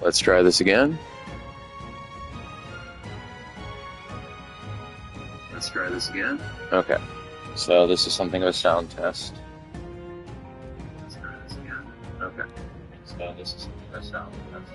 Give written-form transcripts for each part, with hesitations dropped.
Let's try this again. Let's try this again. Okay. So this is something of a sound test. Let's try this again. Okay. So this is something of a sound test.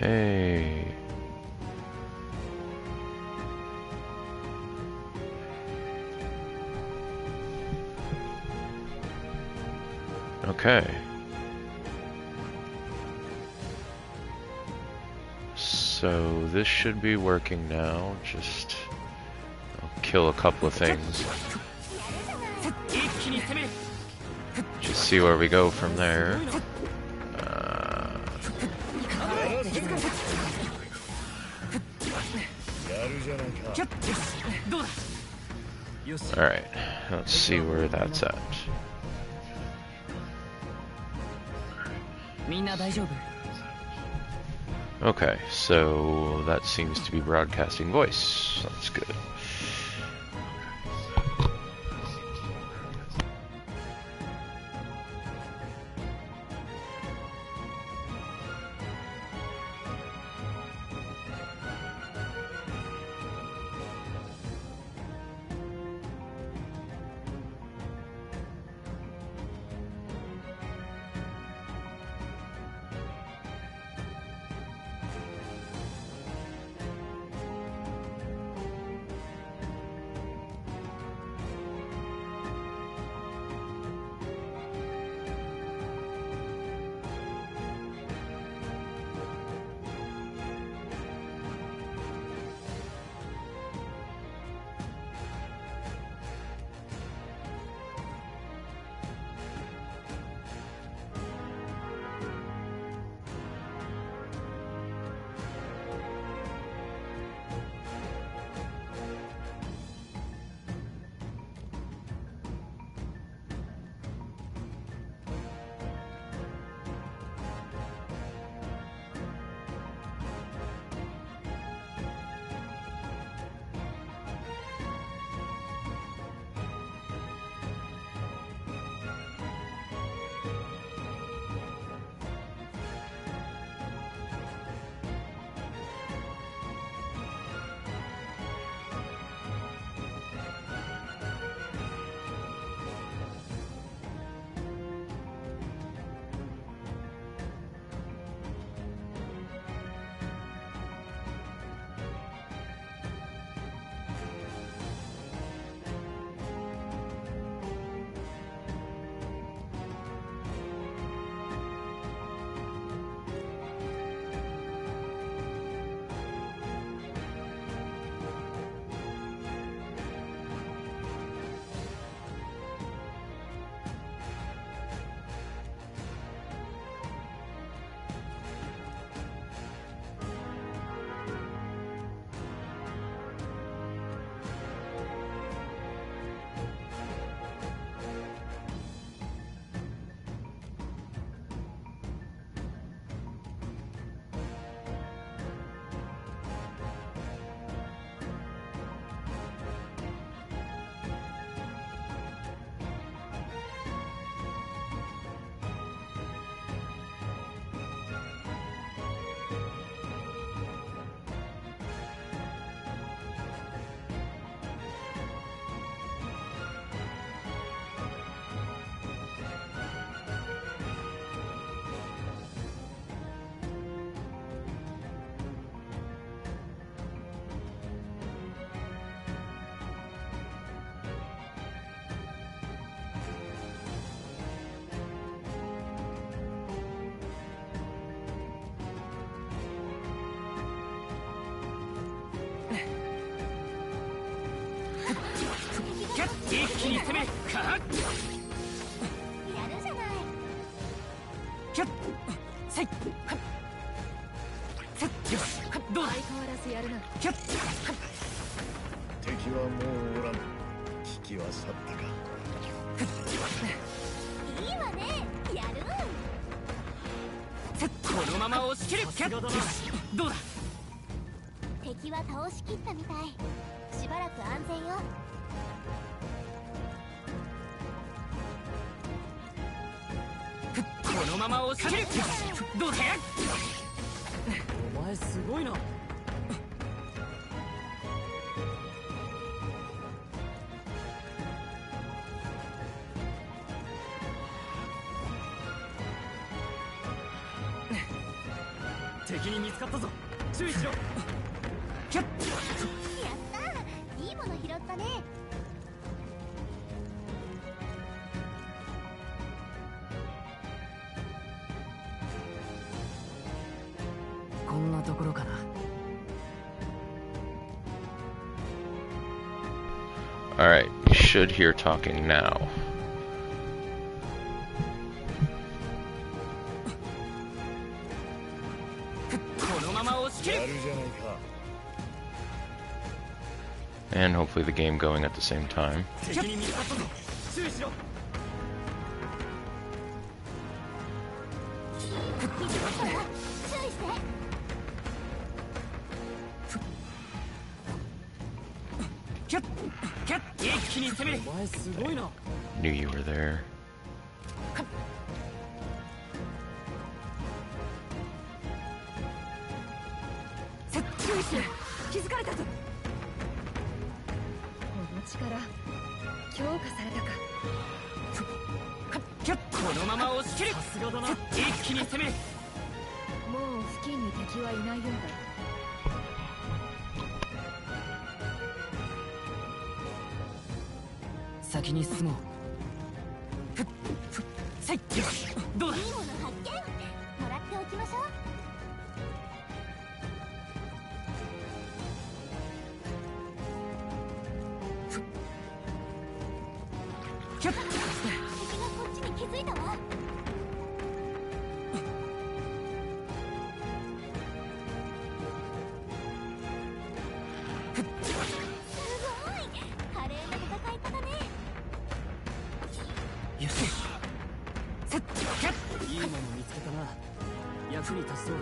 Hey. Okay. So this should be working now. Just I'll kill a couple of things. Just see where we go from there. Alright, let's see where that's at. Okay, so that seems to be broadcasting voice. That's good.一気に攻めかやるじゃないキュッせいせっよしどうだ相変わらずやるなキュッ敵はもうおらぬ危機は去ったかいいわねやるせっこのまま押し切るキュッよしどうだ敵は倒しきったみたいしばらく安全よこのまま押し切るどうだお前すごいな敵に見つかったぞ。注意しろ。キャッ。やったー、いいもの拾ったね。こんなところかな。Alright, you should hear talking now. このまま押し切る。やるじゃないか。 And hopefully the game going at the same time. 敵に見つかったぞ。注意しろ。気づいたから注意して。キャッキャッ、一気に攻める。お前すごいな。 Knew you were there. 注意しろ。気づかれたぞ。この力強化されたか。キャッ、このまま押し切る。さすがだな。一気に攻める。もう付近に敵はいないようだ。先に進もう。さい、どうだ。いいもの発見。もらっておきましょう。キャッ。敵がこっちに気づいたわ。すごい華麗な戦い方ね。よし。さっ、キャッ。いいもの見つけたな。役に立ちそうだ。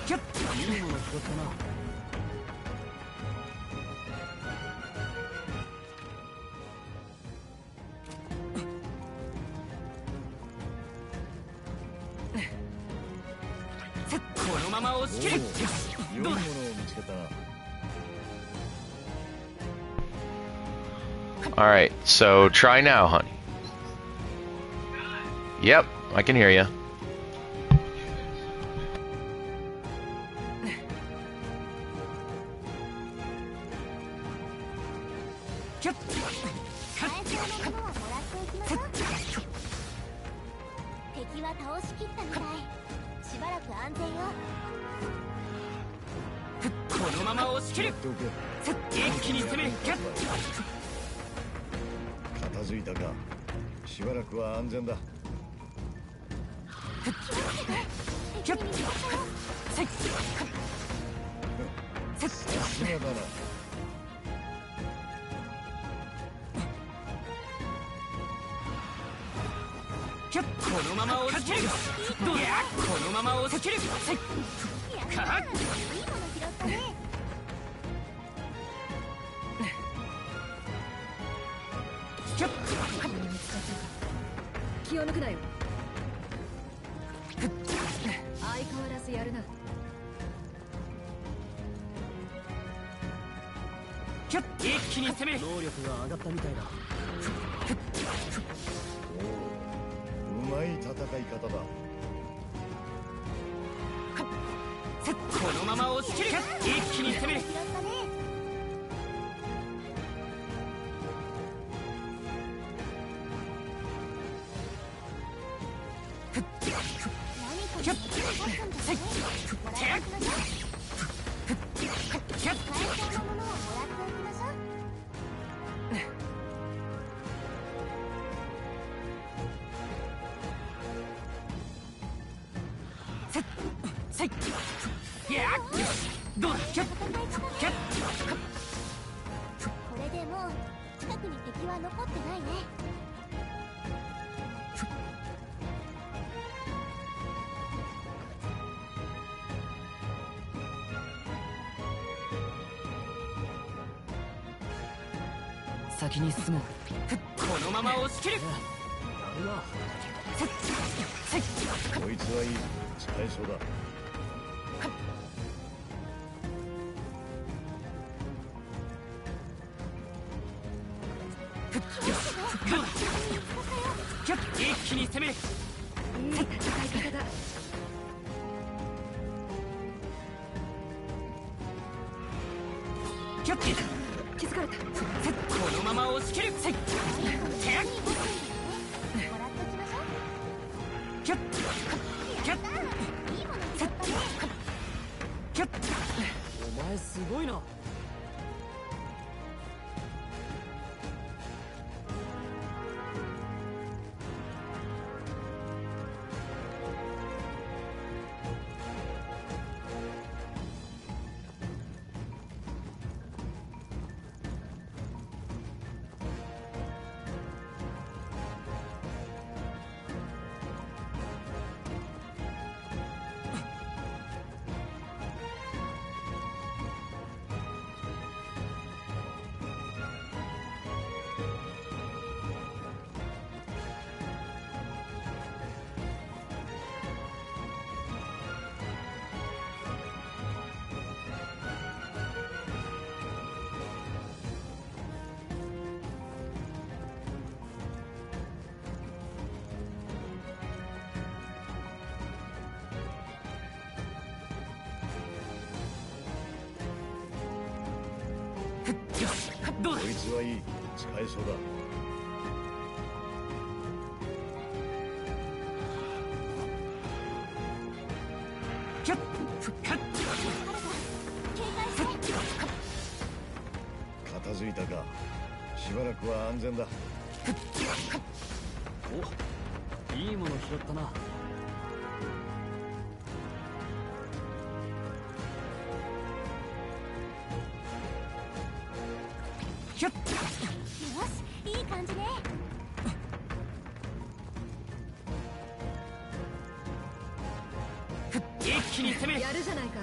キャッ。いいもの拾ったな。このまま押し切る。良いものを見つけた。 Alright, so try now, honey. Yep, I can hear you. キャッ。最初のものはもらっておきましょう。敵は倒しきったみたい。しばらく安全よ。このまま押し切る。どけ。一気に攻める。キャッ。片付いたか。しばらくは安全だ。キャッ。さい。さすがだな。キャッ。このまま押し切る。どうだ。このまま押し切る。さい。カッ。いいもの拾ったね。キャッ。気を抜くなよ。相変わらずやるな。キャッ。一気に攻める。能力が上がったみたいだ。うまい戦い方だ。このまま押し切る。一気に攻める。拾ったね。キャッ。さい。キャッ。キャッ。最初のものはもらっておきましょう。さい。いや。どうだ。キャッ。キャッ。これでもう近くに敵は残ってないね。先に進もう。このまま押し切る。やるな。こいつはいい、使えそうだ。一気に攻める。いい戦い方だ。気づかれた。このまま押し切る。もらってきましょう。キュッキュッいいもの使ったね。キュッ。お前すごいな。どうだ。こいつはいい、使えそうだ。キュッ復活。警戒して。片付いたか。しばらくは安全だ。お、いいもの拾ったな。キュッ。よし、いい感じね。一気に攻める。やるじゃないか。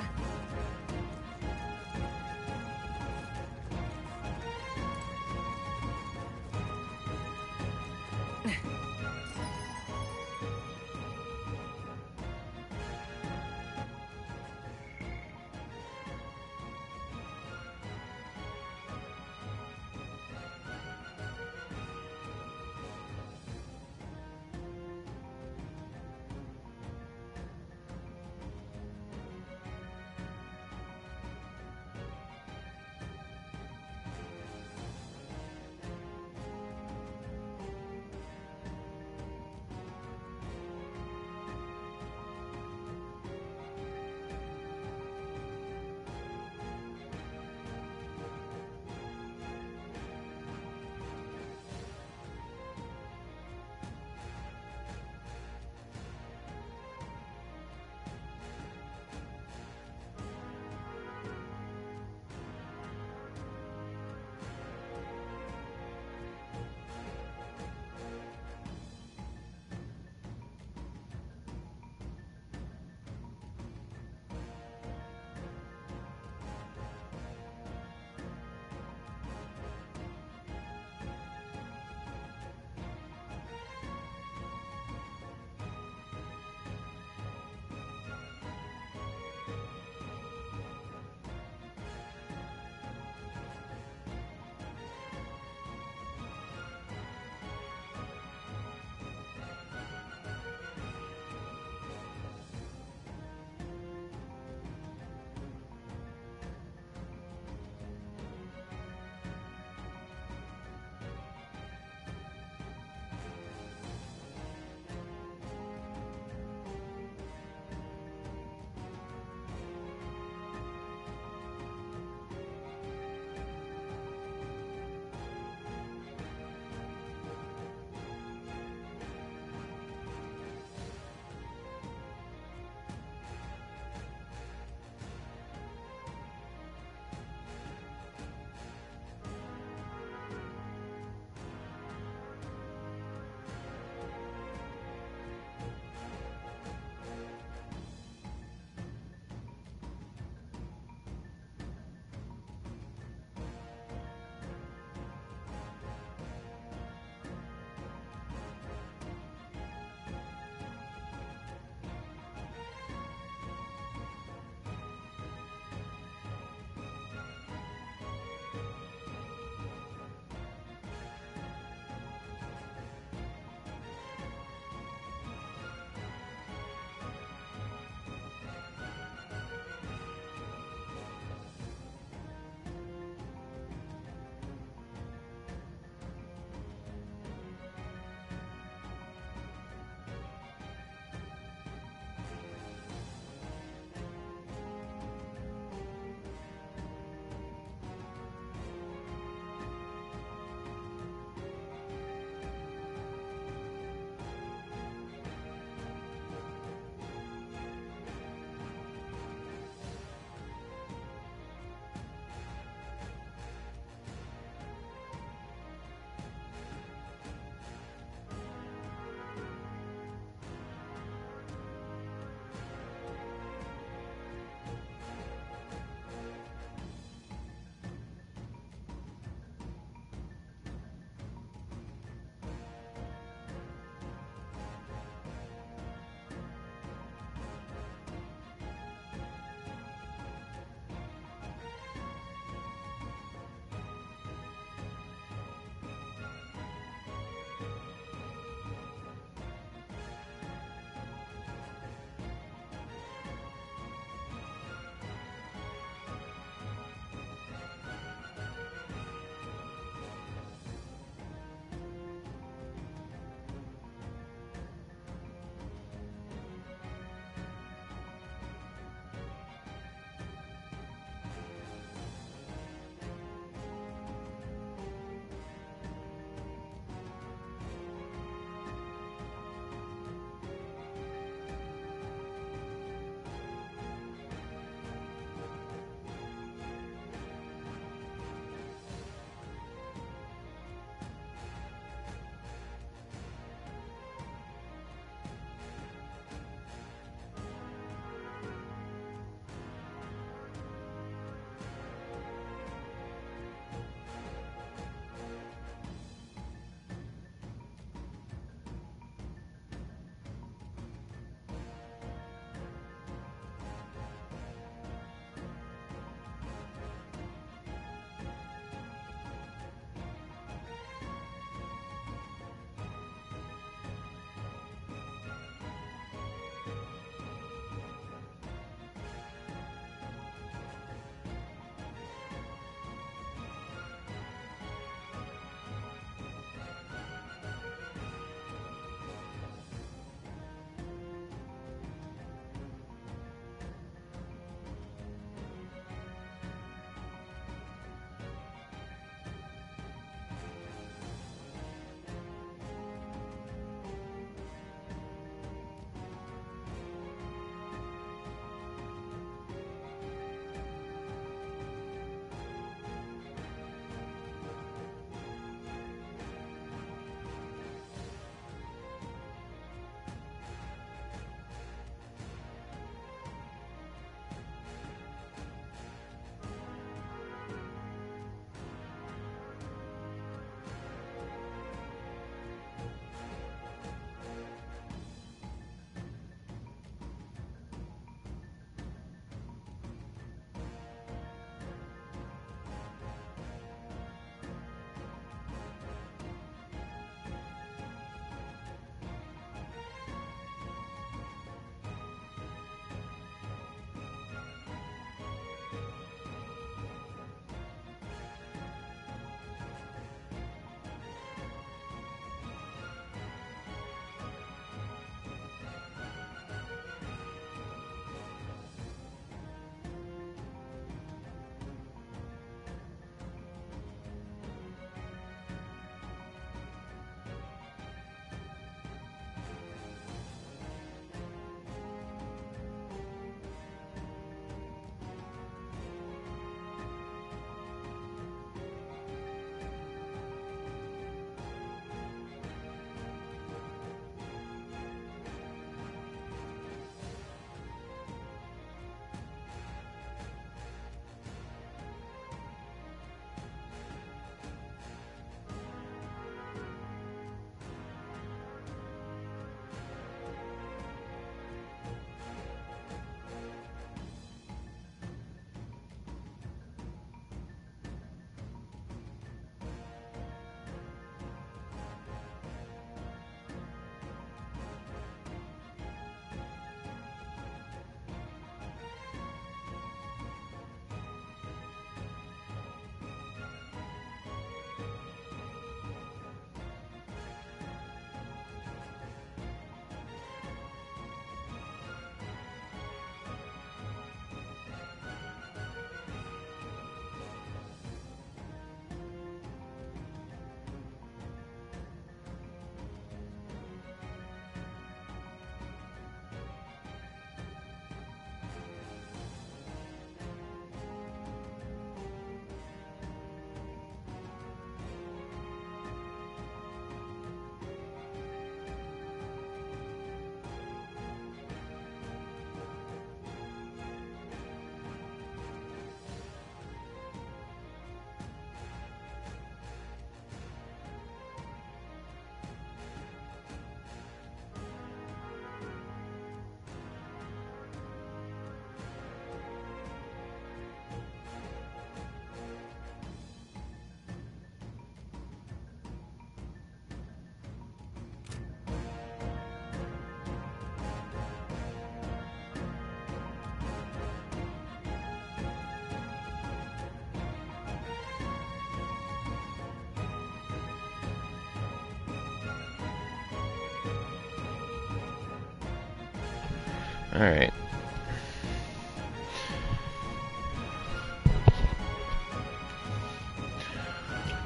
Alright.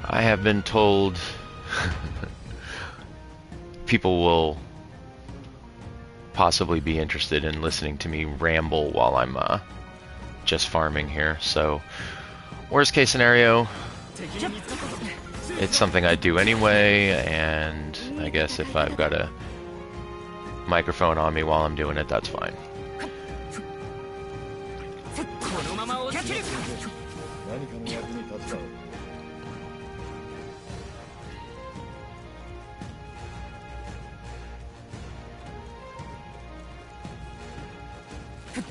I have been told people will possibly be interested in listening to me ramble while I'm just farming here, so worst case scenario, it's something I do anyway, and I guess if I've got a microphone on me while I'm doing it, that's fine. このまま押し切る。何かの役に立つだろう。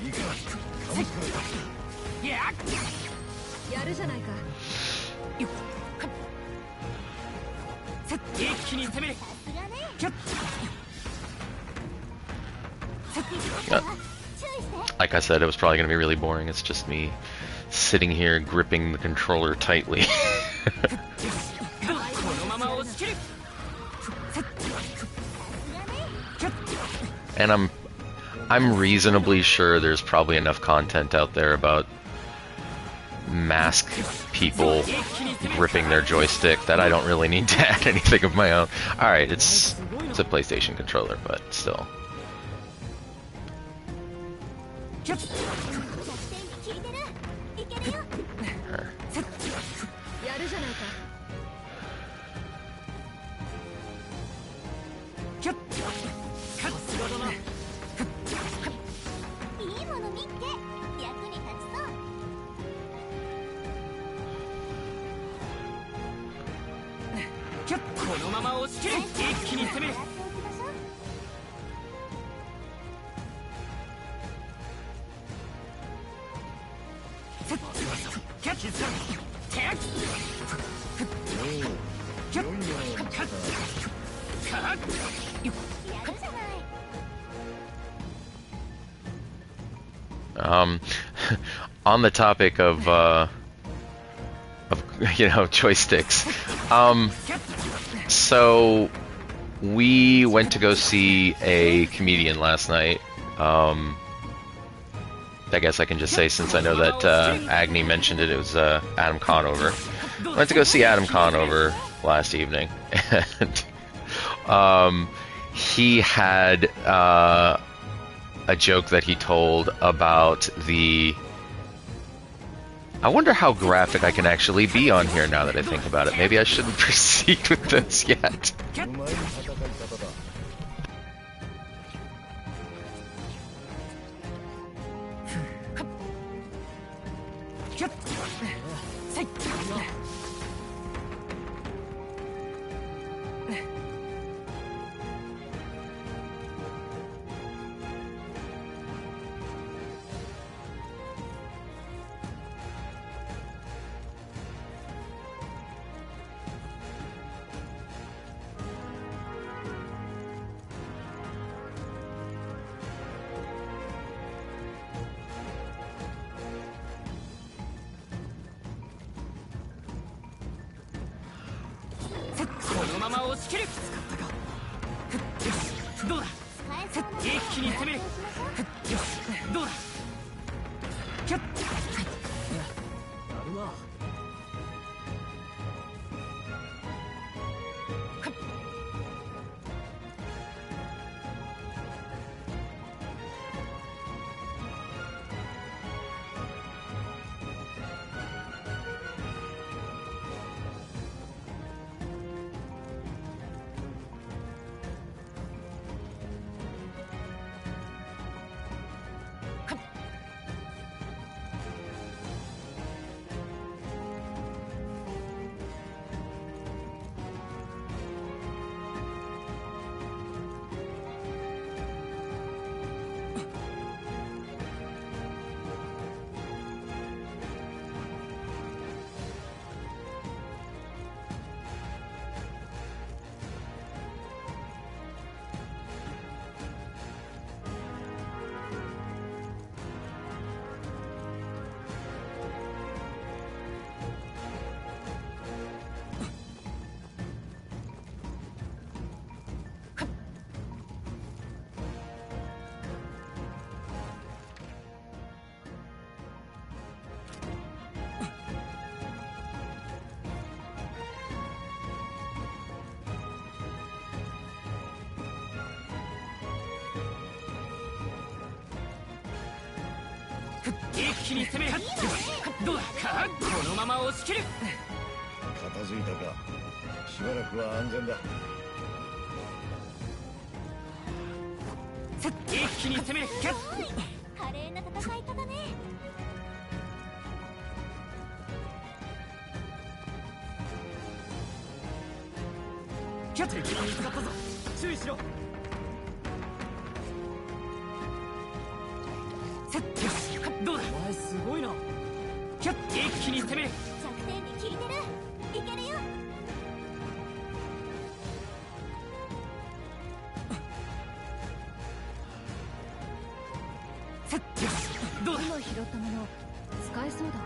いいか、カモフラージ。やるじゃないか。一気に攻める。キュッ。 Like I said, it was probably going to be really boring. It's just me sitting here gripping the controller tightly. And I'm reasonably sure there's probably enough content out there about mask people gripping their joystick that I don't really need to add anything of my own. Alright, it's a PlayStation controller, but still. On the topic of you know, joysticks, so we went to go see a comedian last night. I guess I can just say, since I know that Agni mentioned it, it was Adam Conover. Went to go see Adam Conover last evening, and he had a joke that he told about the... I wonder how graphic I can actually be on here now that I think about it. Maybe I shouldn't proceed with this yet. 一気に攻め、どうだ、このまま押し切る。片付いたか。しばらくは安全だ。一気に攻め、華麗な戦い方ね。敵に見つかったぞ、注意しろ。どうだ、お前すごいな。一気に攻める。弱点に効いてる。いけるよ。どうだ、今拾ったもの使えそうだな。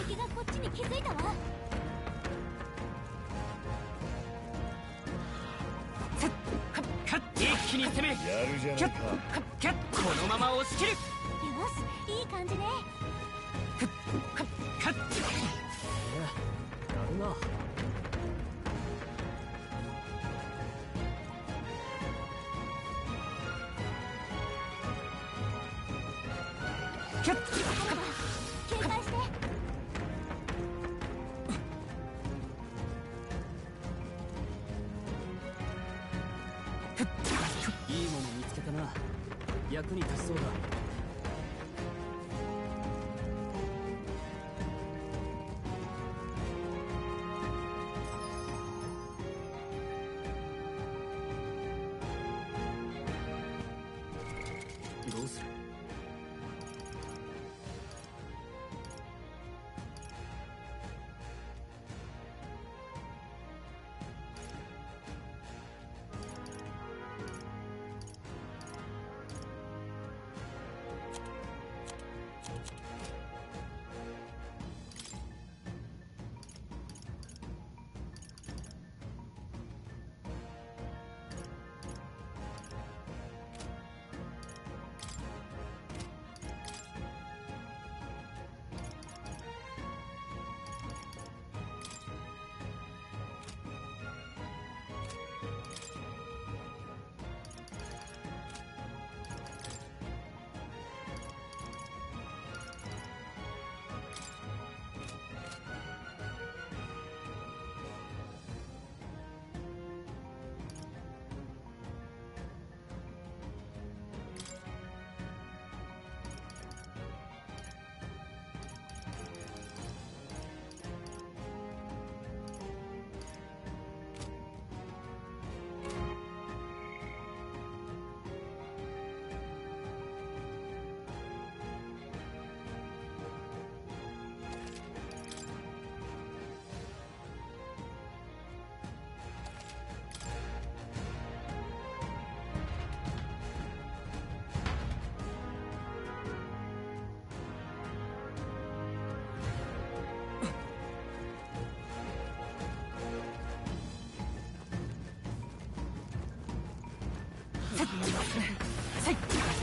敵がこっちに気づいたわ。一気に攻め、やるじゃないか。このまま押し切る。よし、いい感じね。やるな。警戒して。いいもの見つけたな。役に立ちそうだ。どうする？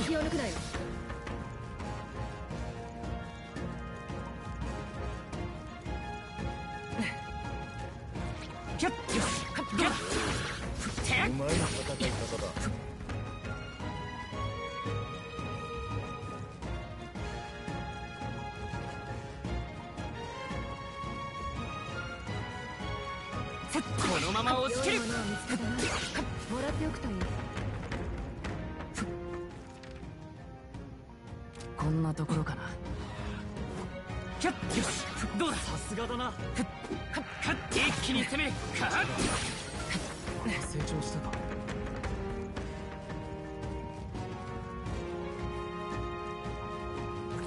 気を抜くなよ。うまい戦い方だ。このまま押し切る。良いものを見つけたな。もらっておくといい。こんなところかな。よし、どうだ、さすがだな。一気に攻める。成長したか。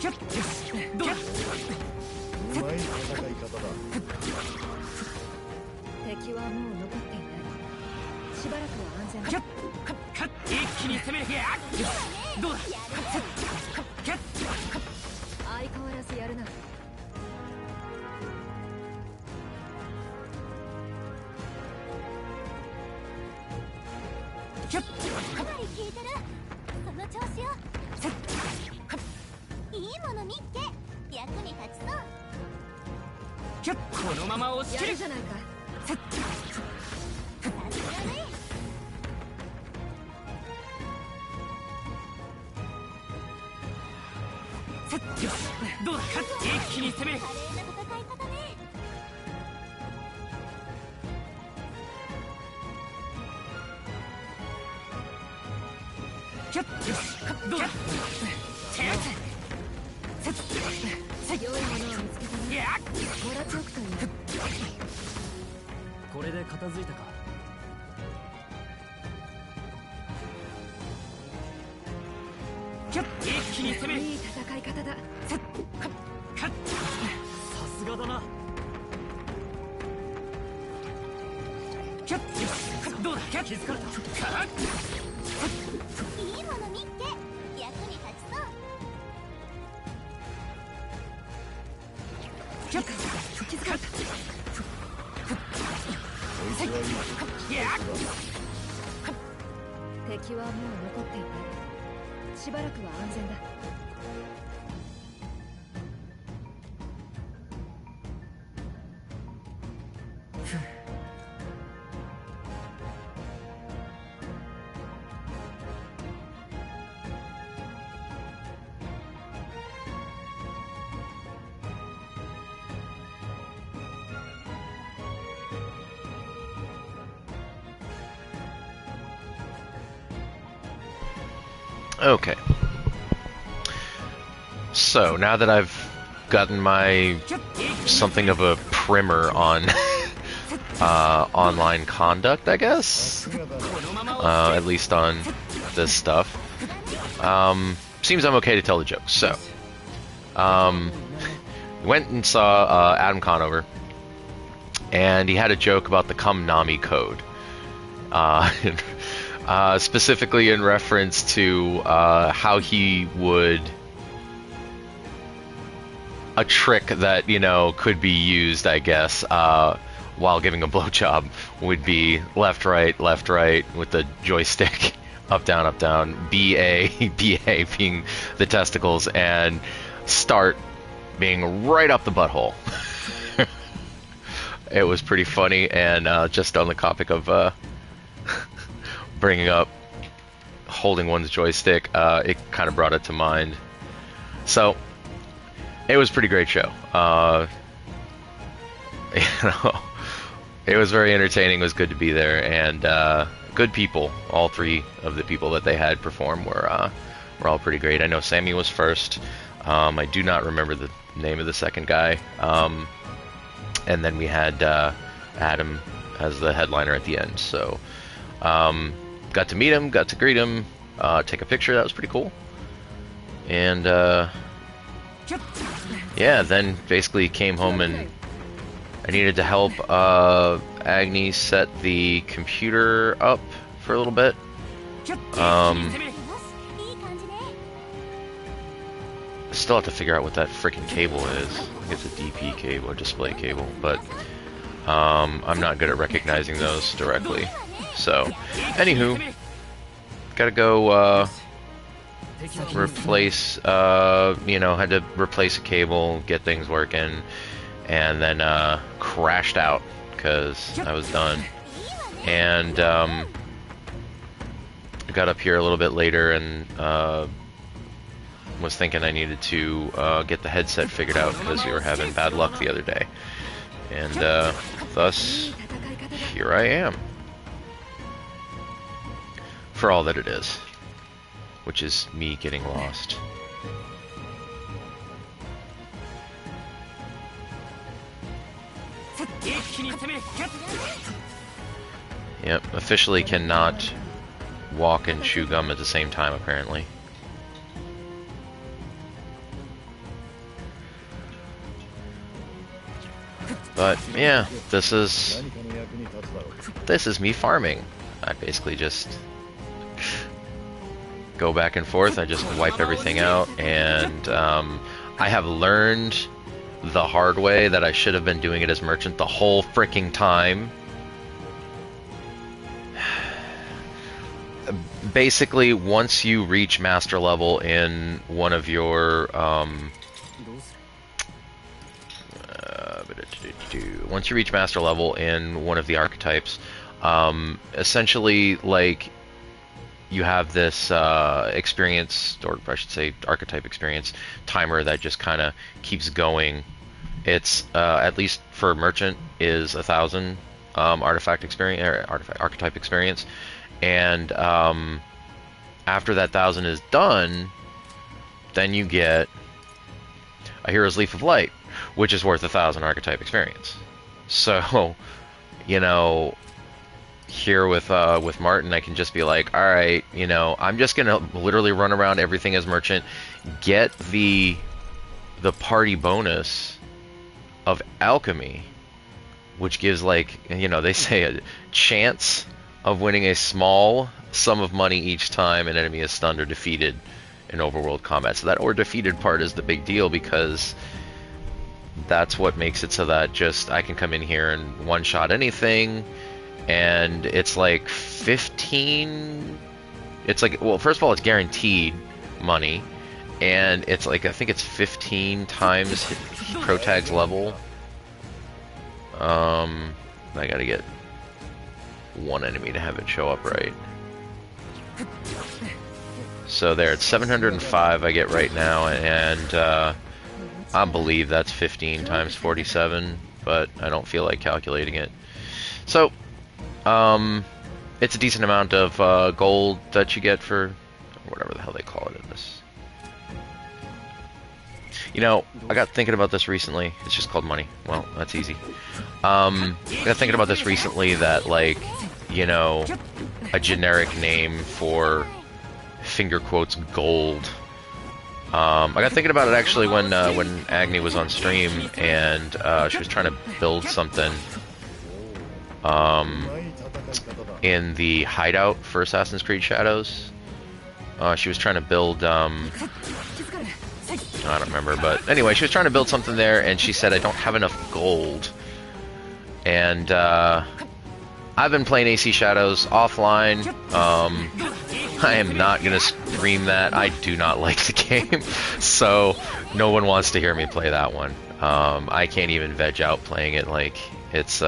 よし、どうだ。うまい戦い方だ。敵はもう残っていない。しばらくは安全だ。一気に攻める。どうだ。相変わらずやるな。かなり効いてる。その調子よ。いいもの見っけ。役に立ちそう。このまま押し切るやるじゃないか。よしどうだ一気に攻める華麗な戦い方ね。よしどうだ良いものを見つけたね。ご落力という。これで片付いたか。一気に攻める。いい戦い方だ。さすがだな。どうだ気づかれた。いいもの見っけ。役に立ちそう。気づかれた。敵はもう残っていない。しばらくは安全だ。Okay. So, now that I've gotten my something of a primer on online conduct, I guess, at least on this stuff, seems I'm okay to tell the jokes. So, went and saw Adam Conover, and he had a joke about the Come Nami code. Specifically in reference to how he would... a trick that, you know, could be used, I guess, while giving a blowjob would be left, right, with the joystick, up, down, B-A, B-A being the testicles, and start being right up the butthole. It was pretty funny, and just on the topic of... bringing up holding one's joystick, it kind of brought it to mind. So it was a pretty great show. You know, it was very entertaining. It was good to be there, and good people. All three of the people that they had perform were all pretty great. I know Sammy was first. I do not remember the name of the second guy. And then we had Adam as the headliner at the end. So. Got to meet him, got to greet him, take a picture. That was pretty cool. And yeah, then basically came home and I needed to help Agni set the computer up for a little bit. Still have to figure out what that freaking cable is. I think it's a DP cable, a display cable, but I'm not good at recognizing those directly. So, anywho, gotta go replace, you know, had to replace a cable, get things working, and then crashed out because I was done. And got up here a little bit later and was thinking I needed to get the headset figured out because we were having bad luck the other day. And thus, here I am. For all that it is, which is me getting lost. Yep, officially cannot walk and chew gum at the same time, apparently. But yeah, this is me farming. I basically just go back and forth. I just wipe everything out, and I have learned the hard way that I should have been doing it as merchant the whole freaking time. Basically, once you reach master level in one of your once you reach master level in one of the archetypes, essentially, like, you have this experience, or I should say archetype experience timer that just kind of keeps going. It's at least for merchant is 1,000 artifact experience, or archetype experience, and after that 1,000 is done, then you get a Hero's Leaf of Light, which is worth 1,000 archetype experience. So, you know, here with Martin, I can just be like, all right, you know, I'm just gonna literally run around everything as merchant, get the party bonus of alchemy, which gives, like, you know, they say a chance of winning a small sum of money each time an enemy is stunned or defeated in overworld combat. So that or defeated part is the big deal, because that's what makes it so that just I can come in here and one-shot anything. And it's like 15, it's like, well, first of all, it's guaranteed money, and it's like, I think it's 15 times Protag's level. I gotta get one enemy to have it show up right. So there, it's 705 I get right now, and I believe that's 15 times 47, but I don't feel like calculating it. So, it's a decent amount of gold that you get for whatever the hell they call it in this. You know, I got thinking about this recently. It's just called money. Well, that's easy. I got thinking about this recently that, like, you know, a generic name for finger quotes gold. I got thinking about it actually when Agni was on stream and she was trying to build something. In the hideout for Assassin's Creed Shadows, she was trying to build, I don't remember, but anyway, she was trying to build something there, and she said, I don't have enough gold. And I've been playing AC Shadows offline. I am not going to scream that. I do not like the game, so no one wants to hear me play that one. I can't even veg out playing it. Like, it's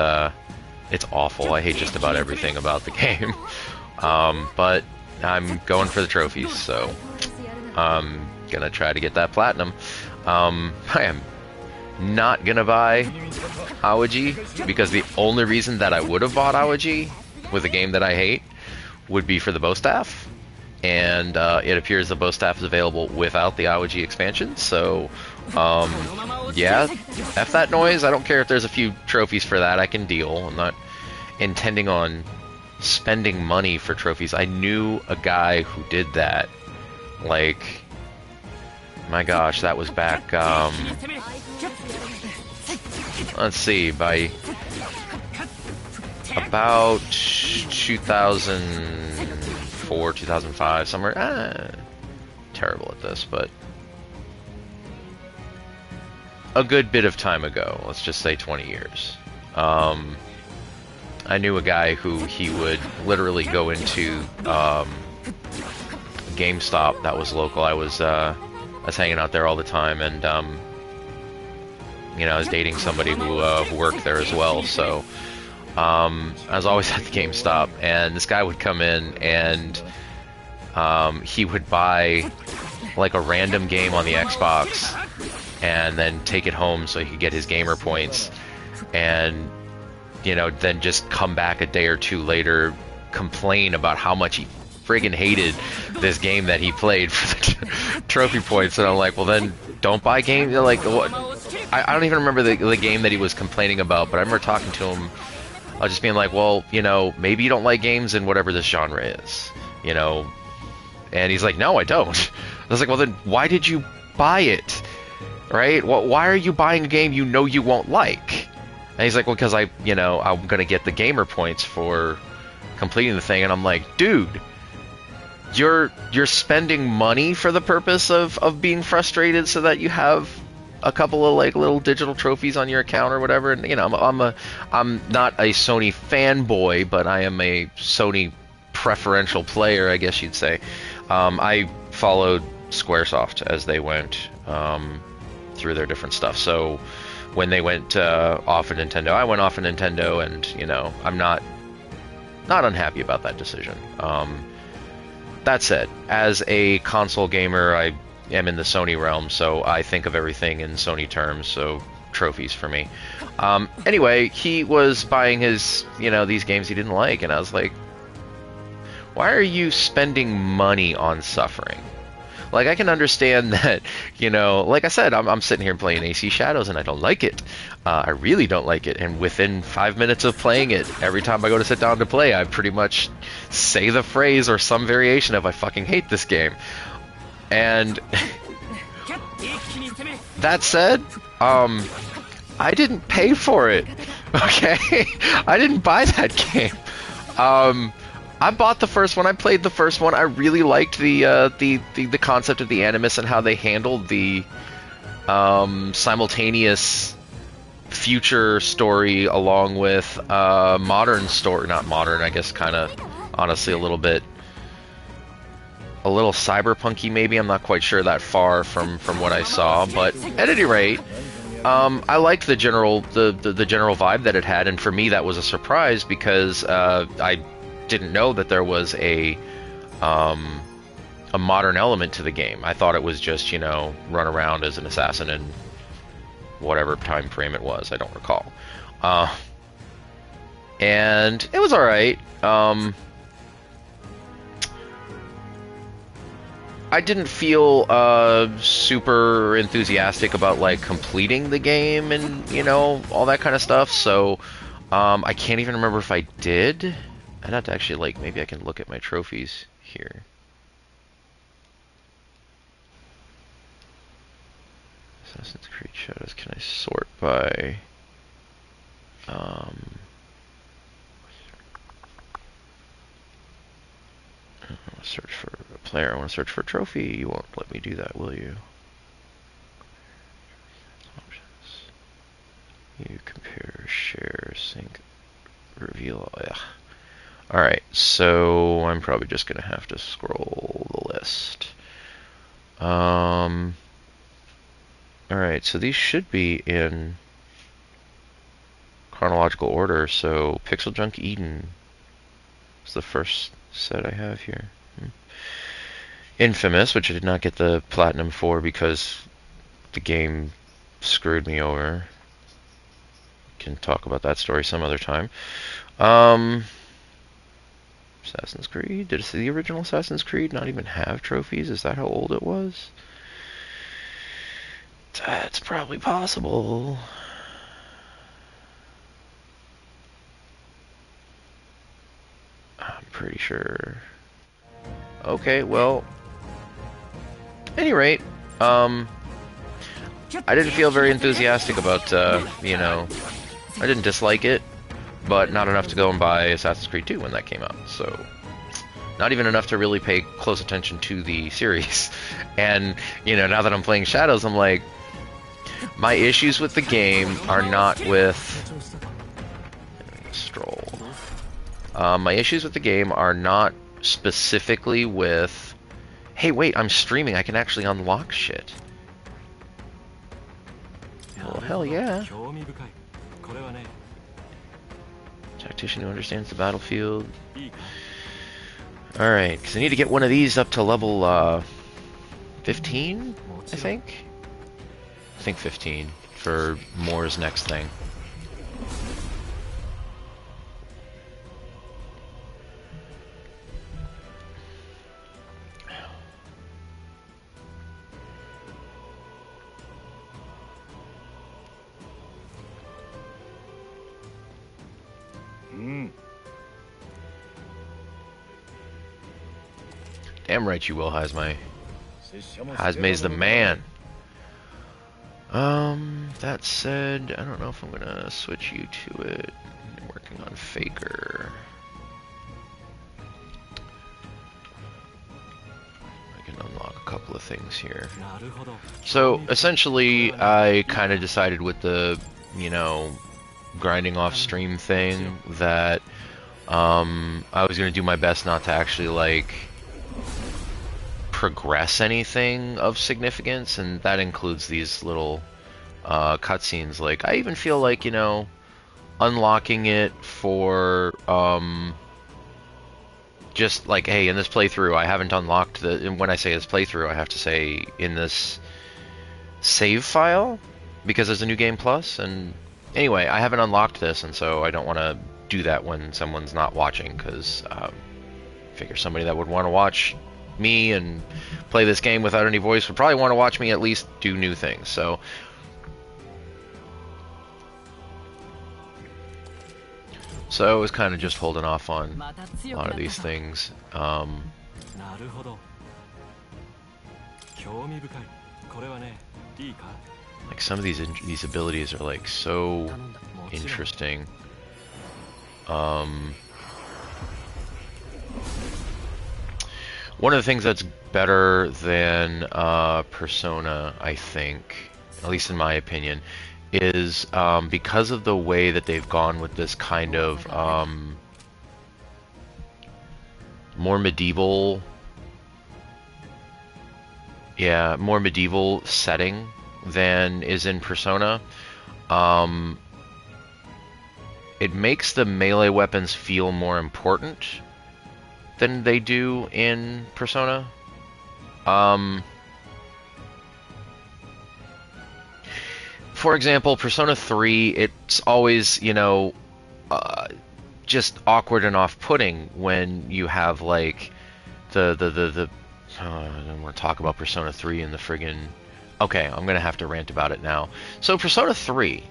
awful. I hate just about everything about the game. But I'm going for the trophies, so I'm gonna try to get that platinum. I am not gonna buy Awaji, because the only reason that I would have bought Awaji with a game that I hate would be for the bow staff, and it appears the bow staff is available without the Awaji expansion, so yeah, F that noise. I don't care if there's a few trophies for that. I can deal. I'm not intending on spending money for trophies. I knew a guy who did that. Like, my gosh, that was back, let's see, by about 2004, 2005, somewhere. Terrible at this, but a good bit of time ago. Let's just say 20 years. I knew a guy who he would literally go into GameStop that was local. I was hanging out there all the time, and you know, I was dating somebody who worked there as well. So I was always at the GameStop, and this guy would come in and he would buy like a random game on the Xbox and then take it home so he could get his gamer points, and you know, then just come back a day or two later, complain about how much he friggin' hated this game that he played for the trophy points. And I'm like, well, then don't buy games. Like, what? I don't even remember the game that he was complaining about, but I remember talking to him. I was just being like, well, you know, maybe you don't like games in whatever this genre is, you know. And he's like, no, I don't. I was like, well, then why did you buy it? Right? Well, why are you buying a game you know you won't like? And he's like, well, because I'm gonna get the gamer points for completing the thing. And I'm like, dude, you're spending money for the purpose of being frustrated so that you have a couple of like little digital trophies on your account or whatever. And you know, I'm not a Sony fanboy, but I am a Sony preferential player, I guess you'd say. I followed Squaresoft as they went through their different stuff. So when they went off of Nintendo. I went off of Nintendo, and you know, I'm not unhappy about that decision. That said, as a console gamer, I am in the Sony realm, so I think of everything in Sony terms, so trophies for me. Anyway, he was buying his, you know, these games he didn't like, and I was like, why are you spending money on suffering? Like, I can understand that, you know, like I said, I'm sitting here playing AC Shadows, and I don't like it. I really don't like it, and within 5 minutes of playing it, every time I go to sit down to play, I pretty much say the phrase or some variation of, I fucking hate this game. And that said, I didn't pay for it, okay? I didn't buy that game. I bought the first one. I played the first one. I really liked the concept of the Animus and how they handled the simultaneous future story along with modern story. Not modern, I guess, kind of honestly a little cyberpunky maybe. I'm not quite sure that far from what I saw, but at any rate, I liked the general vibe that it had, and for me that was a surprise because I didn't know that there was a modern element to the game. I thought it was just, you know, run around as an assassin in whatever time frame it was. I don't recall. And it was alright. I didn't feel super enthusiastic about like completing the game and, you know, all that kind of stuff, so I can't even remember if I did. I'd have to actually, like, maybe I can look at my trophies here. Assassin's Creed Shadows, can I sort by I want to search for a player, I want to search for a trophy. You won't let me do that, will you? Options. You compare, share, sync, reveal. Yeah. Alright, so I'm probably just going to have to scroll the list. Alright, so these should be in chronological order. So Pixel Junk Eden is the first set I have here. Infamous, which I did not get the platinum for because the game screwed me over. Can talk about that story some other time. Assassin's Creed? Did the original Assassin's Creed not even have trophies? Is that how old it was? That's probably possible. I'm pretty sure. Okay, well, at any rate, I didn't feel very enthusiastic about, you know, I didn't dislike it, but not enough to go and buy Assassin's Creed 2 when that came out, so not even enough to really pay close attention to the series. And, you know, now that I'm playing Shadows, I'm like, my issues with the game are not with... my issues with the game are not specifically with, hey, wait, I'm streaming, I can actually unlock shit. Well, hell yeah. Tactician who understands the battlefield. Alright, because I need to get one of these up to level 15, I think? I think 15 for Moore's next thing. Damn right you will, Hazme. Hazme's the man. That said, I don't know if I'm gonna switch you to it. I'm working on Faker. I can unlock a couple of things here. So, essentially, I kind of decided with the, you know, grinding off stream thing that, I was gonna do my best not to actually, like, progress anything of significance, and that includes these little cutscenes. Like, I even feel like, you know, unlocking it for just like, hey, in this playthrough I haven't unlocked the, and when I say this playthrough I have to say in this save file, because there's a new game plus, and anyway, I haven't unlocked this, and so I don't want to do that when someone's not watching, because I figure somebody that would want to watch me and play this game without any voice would probably want to watch me at least do new things. So I was kind of just holding off on a lot of these things. なるほど。興味深い。これはね、いいか。 Like some of these abilities are like so interesting. One of the things that's better than Persona, I think, at least in my opinion, is because of the way that they've gone with this kind of more medieval, more medieval setting than is in Persona. It makes the melee weapons feel more important than they do in Persona. For example, Persona 3, it's always, you know, just awkward and off-putting when you have, like, I don't want to talk about Persona 3 and the friggin'... Okay, I'm gonna have to rant about it now. So Persona 3,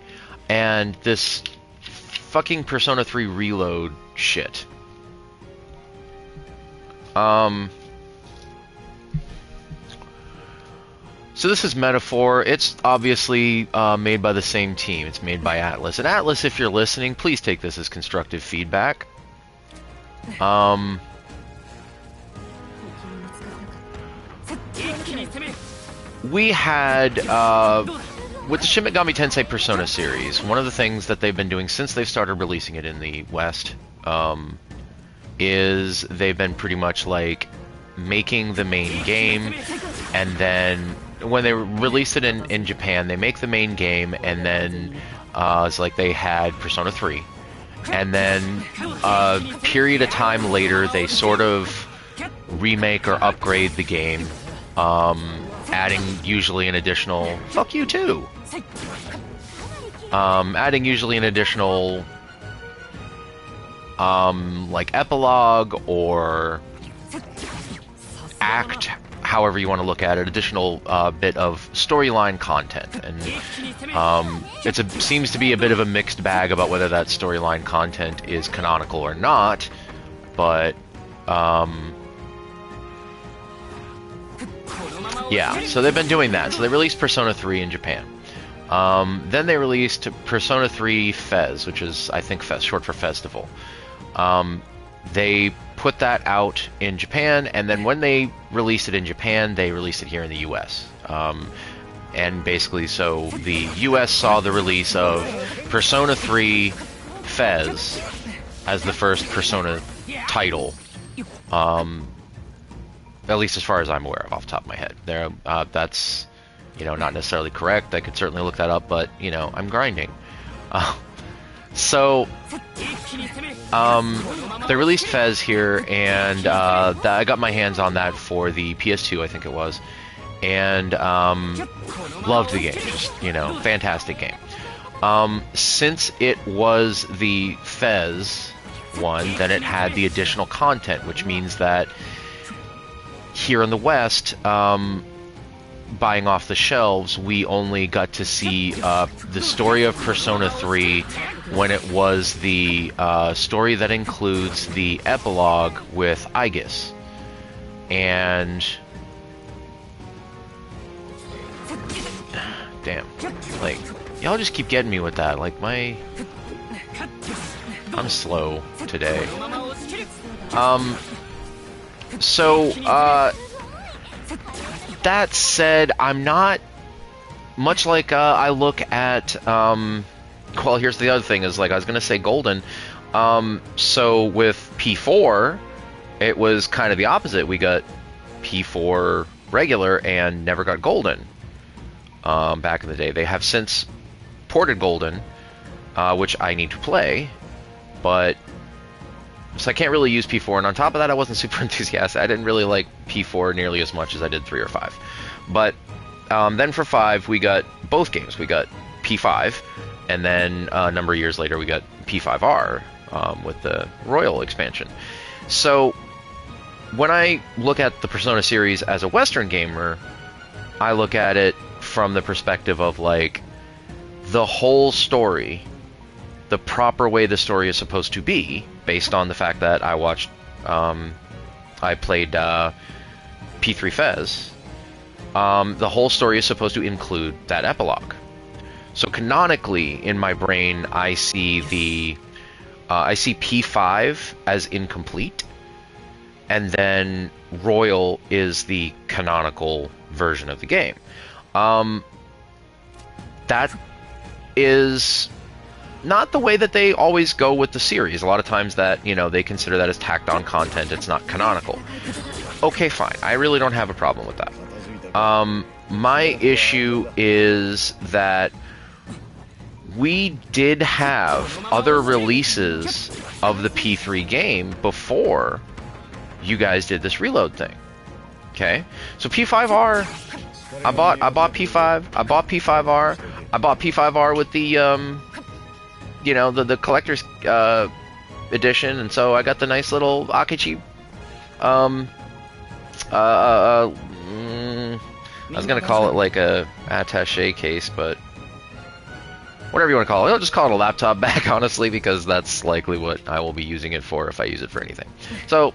and this fucking Persona 3 Reload shit. So this is Metaphor. It's obviously made by the same team. It's made by Atlas. And Atlas, if you're listening, please take this as constructive feedback. We had, with the Shin Megami Tensei Persona series, one of the things that they've been doing since they've started releasing it in the West, is they've been pretty much like making the main game, and then when they release it in Japan, they make the main game, and then it's like they had Persona 3, and then a period of time later they sort of remake or upgrade the game, adding usually an additional fuck you too, adding usually an additional like epilogue or act, however you want to look at it, additional bit of storyline content. And seems to be a bit of a mixed bag about whether that storyline content is canonical or not, but yeah, so they've been doing that. So they released Persona 3 in Japan. Then they released Persona 3 Fez, which is, I think, short for Festival. They put that out in Japan, and then when they released it in Japan, they released it here in the US. And basically, so the US saw the release of Persona 3 Fez as the first Persona title. At least as far as I'm aware of, off the top of my head. That's, you know, not necessarily correct. I could certainly look that up, but, you know, I'm grinding. So they released Fez here, and I got my hands on that for the PS2, I think it was, and loved the game. Just, you know, fantastic game. Since it was the Fez one, then it had the additional content, which means that here in the West, buying off the shelves, we only got to see the story of Persona 3 when it was the story that includes the epilogue with Aegis. And damn, like, y'all just keep getting me with that. Like, I'm slow today. So, that said, I'm not much like I look at, well, here's the other thing, is like, I was going to say Golden. So with P4, it was kind of the opposite. We got P4 regular and never got Golden. back in the day. They have since ported Golden, which I need to play, but so I can't really use P4. And on top of that, I wasn't super enthusiastic. I didn't really like P4 nearly as much as I did 3 or 5. But then for 5, we got both games. We got P5, and then a number of years later, we got P5R with the Royal expansion. So when I look at the Persona series as a Western gamer, I look at it from the perspective of like the whole story, the proper way the story is supposed to be, based on the fact that I watched, I played P3 Fez. The whole story is supposed to include that epilogue. So canonically, in my brain, I see P5 as incomplete, and then Royal is the canonical version of the game. That is not the way that they always go with the series. A lot of times that, you know, they consider that as tacked on content. It's not canonical. Okay, fine. I really don't have a problem with that. My issue is that we did have other releases of the P3 game before you guys did this reload thing. Okay? So P5R, I bought P5, I bought P5R, I bought P5R with the you know, the collector's edition, and so I got the nice little Archetype. I was gonna call it like a attaché case, but whatever you want to call it. I'll just call it a laptop bag, honestly, because that's likely what I will be using it for if I use it for anything. So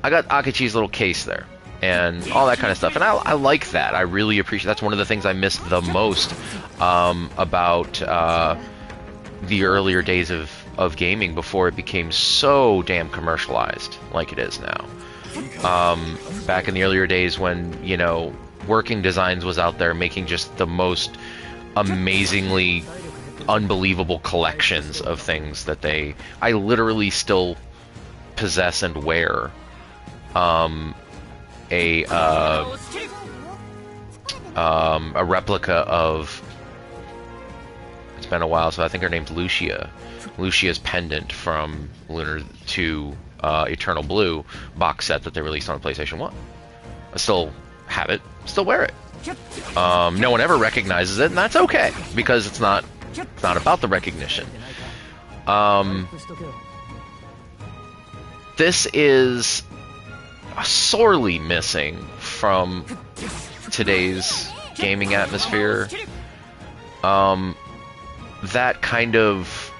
I got Akechi's little case there and all that kind of stuff, and I like that. I really appreciate. That's one of the things I missed the most about the earlier days of gaming before it became so damn commercialized like it is now. Back in the earlier days when, you know, Working Designs was out there making just the most amazingly unbelievable collections of things that I literally still possess and wear a replica of, it's been a while, so I think her name's Lucia's pendant from Lunar to Eternal Blue box set that they released on the PlayStation 1. I still have it, still wear it. No one ever recognizes it, and that's okay, because it's not about the recognition. This is sorely missing from today's gaming atmosphere. That kind of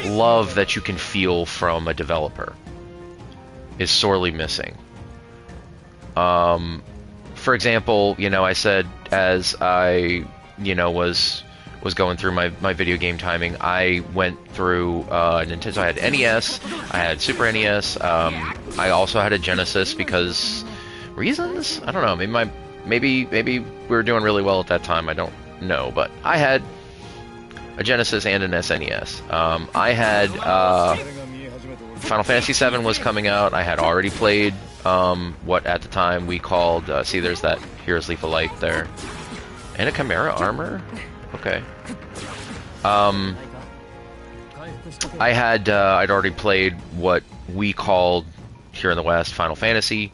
love that you can feel from a developer is sorely missing. For example, you know, I said as I, you know, was going through my video game timing, I went through Nintendo. I had NES, I had Super NES, I also had a Genesis because reasons? I don't know. Maybe we were doing really well at that time. I don't know, but I had a Genesis and an SNES. I had Final Fantasy VII was coming out. I had already played what at the time we called, see, there's that Heroes Leaf of Light there, and a Chimera armor. Okay. I had I'd already played what we called here in the West Final Fantasy,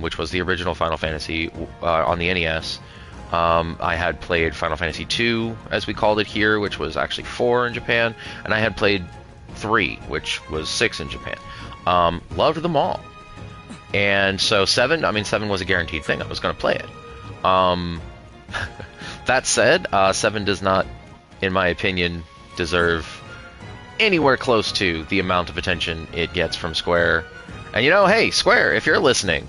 which was the original Final Fantasy on the NES. I had played Final Fantasy II, as we called it here, which was actually 4 in Japan, and I had played 3, which was 6 in Japan. Loved them all. And so 7 was a guaranteed thing. I was going to play it. That said, 7 does not, in my opinion, deserve anywhere close to the amount of attention it gets from Square. And you know, hey, Square, if you're listening,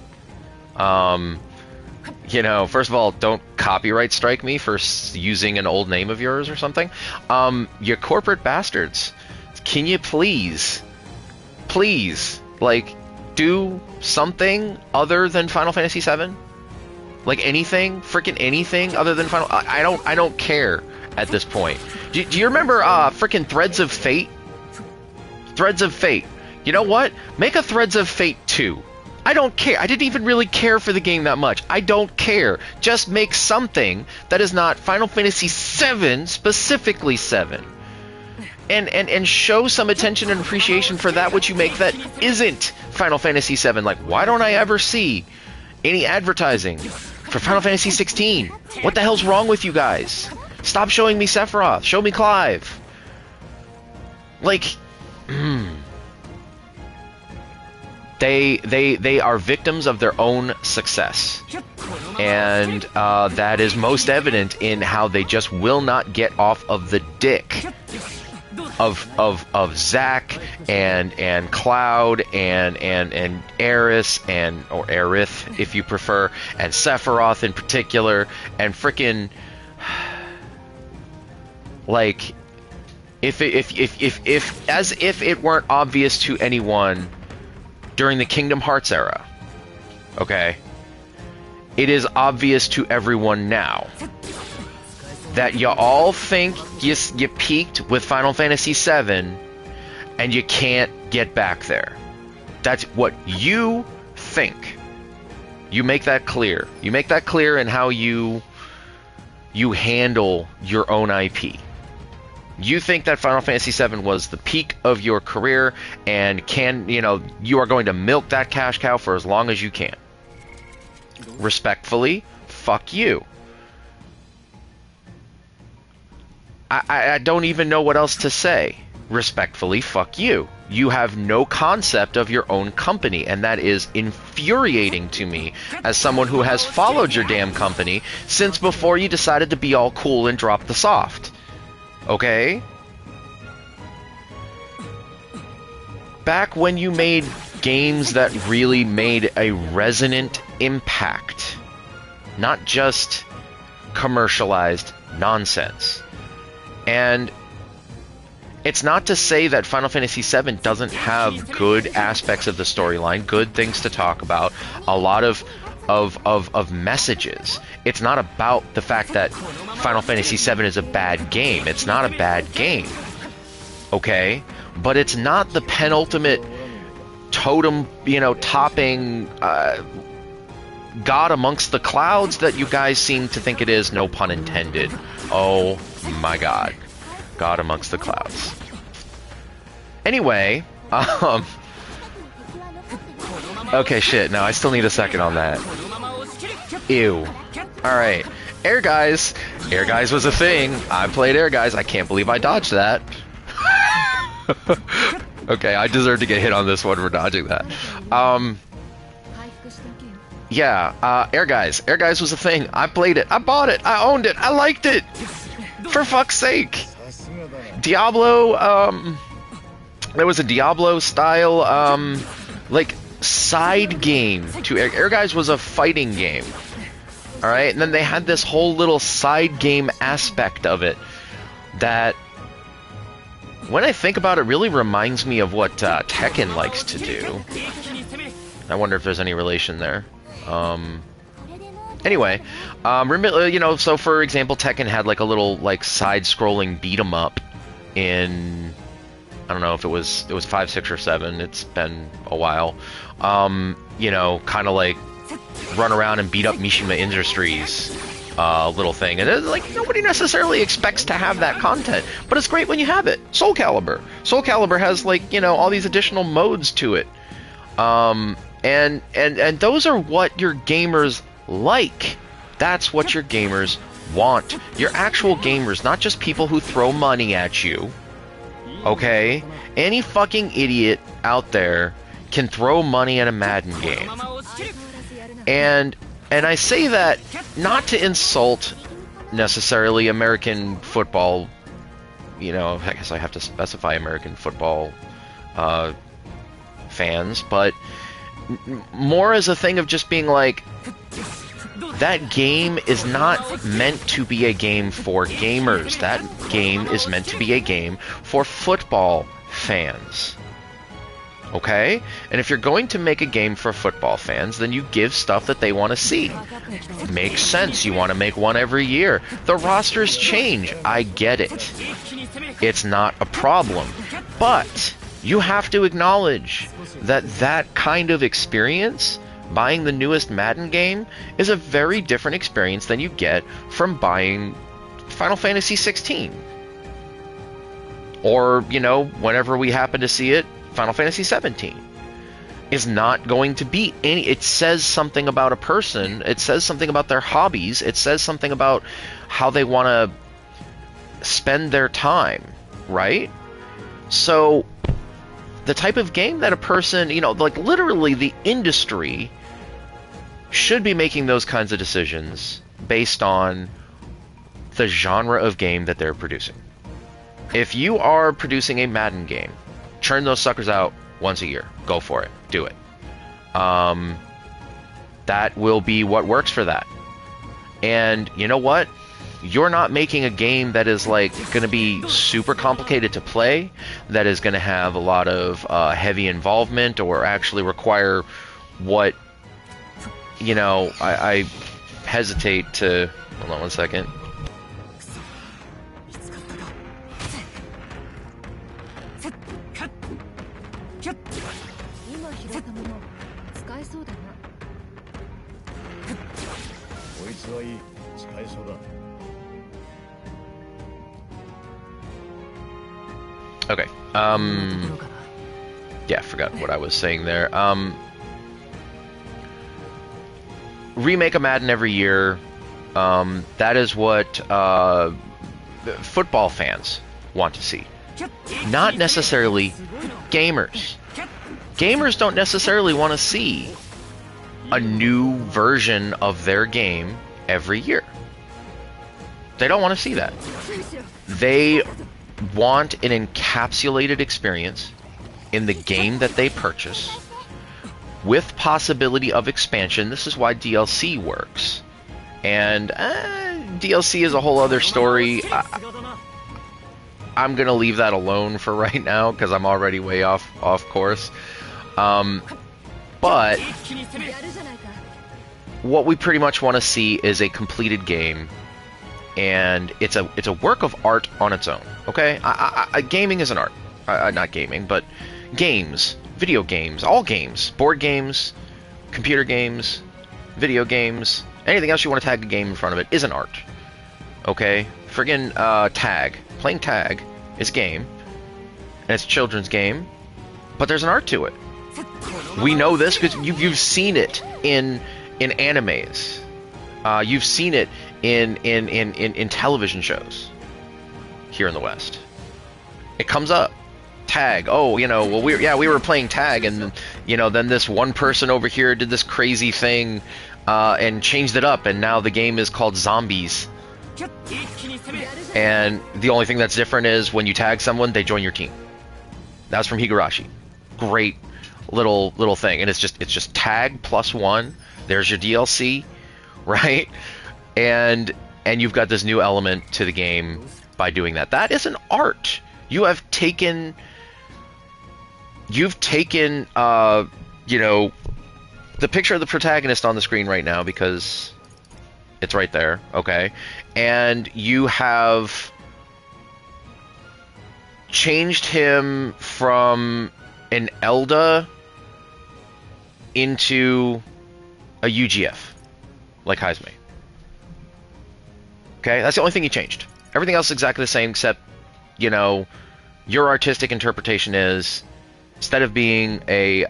you know, first of all, don't copyright strike me for using an old name of yours or something. You corporate bastards, can you please, like, do something other than Final Fantasy VII? Like anything, freaking anything other than Final. I don't care at this point. Do you remember freaking Threads of Fate? Threads of Fate. You know what? Make a Threads of Fate 2. I don't care. I didn't even really care for the game that much. I don't care. Just make something that is not Final Fantasy VII, specifically 7. And show some attention and appreciation for that which you make that isn't Final Fantasy VII. Like, why don't I ever see any advertising for Final Fantasy 16? What the hell's wrong with you guys? Stop showing me Sephiroth. Show me Clive. Like, they are victims of their own success, and that is most evident in how they just will not get off of the dick of Zack and Cloud and Aerith or Aerith if you prefer, and Sephiroth in particular, and frickin' like if as if it weren't obvious to anyone during the Kingdom Hearts era, okay, it is obvious to everyone now that you all think you peaked with Final Fantasy VII and you can't get back there. That's what you think. You make that clear. You make that clear in how you handle your own IP. You think that Final Fantasy VII was the peak of your career and you are going to milk that cash cow for as long as you can. Respectfully, fuck you. I don't even know what else to say. Respectfully, fuck you. You have no concept of your own company, and that is infuriating to me as someone who has followed your damn company since before you decided to be all cool and drop the soft. Okay? Back when you made games that really made a resonant impact, not just commercialized nonsense. And it's not to say that Final Fantasy VII doesn't have good aspects of the storyline, good things to talk about, a lot of messages. It's not about the fact that Final Fantasy VII is a bad game. It's not a bad game, okay? But it's not the penultimate totem, topping God amongst the clouds that you guys seem to think it is, no pun intended. Oh my God. God amongst the clouds. Anyway, okay, shit, no, I still need a second on that. Ew. Alright. Air Guys. Air Guys was a thing. I played Air Guys. I can't believe I dodged that. Okay, I deserve to get hit on this one for dodging that. Yeah, Air Guys. Air Guys was a thing. I played it. I bought it. I owned it. I liked it. For fuck's sake. Diablo, there was a Diablo style, like, side game to Air Guys was a fighting game. Alright, and then they had this whole little side game aspect of it that, when I think about it, really reminds me of what Tekken likes to do. I wonder if there's any relation there. Anyway, so for example, Tekken had like a little like side-scrolling beat 'em up in, I don't know if it was 5, 6, or 7. It's been a while. Kind of like run around and beat up Mishima Industries little thing, and it's like nobody necessarily expects to have that content, but it's great when you have it. Soul Calibur has like all these additional modes to it, and those are what your gamers like. That's what your gamers want. Your actual gamers, not just people who throw money at you. Okay? Any fucking idiot out there can throw money at a Madden game. And I say that not to insult necessarily American football, I guess I have to specify American football fans, but more as a thing of just being like, that game is not meant to be a game for gamers. That game is meant to be a game for football fans. Okay? And if you're going to make a game for football fans, then you give stuff that they want to see. Makes sense. You want to make one every year. The rosters change. I get it. It's not a problem. But you have to acknowledge that kind of experience, buying the newest Madden game, is a very different experience than you get from buying Final Fantasy 16. Or, you know, whenever we happen to see it, Final Fantasy 17. Is not going to be any... It says something about a person. It says something about their hobbies. It says something about how they want to spend their time, right? So, the type of game that a person, you know, like literally the industry should be making those kinds of decisions based on the genre of game that they're producing. If you are producing a Madden game, churn those suckers out once a year. Go for it. Do it. That will be what works for that. And you know what? You're not making a game that is like going to be super complicated to play, that is going to have a lot of heavy involvement or actually require what, you know, I hesitate to... Hold on one second. Okay. Yeah, I forgot what I was saying there. Remake a Madden every year. That is what football fans want to see. Not necessarily gamers. Gamers don't necessarily want to see a new version of their game every year. They don't want to see that. They want an encapsulated experience in the game that they purchase with possibility of expansion. This is why DLC works. And DLC is a whole other story. I'm gonna leave that alone for right now because I'm already way off course. But what we pretty much want to see is a completed game, and it's a work of art on its own. Okay, gaming is an art. Not gaming, but games, video games, all games, board games, computer games, video games, anything else you want to tag a game in front of it is an art. Okay, friggin' tag. Playing tag is a game, and it's a children's game, but there's an art to it. We know this because you've seen it in animes. You've seen it in television shows here in the West. It comes up. Tag. Oh, you know, well, we were playing tag, and you know, then this one person over here did this crazy thing and changed it up, and now the game is called Zombies. And the only thing that's different is when you tag someone, they join your team. That's from Higurashi. Great little thing, and it's just tag +1. There's your DLC, right? And you've got this new element to the game by doing that. That is an art. You've taken you know, the picture of the protagonist on the screen right now, because it's right there, okay? And you have changed him from an Elda into a UGF, like Heisme. Okay, that's the only thing you changed. Everything else is exactly the same, except, you know, your artistic interpretation is, instead of being a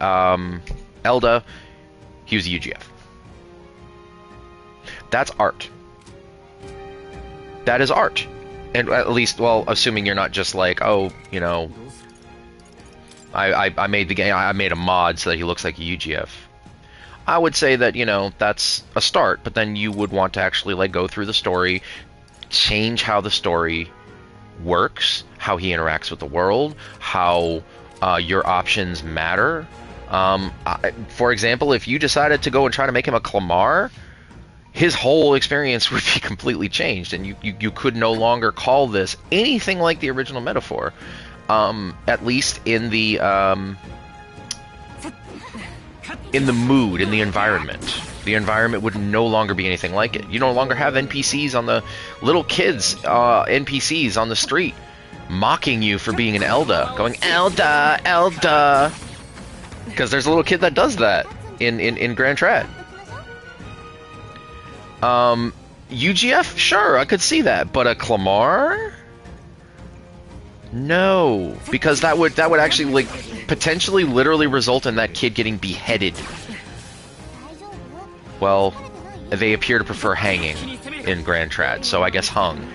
Elda, he was a UGF. That's art. That is art. And at least, well, assuming you're not just like, oh, you know, I made the game, I made a mod so that he looks like a UGF. I would say that, you know, that's a start, but then you would want to actually like go through the story, change how the story works, how he interacts with the world, how your options matter. For example, if you decided to go and try to make him a Clamar, his whole experience would be completely changed, and you could no longer call this anything like the original metaphor, at least in the mood, in the environment. The environment would no longer be anything like it. You no longer have NPCs on the little kids, NPCs on the street mocking you for being an Elda, going Elda, Elda. Because there's a little kid that does that in Grand Trad. UGF, sure, I could see that, but a Clamar? No, because that would actually like potentially literally result in that kid getting beheaded. Well, they appear to prefer hanging in Grand Trad, so I guess hung.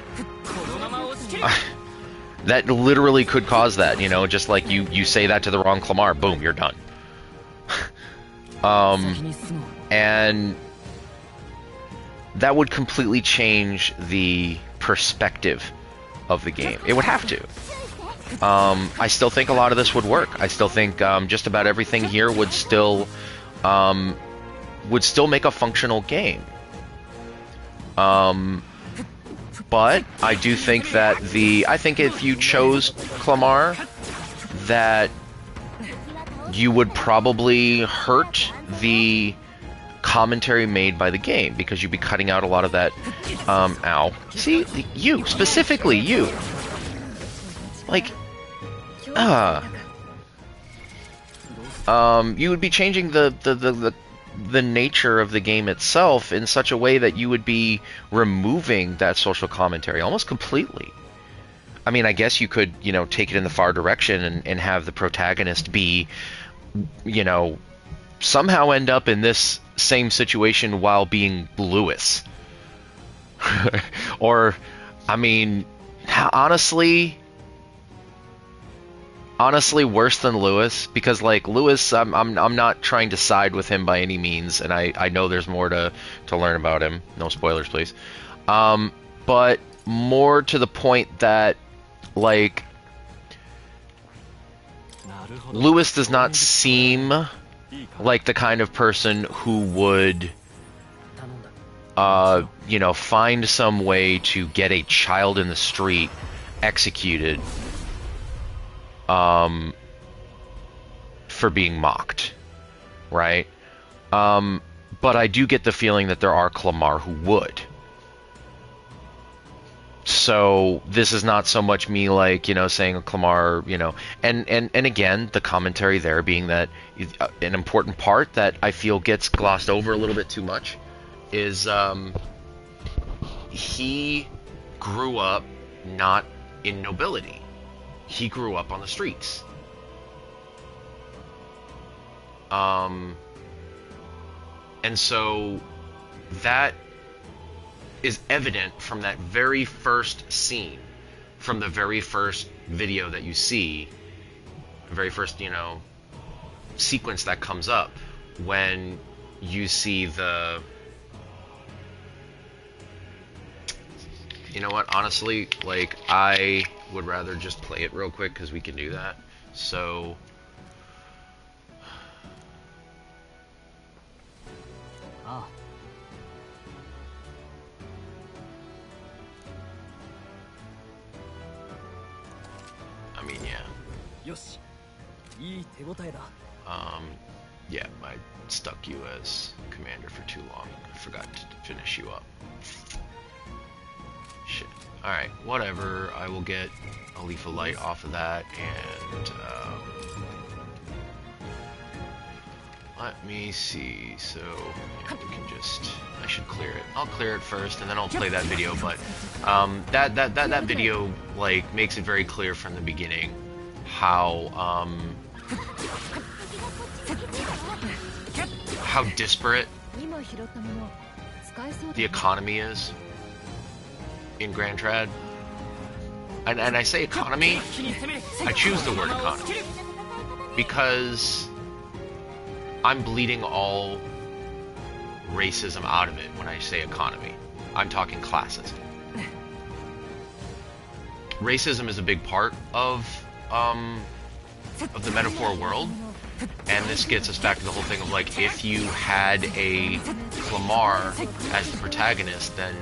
That literally could cause that, you know, just like you say that to the wrong Clamar, boom, you're done. And that would completely change the perspective of the game. It would have to. I still think a lot of this would work. I still think just about everything here would still make a functional game. But I do think that I think if you chose Clamar, that you would probably hurt the commentary made by the game, because you'd be cutting out a lot of that, ow. See, you, specifically you. Like, you would be changing the nature of the game itself in such a way that you would be removing that social commentary almost completely. I mean, I guess you could, you know, take it in the far direction and have the protagonist be, you know, somehow end up in this same situation while being Lewis. Or, I mean, honestly worse than Lewis, because like Lewis, I'm not trying to side with him by any means, and I know there's more to learn about him. No spoilers, please. But more to the point that, like, Lewis does not seem like the kind of person who would you know, find some way to get a child in the street executed for being mocked, right? But I do get the feeling that there are Clamar who would. So this is not so much me, like, you know, saying a Clamar, you know, and again, the commentary there being that an important part that I feel gets glossed over a little bit too much is he grew up not in nobility. He grew up on the streets. And so that is evident from that very first scene, from the very first video that you see, the very first, you know, sequence that comes up when you see the... You know what, honestly, like, I would rather just play it real quick because we can do that. So... I mean, yeah. Yeah, I stuck you as commander for too long. I forgot to finish you up. Shit. Alright, whatever. I will get a Leaf of Light off of that, and let me see. So we can just... I should clear it. I'll clear it first, and then I'll play that video. But that video, like, makes it very clear from the beginning how disparate the economy is in Grand Trad. And I say economy, I choose the word economy because I'm bleeding all racism out of it when I say economy. I'm talking classism. Racism is a big part of the metaphor world, and this gets us back to the whole thing of, like, if you had a Clamar as the protagonist, then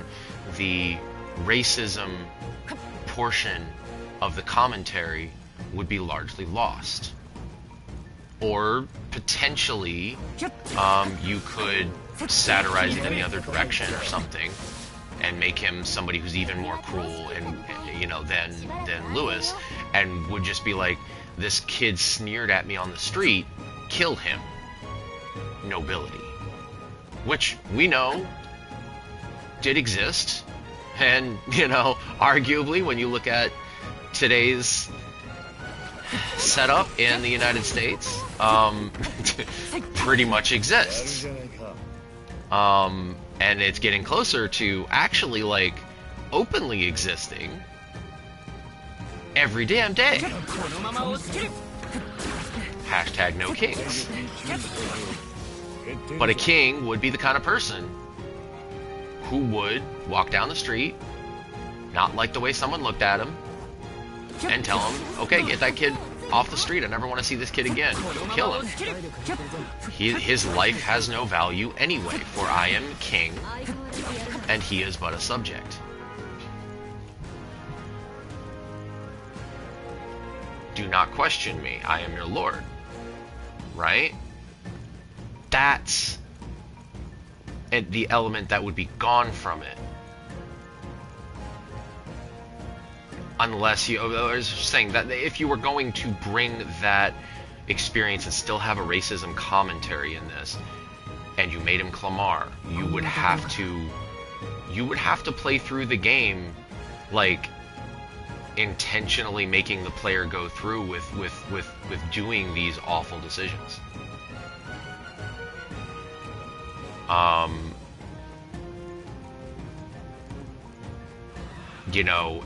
the racism portion of the commentary would be largely lost. Or potentially you could satirize it in the other direction or something and make him somebody who's even more cruel and, you know, than Lewis, and would just be like, this kid sneered at me on the street kill him nobility, which we know did exist. And, you know, arguably, when you look at today's setup in the United States, pretty much exists. And it's getting closer to actually, like, openly existing every damn day. Hashtag no kings. But a king would be the kind of person who would walk down the street, not like the way someone looked at him, and tell him, okay, get that kid off the street. I never want to see this kid again. Kill him. His life has no value anyway, for I am king, and he is but a subject. Do not question me. I am your lord. Right? That's the element that would be gone from it. Unless you, I was saying that if you were going to bring that experience and still have a racism commentary in this, and you made him Clamar, you would have to play through the game like intentionally making the player go through with doing these awful decisions. You know,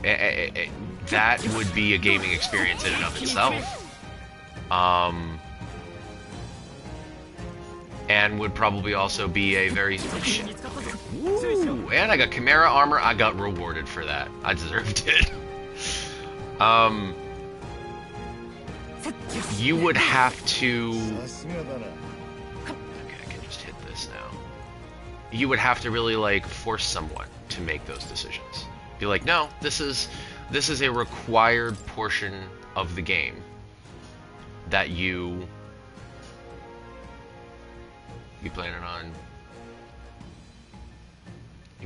that would be a gaming experience in and of itself. And would probably also be a very... Ooh, and I got Chimera armor. I got rewarded for that. I deserved it. You would have to... Okay, I can just hit this now. You would have to really, like, force someone to make those decisions. Be like, no, this is a required portion of the game that you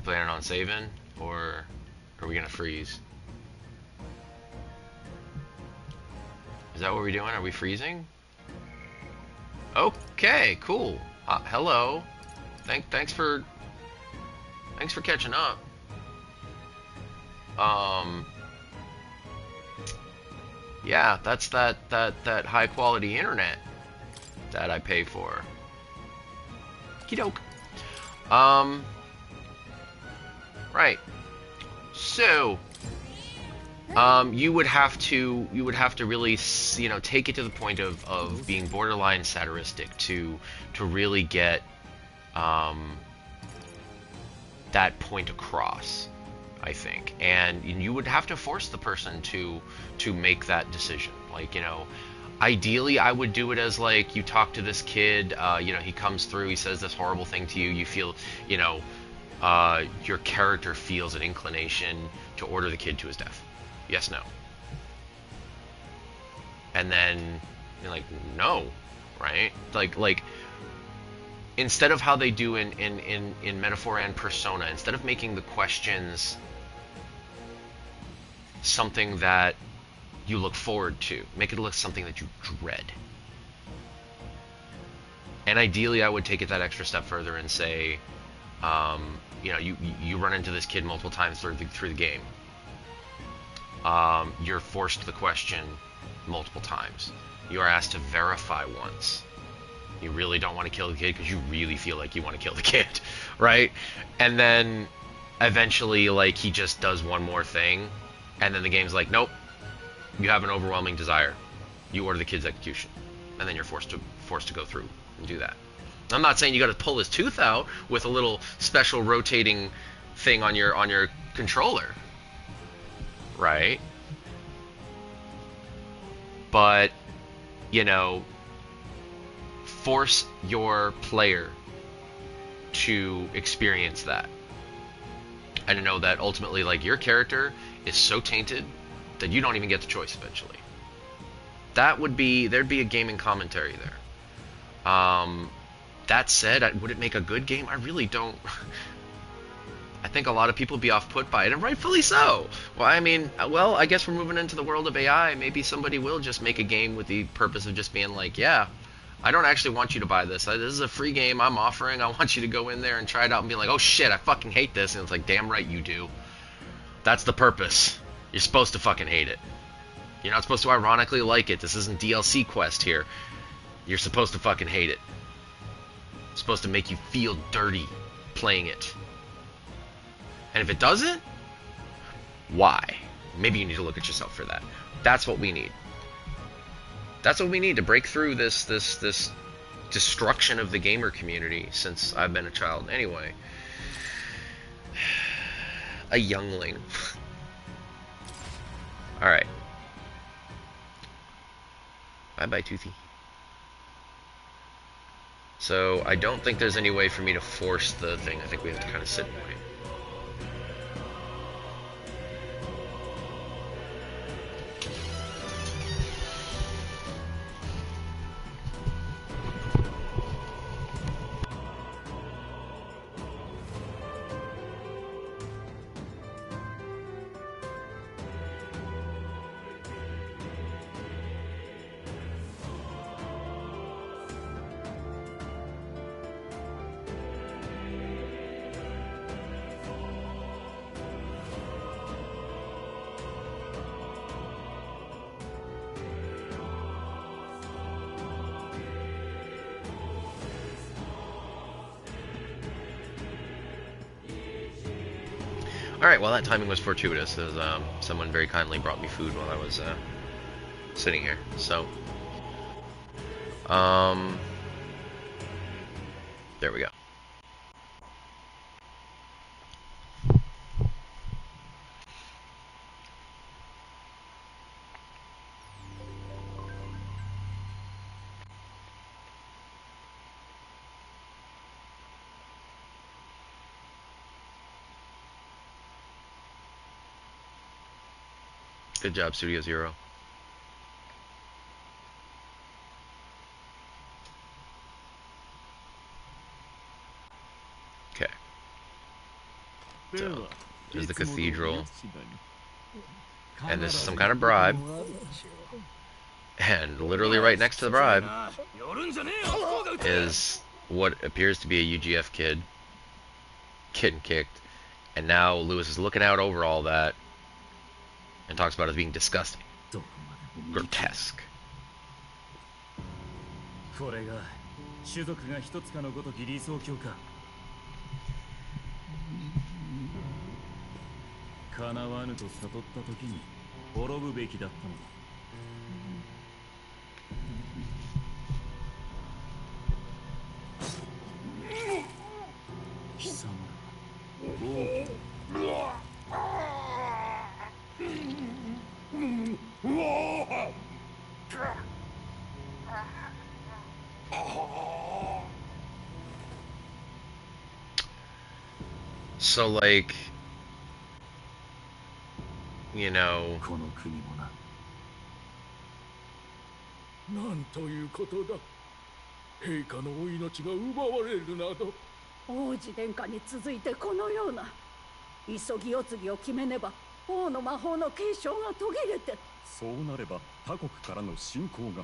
planning on saving, or are we gonna freeze? Is that what we're doing? Are we freezing? Okay, cool. Hello. Thanks for catching up. Yeah, that's that high quality internet that I pay for. Okey-doke. Right. So, you would have to really, you know, take it to the point of being borderline satiristic to really get that point across, I think. And you would have to force the person to make that decision. Like, you know, ideally I would do it as, like, you talk to this kid, you know, he comes through, he says this horrible thing to you, you feel, you know, your character feels an inclination to order the kid to his death. Yes, no. And then you're like, no, right? Like instead of how they do in Metaphor and Persona, instead of making the questions something that you look forward to, make it look something that you dread. And ideally, I would take it that extra step further and say, you know, you run into this kid multiple times through the game. You're forced the question multiple times. You are asked to verify once. You really don't want to kill the kid because you really feel like you want to kill the kid, right? And then eventually, like, he just does one more thing, and then the game's like, nope, you have an overwhelming desire. You order the kid's execution, and then you're forced to go through and do that. I'm not saying you got to pull his tooth out with a little special rotating thing on your controller, right? But, you know, force your player to experience that. And to know that ultimately, like, your character is so tainted that you don't even get the choice eventually. There'd be a gaming commentary there. That said, would it make a good game? I really don't. I think a lot of people would be off-put by it, and rightfully so. Well, I mean, well, I guess we're moving into the world of AI. Maybe somebody will just make a game with the purpose of just being like, yeah, I don't actually want you to buy this. This is a free game I'm offering. I want you to go in there and try it out and be like, oh shit, I fucking hate this. And it's like, damn right you do. That's the purpose. You're supposed to fucking hate it. You're not supposed to ironically like it. This isn't DLC quest here. You're supposed to fucking hate it. It's supposed to make you feel dirty playing it. And if it doesn't, why? Maybe you need to look at yourself for that. That's what we need. That's what we need to break through this destruction of the gamer community since I've been a child. Anyway. A youngling. Alright. Bye-bye, Toothy. So, I don't think there's any way for me to force the thing. I think we have to kind of sit and wait. Alright, well that timing was fortuitous, as someone very kindly brought me food while I was sitting here, so... there we go. Good job, Studio Zero. Okay. So, there's the cathedral. And this is some kind of bribe. And literally right next to the bribe is what appears to be a UGF kid getting kicked. And now Lewis is looking out over all that and talks about it as being disgusting. Grotesque. これが種族が一つかのごとき理想郷か。叶わぬと悟った時に滅ぶべきだったのだ。貴様ら。 So, like, you know... この国もな。なんということだ。陛下のお命が奪われるなど。王子殿下に続いてこのような急ぎ世継ぎを決めねば王の魔法の継承が途切れて。そうなれば他国からの侵攻が。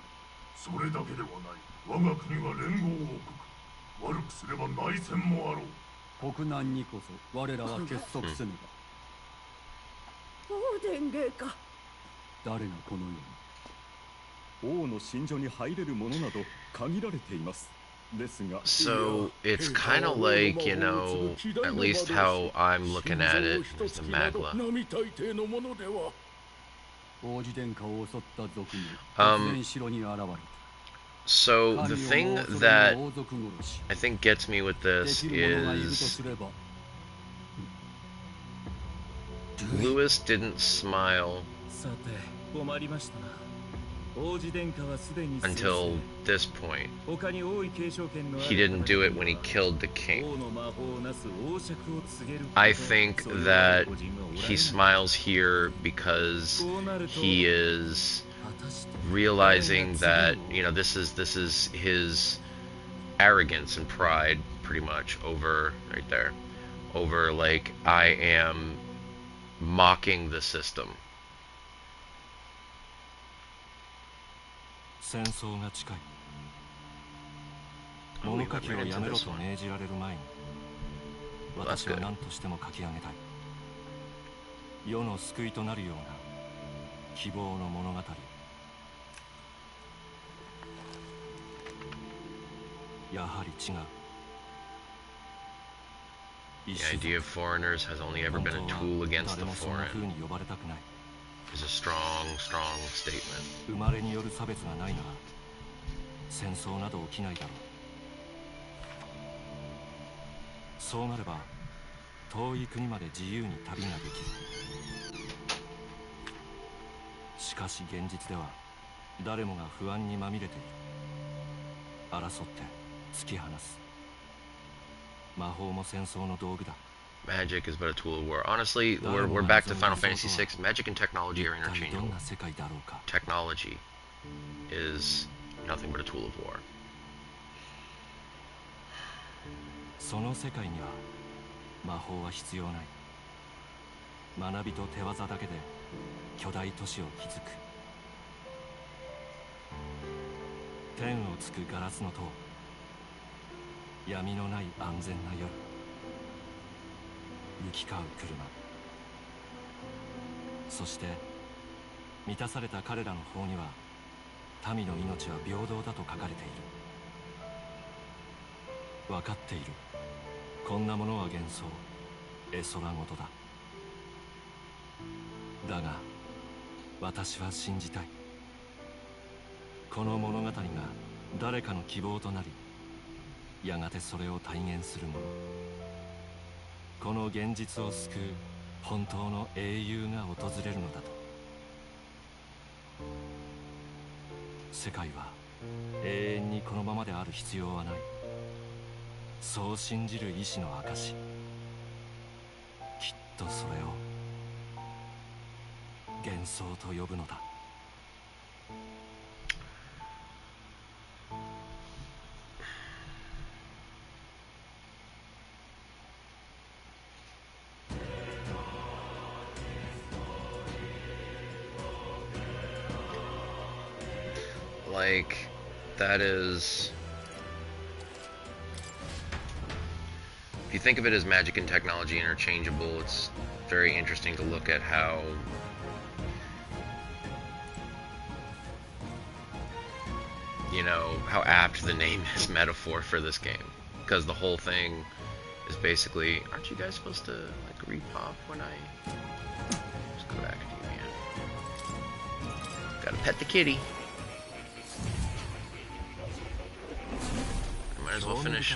それだけではない。我が国は連合王国。悪くすれば内戦もあろう。 国難にこそ我らは結束せねば。王殿陛下。誰がこのように王の寝所に入れるものなど限られています。ですが。 So it's kind of like, you know, at least how I'm looking at it, is the Magla. 王子殿下を襲った賊が突然城に現れた。 So the thing that I think gets me with this is Lewis didn't smile until this point. He didn't do it when he killed the king. I think that he smiles here because he is realizing that, you know, this is his arrogance and pride pretty much over right there, over like I am mocking the system. 戦争が近い。Oh, we 物書 went きを right や into めろ this と one. 命じられる前に Well, that's 私は good. 何としても書き上げたい。世の救いとなるような希望の物語。やはり違う。 The idea of foreigners has only ever been a tool against the foreign. Is a strong, strong statement. 生まれによる差別がないなら戦争など起きないだろう。そうなれば遠い国まで自由に旅ができる。しかし現実では誰もが不安にまみれている。争って突き放す。魔法も戦争の道具だ。 Magic is but a tool of war. Honestly, we're back to Final Fantasy VI. Magic and technology are interchangeable. Technology is nothing but a tool of war. その世界には魔法は必要ない。学びと手技だけで巨大都市を築く。天をつくガラスの塔。闇のない安全な夜。行き交う車。そして満たされた彼らの法には民の命は平等だと書かれている。分かっている。こんなものは幻想、絵空事だ。だが私は信じたい。この物語が誰かの希望となり、やがてそれを体現するもの。この現実を救う本当の英雄が訪れるのだと。世界は永遠にこのままである必要はない。そう信じる意志の証。きっとそれを幻想と呼ぶのだ。Like, that is... If you think of it as magic and technology interchangeable, it's very interesting to look at how... You know, how apt the name is metaphor for this game. Because the whole thing is basically... Aren't you guys supposed to, like, repop when I... Just go back to you, man. Gotta pet the kitty. Might as well finish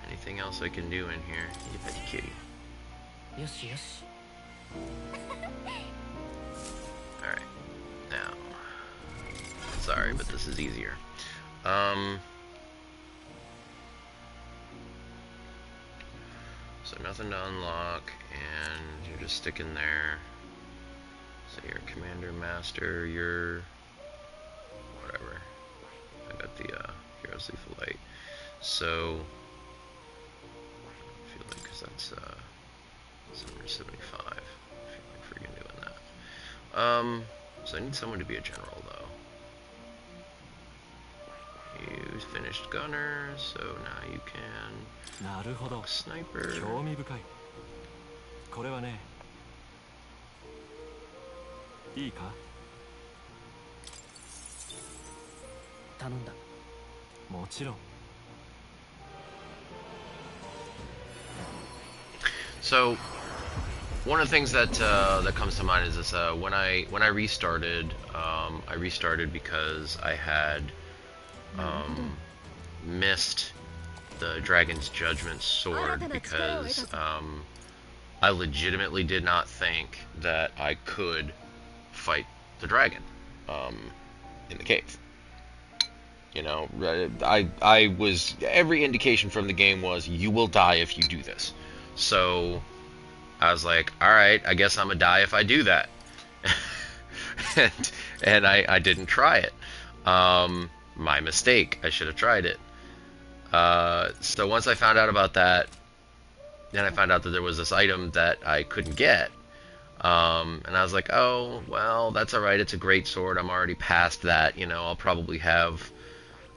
anything else I can do in here. You pet the kitty. Yes, yes. Alright. Now. Sorry, but this is easier. So nothing to unlock, and you're just sticking there. So you're Commander Master, you're whatever. I got the Heroes Lethal Light. So I feel like, because that's 775. I feel like freaking doing that. So I need someone to be a general though. You finished gunner, so now you can なるほど。 sniper. 興味深い。これはね。いいか？頼んだ。もちろん。 So one of the things that that comes to mind is this: when I restarted, I restarted because I had missed the Dragon's Judgment sword because I legitimately did not think that I could fight the dragon in the cave. You know, I was, every indication from the game was you will die if you do this. So I was like, all right, I guess I'm gonna die if I do that. and I didn't try it. My mistake. I should have tried it. So once I found out about that, then I found out that there was this item that I couldn't get. And I was like, oh, well, that's alright. It's a great sword. I'm already past that. You know, I'll probably have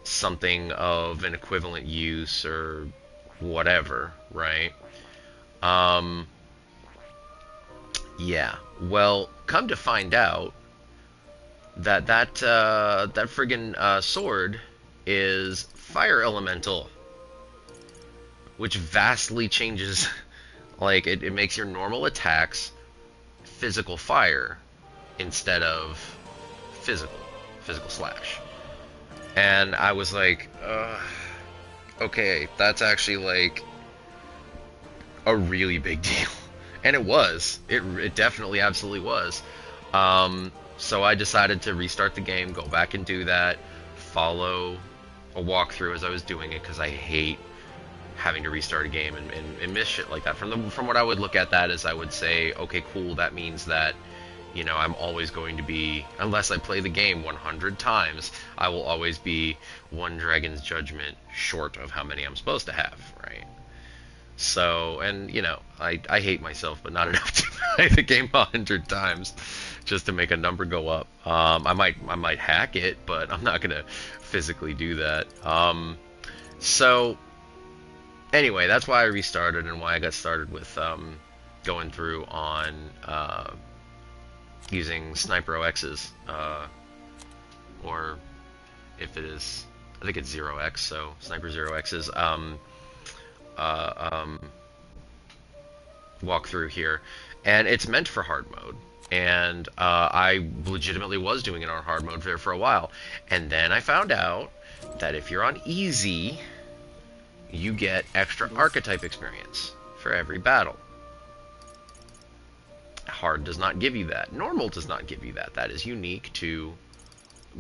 something of an equivalent use or whatever, right? Um, yeah. Well, come to find out that friggin' sword is fire elemental, which vastly changes. Like it makes your normal attacks physical fire instead of physical slash. And I was like, okay, that's actually like a really big deal. And it was. It definitely absolutely was. So I decided to restart the game, go back and do that, follow a walkthrough as I was doing it, because I hate having to restart a game and miss shit like that. From what I would look at that as, I would say, okay, cool, that means that, you know, I'm always going to be, unless I play the game 100 times, I will always be one Dragon's Judgment short of how many I'm supposed to have, right? So, and, you know, I hate myself, but not enough to play the game 100 times just to make a number go up. I might hack it, but I'm not going to physically do that. So, anyway, that's why I restarted and why I got started with going through on using SniperOX's, or if it is, I think it's 0x, so Sniper 0x's walkthrough here, and it's meant for hard mode. And I legitimately was doing it on hard mode there for a while, and then I found out that if you're on easy, you get extra archetype experience for every battle. Hard does not give you that. Normal does not give you that. That is unique to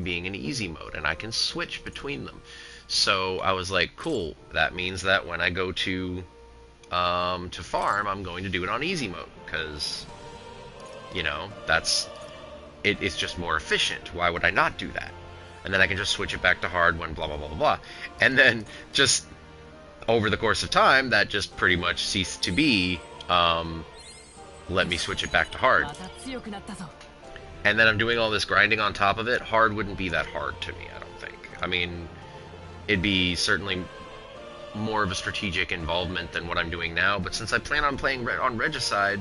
being in easy mode, and I can switch between them. So I was like, cool, that means that when I go to farm, I'm going to do it on easy mode, because, you know, it's just more efficient. Why would I not do that? And then I can just switch it back to hard when blah, blah, blah, blah, blah. And then just over the course of time, that just pretty much ceased to be, let me switch it back to hard. And then I'm doing all this grinding on top of it. Hard wouldn't be that hard to me, I don't think. I mean, it'd be certainly more of a strategic involvement than what I'm doing now, but since I plan on playing on Regicide,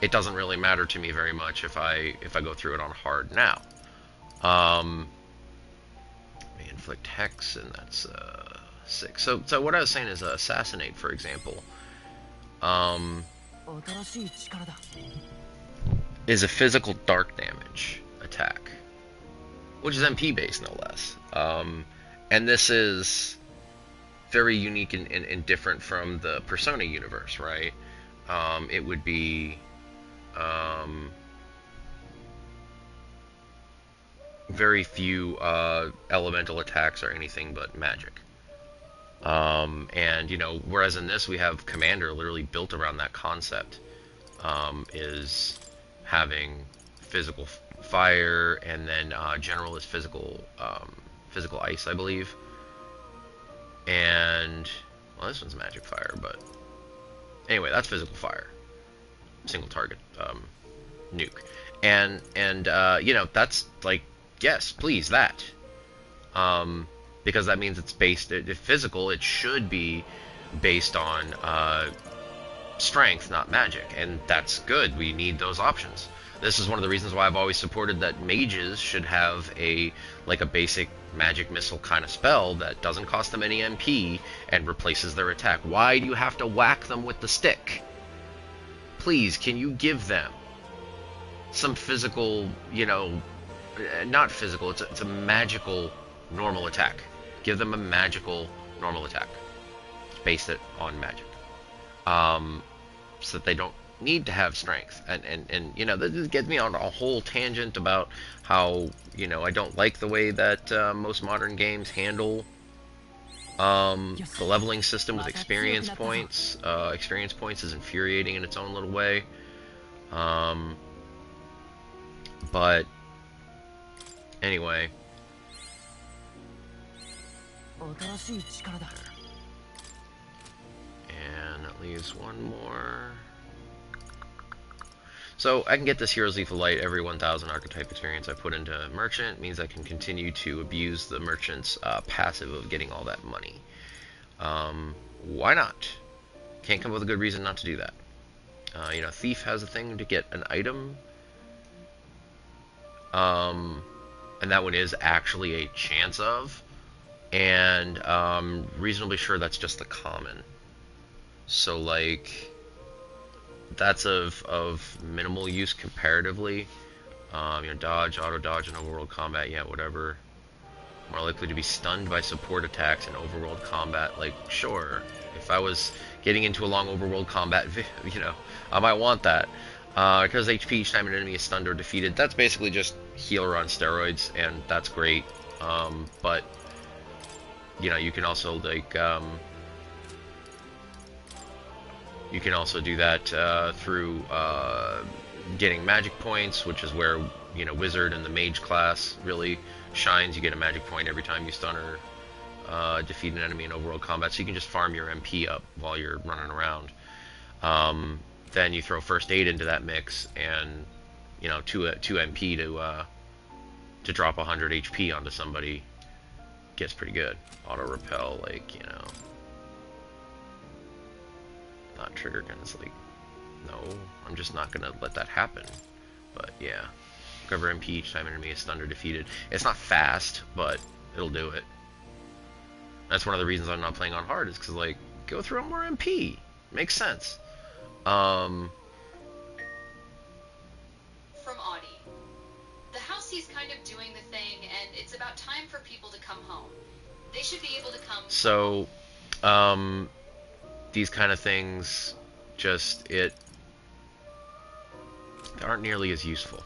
it doesn't really matter to me very much if I go through it on hard now. May inflict hex, and that's 6. So what I was saying is assassinate, for example, is a physical dark damage attack, which is MP based no less. And this is very unique and different from the Persona universe, right? It would be very few elemental attacks or anything but magic. And, you know, whereas in this we have Commander literally built around that concept, is having physical fire, and then General is physical ice, I believe. And, well, this one's magic fire, but anyway, that's physical fire. Single target nuke. And you know, that's like, yes, please, that. Because that means it's based, if physical, it should be based on strength, not magic, and that's good. We need those options. This is one of the reasons why I've always supported that mages should have a basic magic missile kind of spell that doesn't cost them any MP and replaces their attack. Why do you have to whack them with the stick? Please, can you give them some physical, you know, not physical, it's a magical normal attack. Give them a magical normal attack. Base it on magic. So that they don't need to have strength. And you know, this gets me on a whole tangent about how, you know, I don't like the way that most modern games handle the leveling system with experience points. Experience points is infuriating in its own little way. But anyway. And that leaves one more. So I can get this Hero's Lethal Light every 1,000 archetype experience I put into Merchant. Means I can continue to abuse the Merchant's passive of getting all that money. Why not? Can't come up with a good reason not to do that. You know, Thief has a thing to get an item. And that one is actually a chance of. And reasonably sure that's just the common. So, like, that's of minimal use comparatively. You know, dodge, auto dodge in overworld combat, yeah, whatever. More likely to be stunned by support attacks in overworld combat, like, sure. If I was getting into a long overworld combat, you know, I might want that. Because HP each time an enemy is stunned or defeated, that's basically just healer on steroids, and that's great. But, you know, you can also, like, you can also do that through getting magic points, which is where, you know, Wizard and the Mage class really shines. You get a magic point every time you stun or defeat an enemy in overworld combat, so you can just farm your MP up while you're running around. Then you throw First Aid into that mix, and, you know, 2 MP to drop 100 HP onto somebody gets pretty good. Auto Repel, like, you know, not trigger gun is like, no, I'm just not gonna let that happen. But yeah, recover MP each time an enemy is stunned or defeated. It's not fast, but it'll do it. That's one of the reasons I'm not playing on hard, is because, like, go through more MP. Makes sense. From Audie. The house he's kind of doing the thing, and it's about time for people to come home. They should be able to come. So, these kind of things just, they aren't nearly as useful.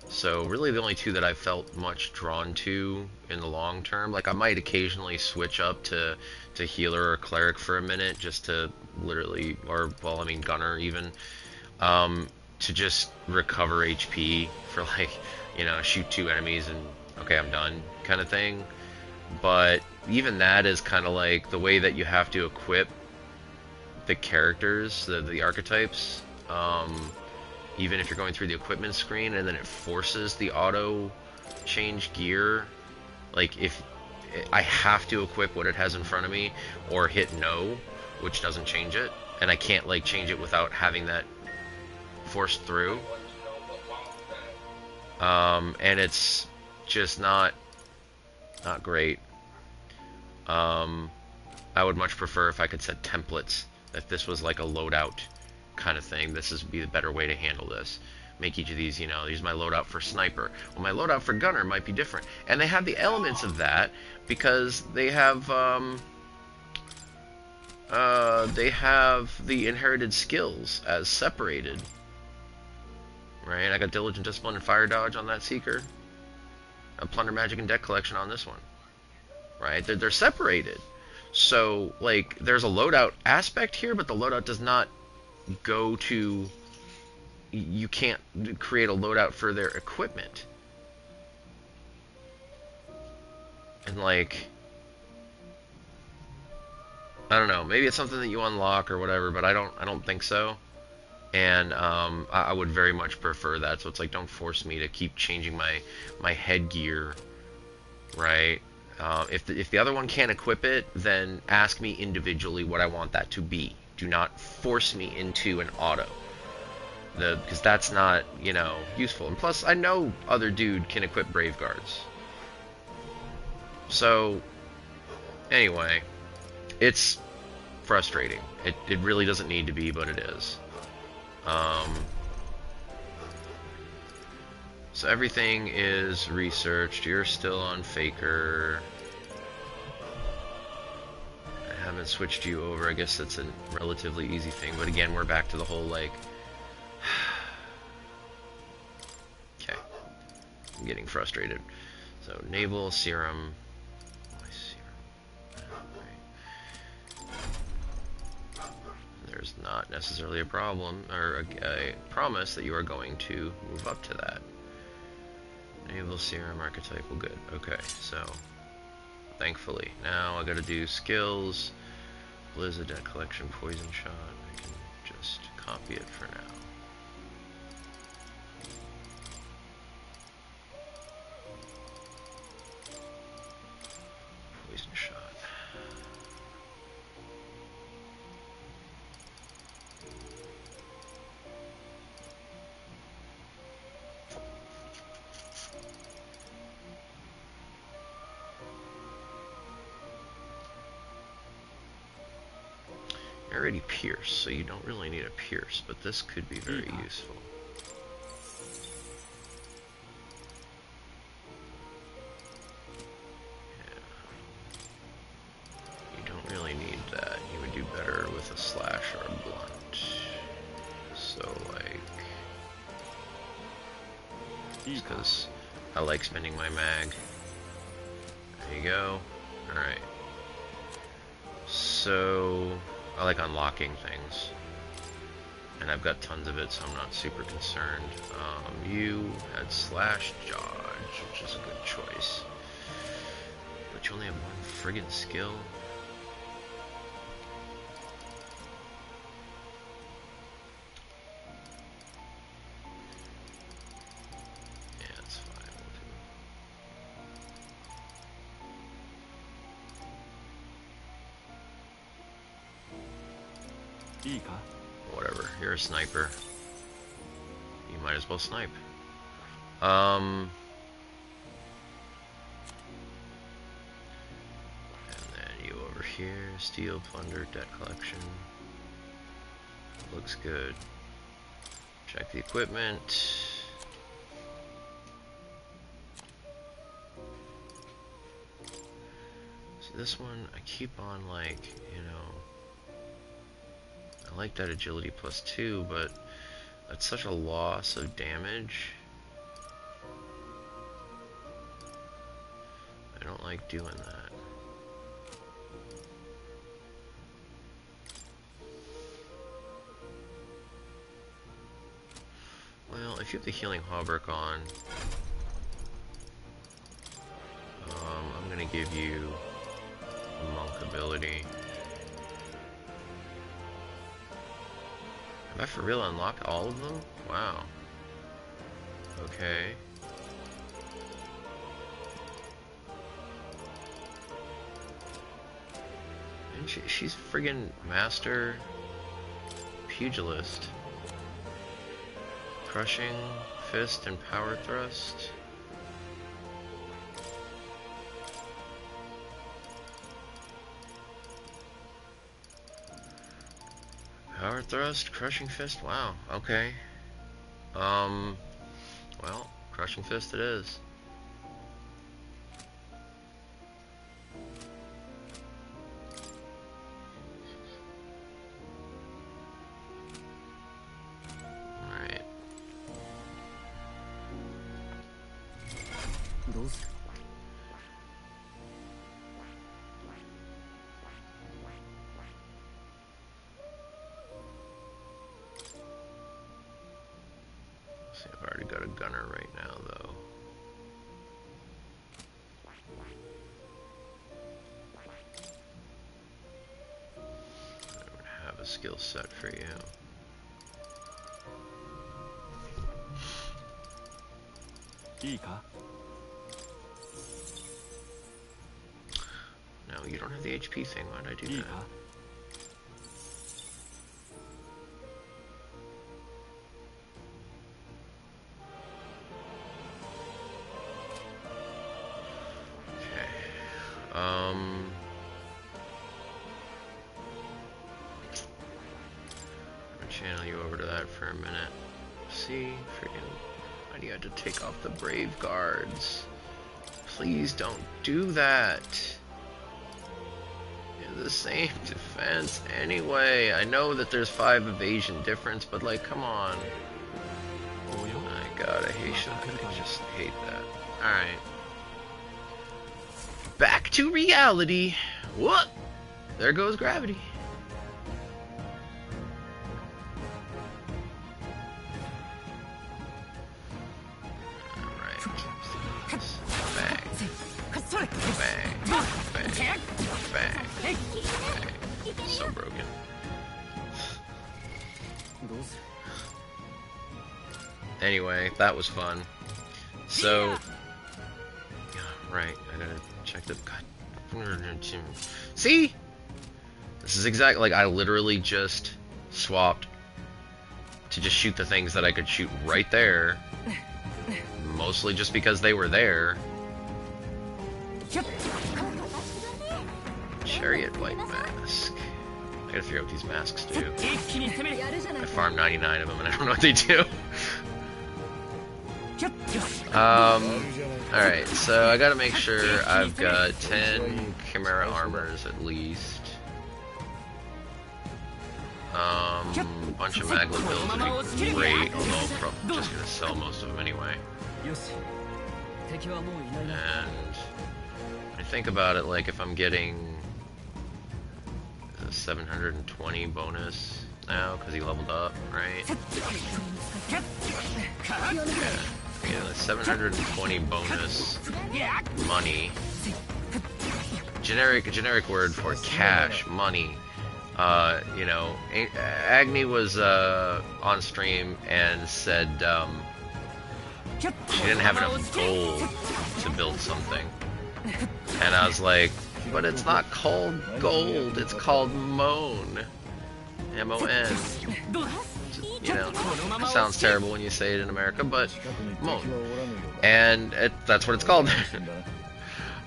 So really the only two that I felt much drawn to in the long term, like I might occasionally switch up to healer or cleric for a minute, just to literally, or, well, I mean gunner even, to just recover HP for, like, you know, shoot 2 enemies and okay, I'm done kind of thing. But even that is kind of like the way that you have to equip the characters, the archetypes. Even if you're going through the equipment screen and then it forces the auto change gear, like if I have to equip what it has in front of me or hit no, which doesn't change it, and I can't, like, change it without having that forced through. And it's just not great. I would much prefer if I could set templates, if this was like a loadout kind of thing. This would be the better way to handle this. Make each of these, you know, use my loadout for sniper. Well, my loadout for gunner might be different. And they have the elements of that because they have the inherited skills as separated. Right? I got Diligent Discipline and Fire Dodge on that Seeker. A Plunder Magic and Deck Collection on this one. Right? They're separated. So, like, there's a loadout aspect here, but the loadout does not go to... You can't create a loadout for their equipment. And, like... I don't know. Maybe it's something that you unlock or whatever, but I don't think so. And I would very much prefer that. So it's like, don't force me to keep changing my headgear, right? If the other one can't equip it, then ask me individually what I want that to be. Do not force me into an auto. Because that's not, you know, useful. And plus, I know other dude can equip Brave Guards. So, anyway, it's frustrating. It really doesn't need to be, but it is. So everything is researched. You're still on Faker. I haven't switched you over. I guess that's a relatively easy thing. But again, we're back to the whole, like... Okay. I'm getting frustrated. So, Naval, Serum... There's not necessarily a problem, or a promise that you are going to move up to that. Naval, Serum, Archetype, well, good. Okay, so... Thankfully. Now I gotta do skills, Blizzard, Deck Collection, Poison Shot. I can just copy it for now. Poison shot. Already pierce, so you don't really need a pierce, but this could be very useful. Yeah. You don't really need that. You would do better with a slash or a blunt. So, like... just because I like spending my mag. There you go. Alright. So... I like unlocking things, and I've got tons of it, so I'm not super concerned. You had slash dodge, which is a good choice, but you only have one friggin' skill. Yeah, that's fine. Whatever, you're a sniper. You might as well snipe. And then you over here, steal, plunder, debt collection. Looks good. Check the equipment. See, this one, I keep on, like, you know, I like that agility +2, but that's such a loss of damage. I don't like doing that. Well, if you have the healing hauberk on, I'm gonna give you a monk ability. Have I for real unlocked all of them? Wow. Okay. And she's friggin' master pugilist. Crushing fist and power thrust. Power thrust, crushing fist, wow, okay. Well, crushing fist it is. Alright. See, I've already got a gunner right now, though. I don't have a skill set for you. No, you don't have the HP thing. Why'd I do that? I'll channel you over to that for a minute. See, freaking, why do you have to take off the brave guards? Please don't do that. You're the same defense anyway. I know that there's 5 evasion difference, but like, come on. My God, I just hate that. Alright. Back to reality. What? There goes gravity. Alright. Bang. Bang. Bang. Bang. Bang. So broken. Anyway, that was fun. So, right, I gotta check the. God. See? This is exactly like I literally just swapped to just shoot the things that I could shoot right there. Mostly just because they were there. Chariot White Mask. I gotta figure out what these masks do. I farmed 99 of them and I don't know what they do. Alright, so I gotta make sure I've got 10 Chimera armors at least. Bunch of Maglet bills would be great, although I'm probably just gonna sell most of them anyway. And I think about it like if I'm getting a 720 bonus now because he leveled up, right? Yeah, 720 bonus money. Generic word for cash, money. You know, Agni was on stream and said she didn't have enough gold to build something. And I was like, but it's not called gold, it's called Moan. M-O-N. You know, it sounds terrible when you say it in America, but Moan. And that's what it's called.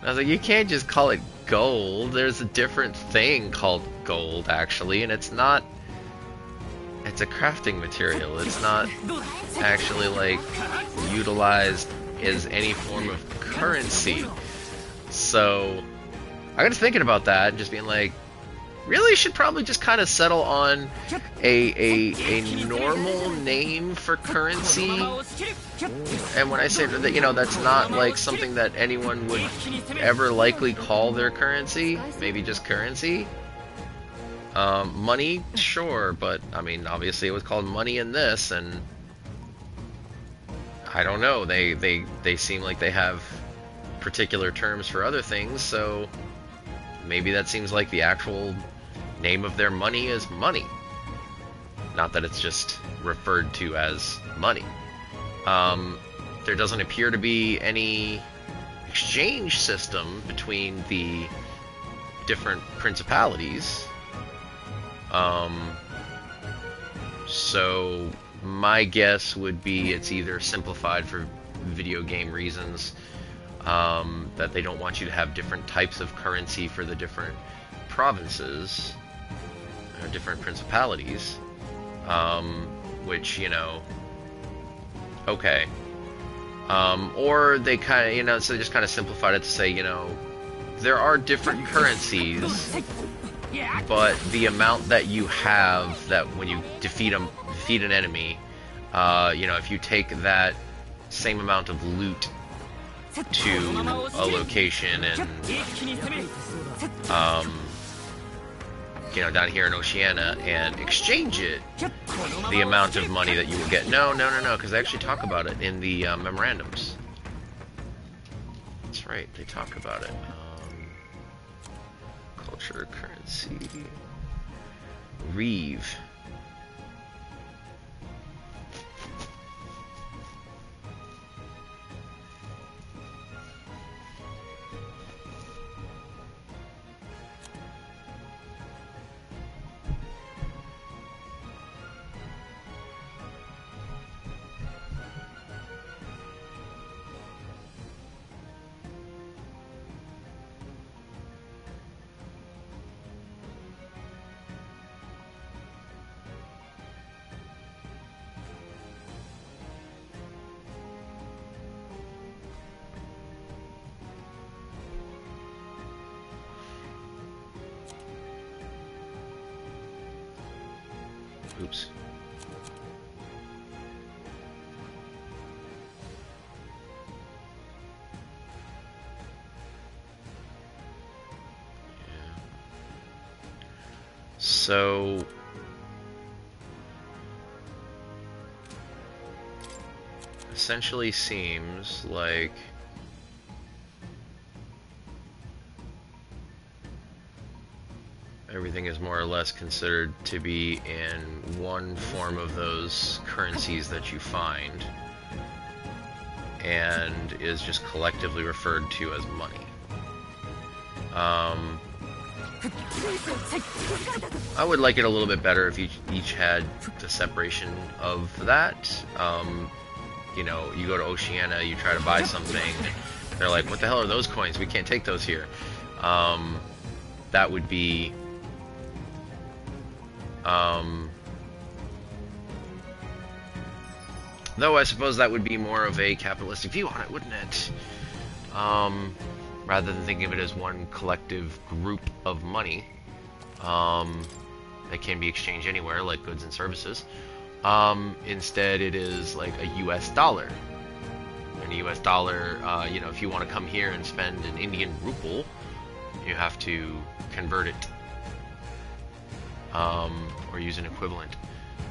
I was like, you can't just call it gold. There's a different thing called gold, actually, and it's not... It's a crafting material. It's not actually, like, utilized as any form of currency. So, I got to thinking about that, and just being like, really should probably just kind of settle on a normal name for currency. And when I say that, you know, that's not like something that anyone would ever likely call their currency. Maybe just currency. Money, sure, but I mean, obviously it was called money in this, and I don't know. They seem like they have particular terms for other things, so maybe that seems like the actual name of their money is money. Not that it's just referred to as money. There doesn't appear to be any exchange system between the different principalities. So my guess would be it's either simplified for video game reasons, that they don't want you to have different types of currency for the different provinces or different principalities, which, you know, okay. Or they kind of, you know, so they just kind of simplified it to say, you know, there are different currencies, but the amount that you have, that when you defeat an enemy, you know, if you take that same amount of loot to a location and, you know, down here in Oceania and exchange it, the amount of money that you will get. No, because they actually talk about it in the memorandums. That's right, they talk about it. Culture, currency, Reeve. Oops. Yeah. So essentially seems like everything is more or less considered to be in one form of those currencies that you find, and is just collectively referred to as money. I would like it a little bit better if each had the separation of that. You know, you go to Oceania, you try to buy something, they're like, what the hell are those coins? We can't take those here. That would be... though I suppose that would be more of a capitalistic view on it, wouldn't it? Rather than thinking of it as one collective group of money that can be exchanged anywhere, like goods and services. Instead, it is like a US dollar. And a US dollar, you know, if you want to come here and spend an Indian rupee, you have to convert it or use an equivalent.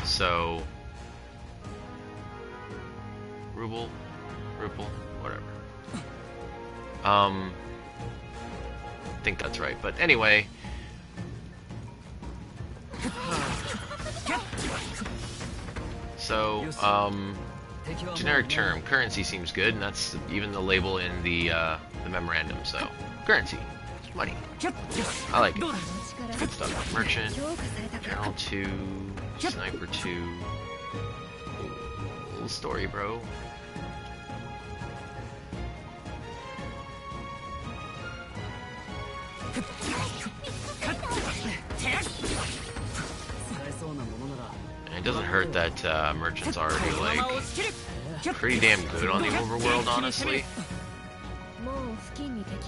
So, ruble, whatever. I think that's right. But anyway, so generic term, currency seems good, and that's even the label in the memorandum. So currency, money. I like it. Good stuff. Merchant, General 2, Sniper 2. Ooh, little story, bro. And it doesn't hurt that merchant's already like pretty damn good on the overworld, honestly.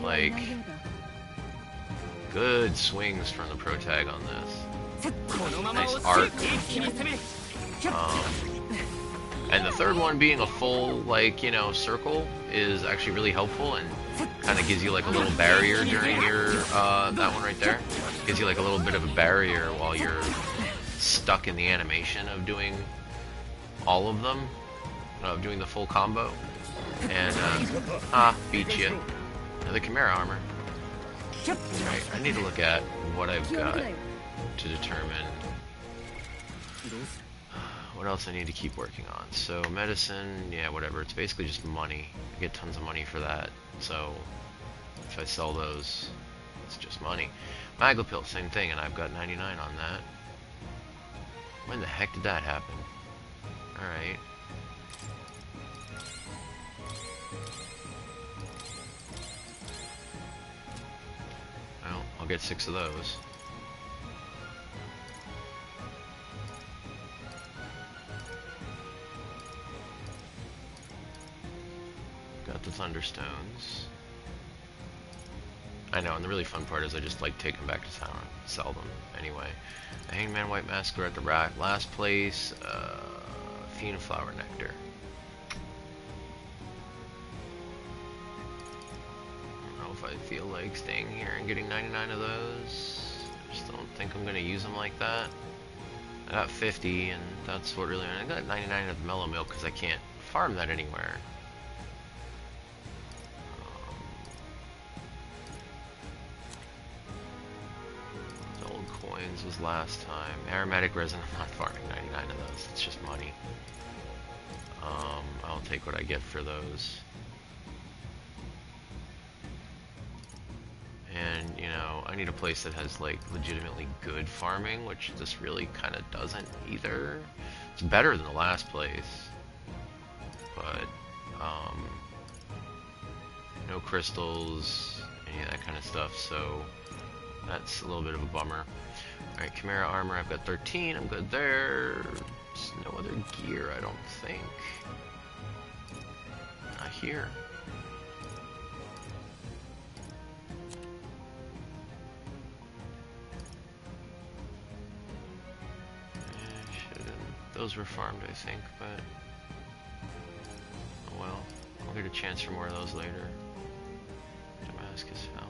Like, good swings from the pro tag on this. Nice arc. And the third one being a full, like, you know, circle is actually really helpful and kind of gives you like a little barrier during your, that one right there. Gives you like a little bit of a barrier while you're stuck in the animation of doing all of them, of doing the full combo. And, beat you. Another Chimera armor. Right, I need to look at what I've got to determine what else I need to keep working on. So medicine, yeah, whatever. It's basically just money. I get tons of money for that. So if I sell those, it's just money. Maglapil, same thing, and I've got 99 on that. When the heck did that happen? Alright. Well, I'll get 6 of those. Got the Thunderstones. I know, and the really fun part is I just like take them back to town and sell them anyway. A Hangman White Masker at the rack. Last place, Fiend Flower Nectar. I don't know if I feel like staying here and getting 99 of those. I just don't think I'm gonna use them like that. I got 50, and that's what really. I got 99 of the Mellow Milk because I can't farm that anywhere. Was last time. Aromatic resin, I'm not farming 99 of those, it's just money. I'll take what I get for those. And, you know, I need a place that has, like, legitimately good farming, which this really kind of doesn't either. It's better than the last place. But, no crystals, any of that kind of stuff, so that's a little bit of a bummer. Alright, Chimera armor, I've got 13, I'm good there. There's no other gear, I don't think. Not here. Those were farmed, I think, but oh well. I'll get a chance for more of those later. Damascus Helm.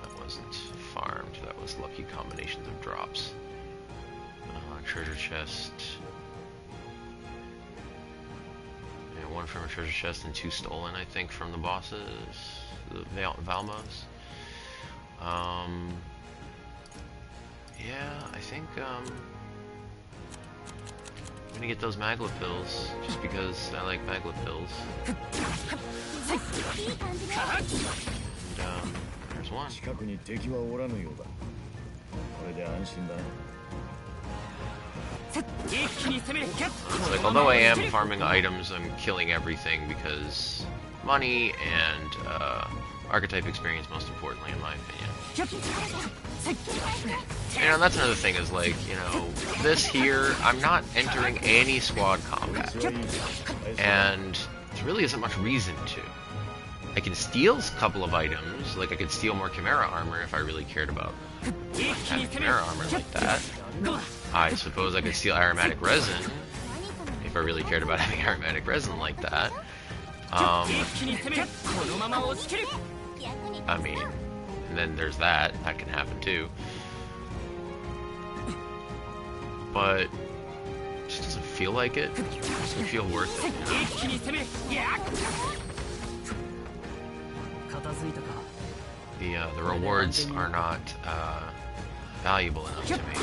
That wasn't farmed, that was lucky combinations of drops. Treasure chest. Yeah, one from a treasure chest and 2 stolen, I think, from the bosses, the Valmos. Yeah, I think, I'm gonna get those Magla pills, just because I like Magla pills. And, there's one. 近くに敵はおらぬようだ。これで安心だな。 It's like, although I am farming items, I'm killing everything because money and archetype experience, most importantly, in my opinion. You know, that's another thing is like, you know, this here, I'm not entering any squad combat. And there really isn't much reason to. I can steal a couple of items, like I could steal more Chimera armor if I really cared about having Chimera armor like that. I suppose I could steal aromatic resin if I really cared about having aromatic resin like that. I mean, and then there's that. That can happen too. But it just doesn't feel like it. It doesn't feel worth it. You know? The rewards are not valuable enough to me.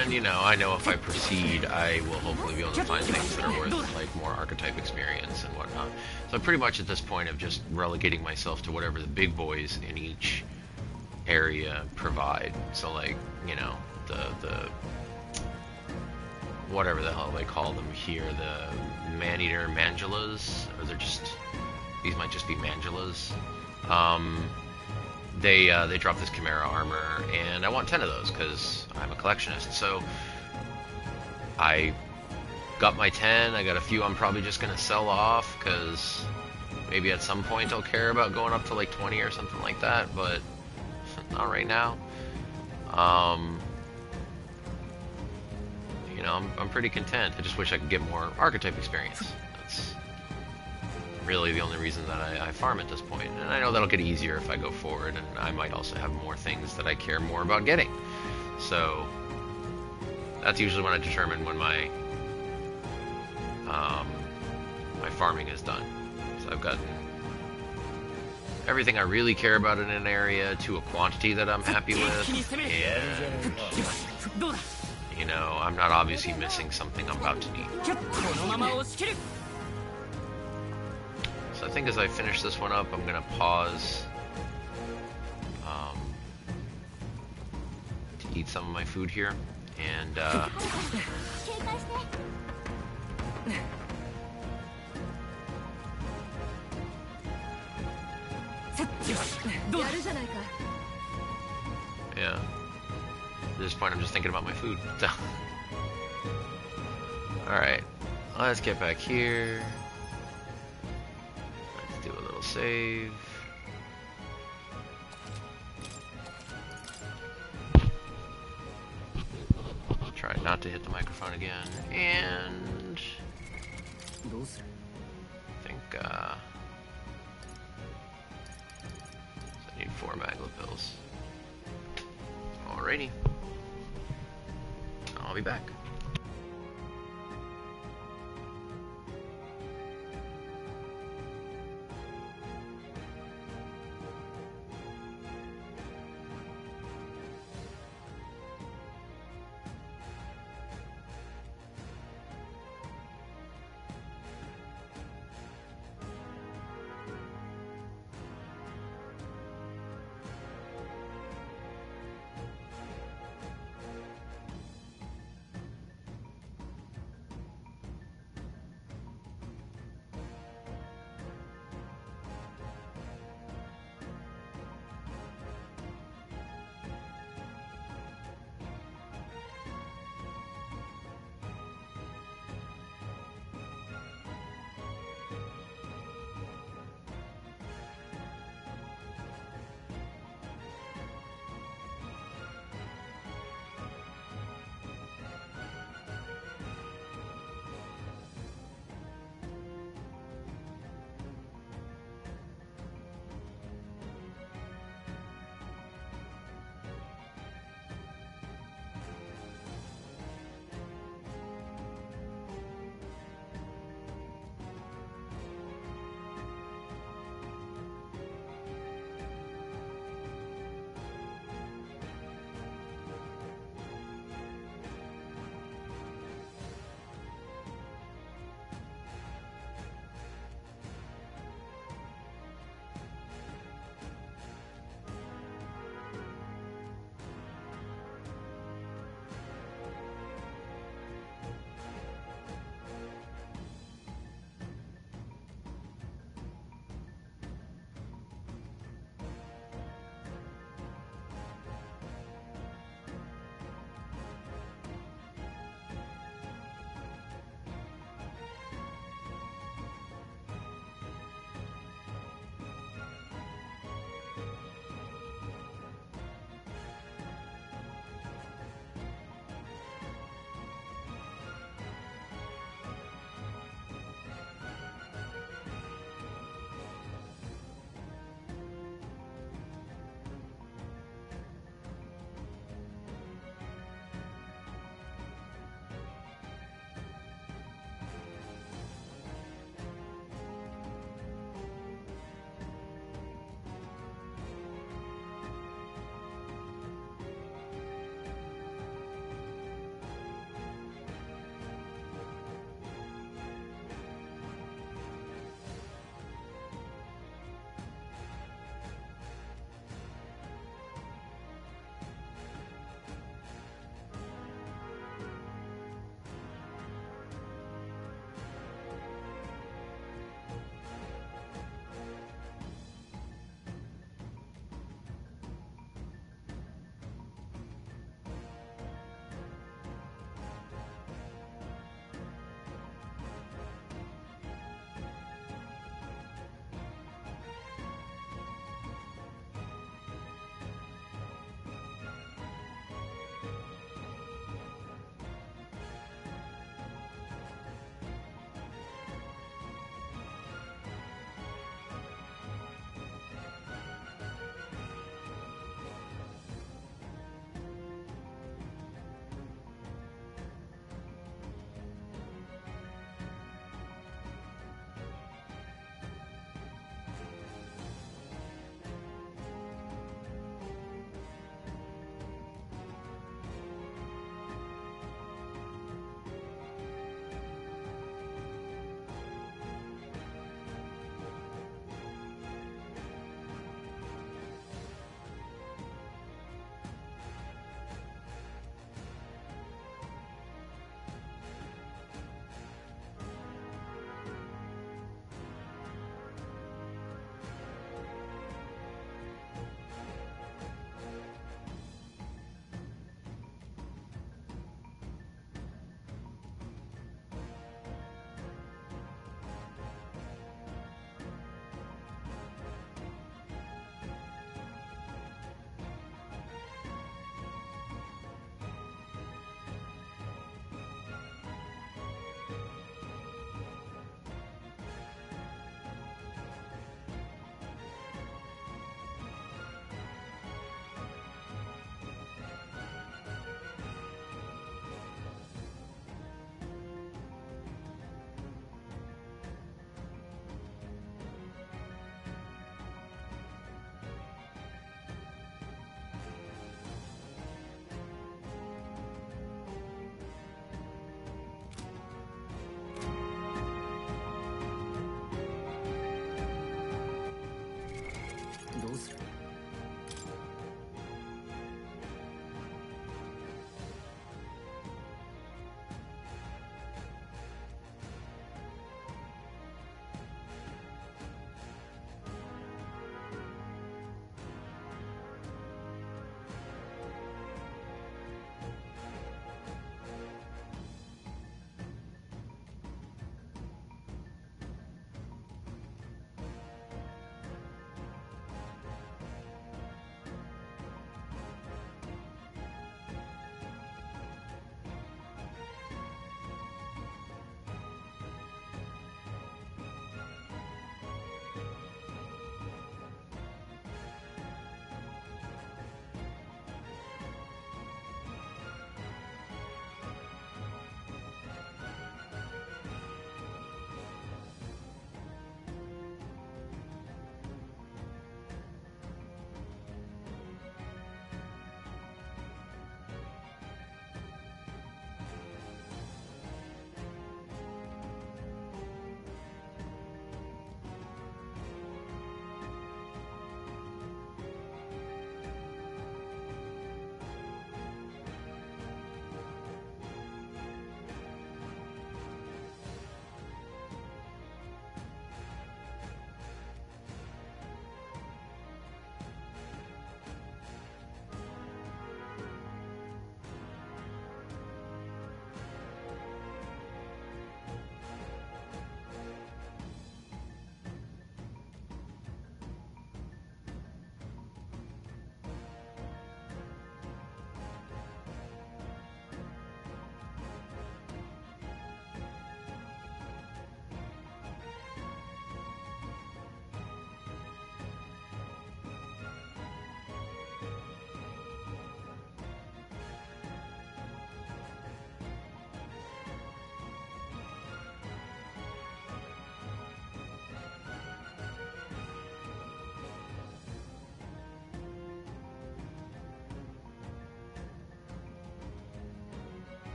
And you know, I know if I proceed, I will hopefully be able to find things that are worth like more archetype experience and whatnot. So I'm pretty much at this point of just relegating myself to whatever the big boys in each area provide. So like, you know, the whatever the hell they call them here, the man-eater mandulas, or they're just, these might just be mandulas. They drop this Chimera armor, and I want 10 of those because I'm a collectionist. So I got my 10. I got a few I'm probably just gonna sell off because maybe at some point I'll care about going up to like 20 or something like that, but not right now. You know, I'm pretty content. I just wish I could get more archetype experience. That's really the only reason that I farm at this point. And I know that'll get easier if I go forward, and I might also have more things that I care more about getting. So that's usually when I determine when my my farming is done. So I've gotten everything I really care about in an area to a quantity that I'm happy with. And you know, I'm not obviously missing something I'm about to need. So I think as I finish this one up, I'm gonna pause to eat some of my food here, and yeah. At this point, I'm just thinking about my food. So. Alright, let's get back here. Let's do a little save. Try not to hit the microphone again. And I think I need 4 Magla pills. Alrighty. I'll be back.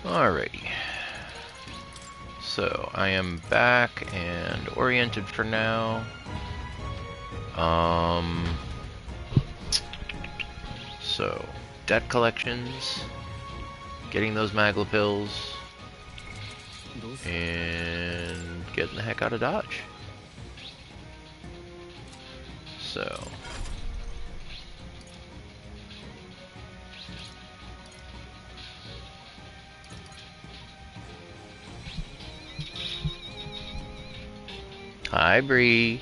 Alrighty. So, I am back and oriented for now. So, debt collections, getting those Magla pills, and getting the heck out of Dodge. So... Hi, Bree.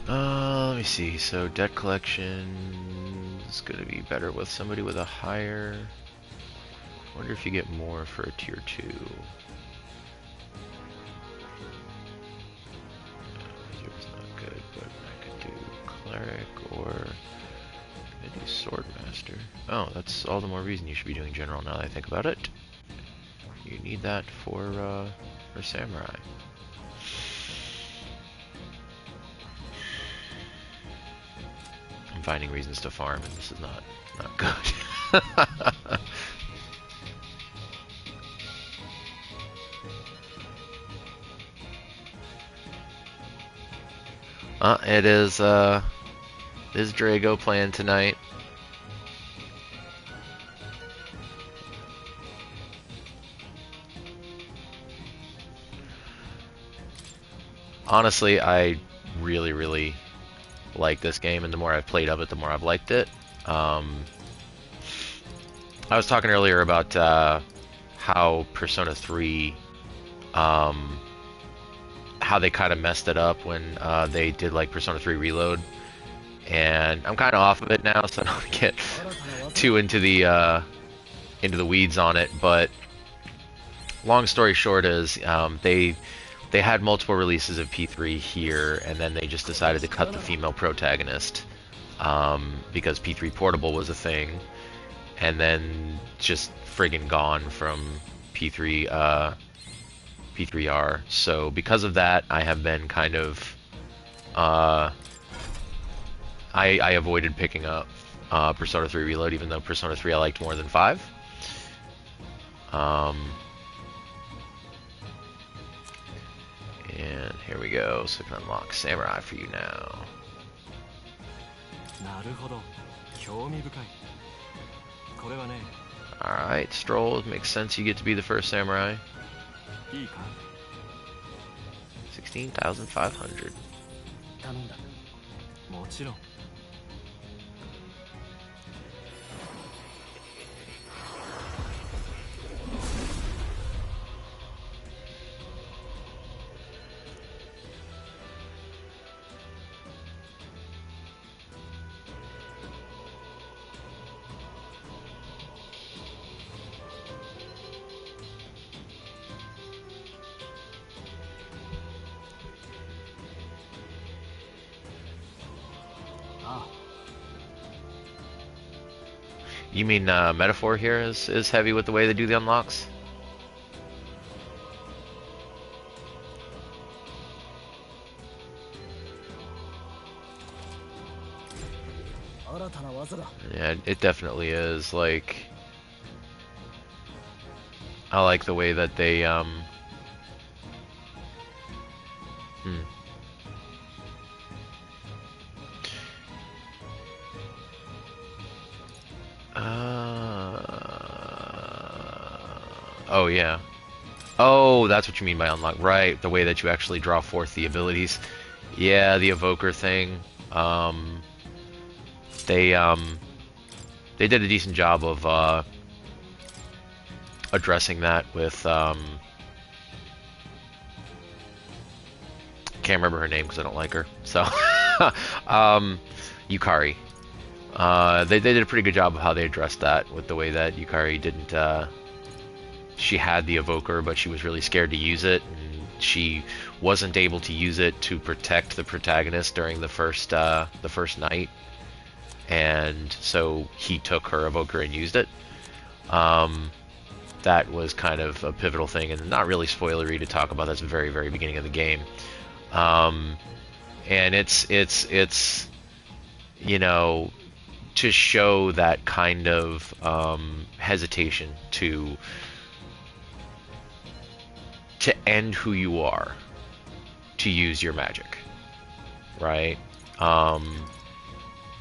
Let me see. So debt collection is going to be better with somebody with a higher. I wonder if you get more for a tier 2. Here's not good, but I could do cleric or. I do Swordmaster. Oh, that's all the more reason you should be doing General now that I think about it. You need that for Samurai. I'm finding reasons to farm, and this is not good. It is Drago playing tonight. Honestly, I really like this game, and the more I've played of it, the more I've liked it. I was talking earlier about how Persona 3, how they kind of messed it up when they did like Persona 3 Reload, and I'm kind of off of it now, so I don't get too into the weeds on it. But long story short is they had multiple releases of P3 here, and then they just decided to cut the female protagonist because P3 Portable was a thing, and then just friggin' gone from P3 P3R. So because of that, I have been kind of I avoided picking up Persona 3 Reload, even though Persona 3 I liked more than 5. And here we go, so I can unlock Samurai for you now. Alright, Stroll, it makes sense you get to be the first Samurai. 16,500. You mean Metaphor here is heavy with the way they do the unlocks? Yeah, it definitely is. Like, I like the way that they Oh yeah. Oh, that's what you mean by unlock, right? The way that you actually draw forth the abilities. Yeah, the evoker thing. They did a decent job of addressing that with can't remember her name because I don't like her. So Yukari. They did a pretty good job of how they addressed that with the way that Yukari didn't. She had the evoker, but she was really scared to use it, and she wasn't able to use it to protect the protagonist during the first night, and so he took her evoker and used it. That was kind of a pivotal thing, and not really spoilery to talk about. That's the very beginning of the game. And it's you know, to show that kind of hesitation to end who you are, to use your magic, right?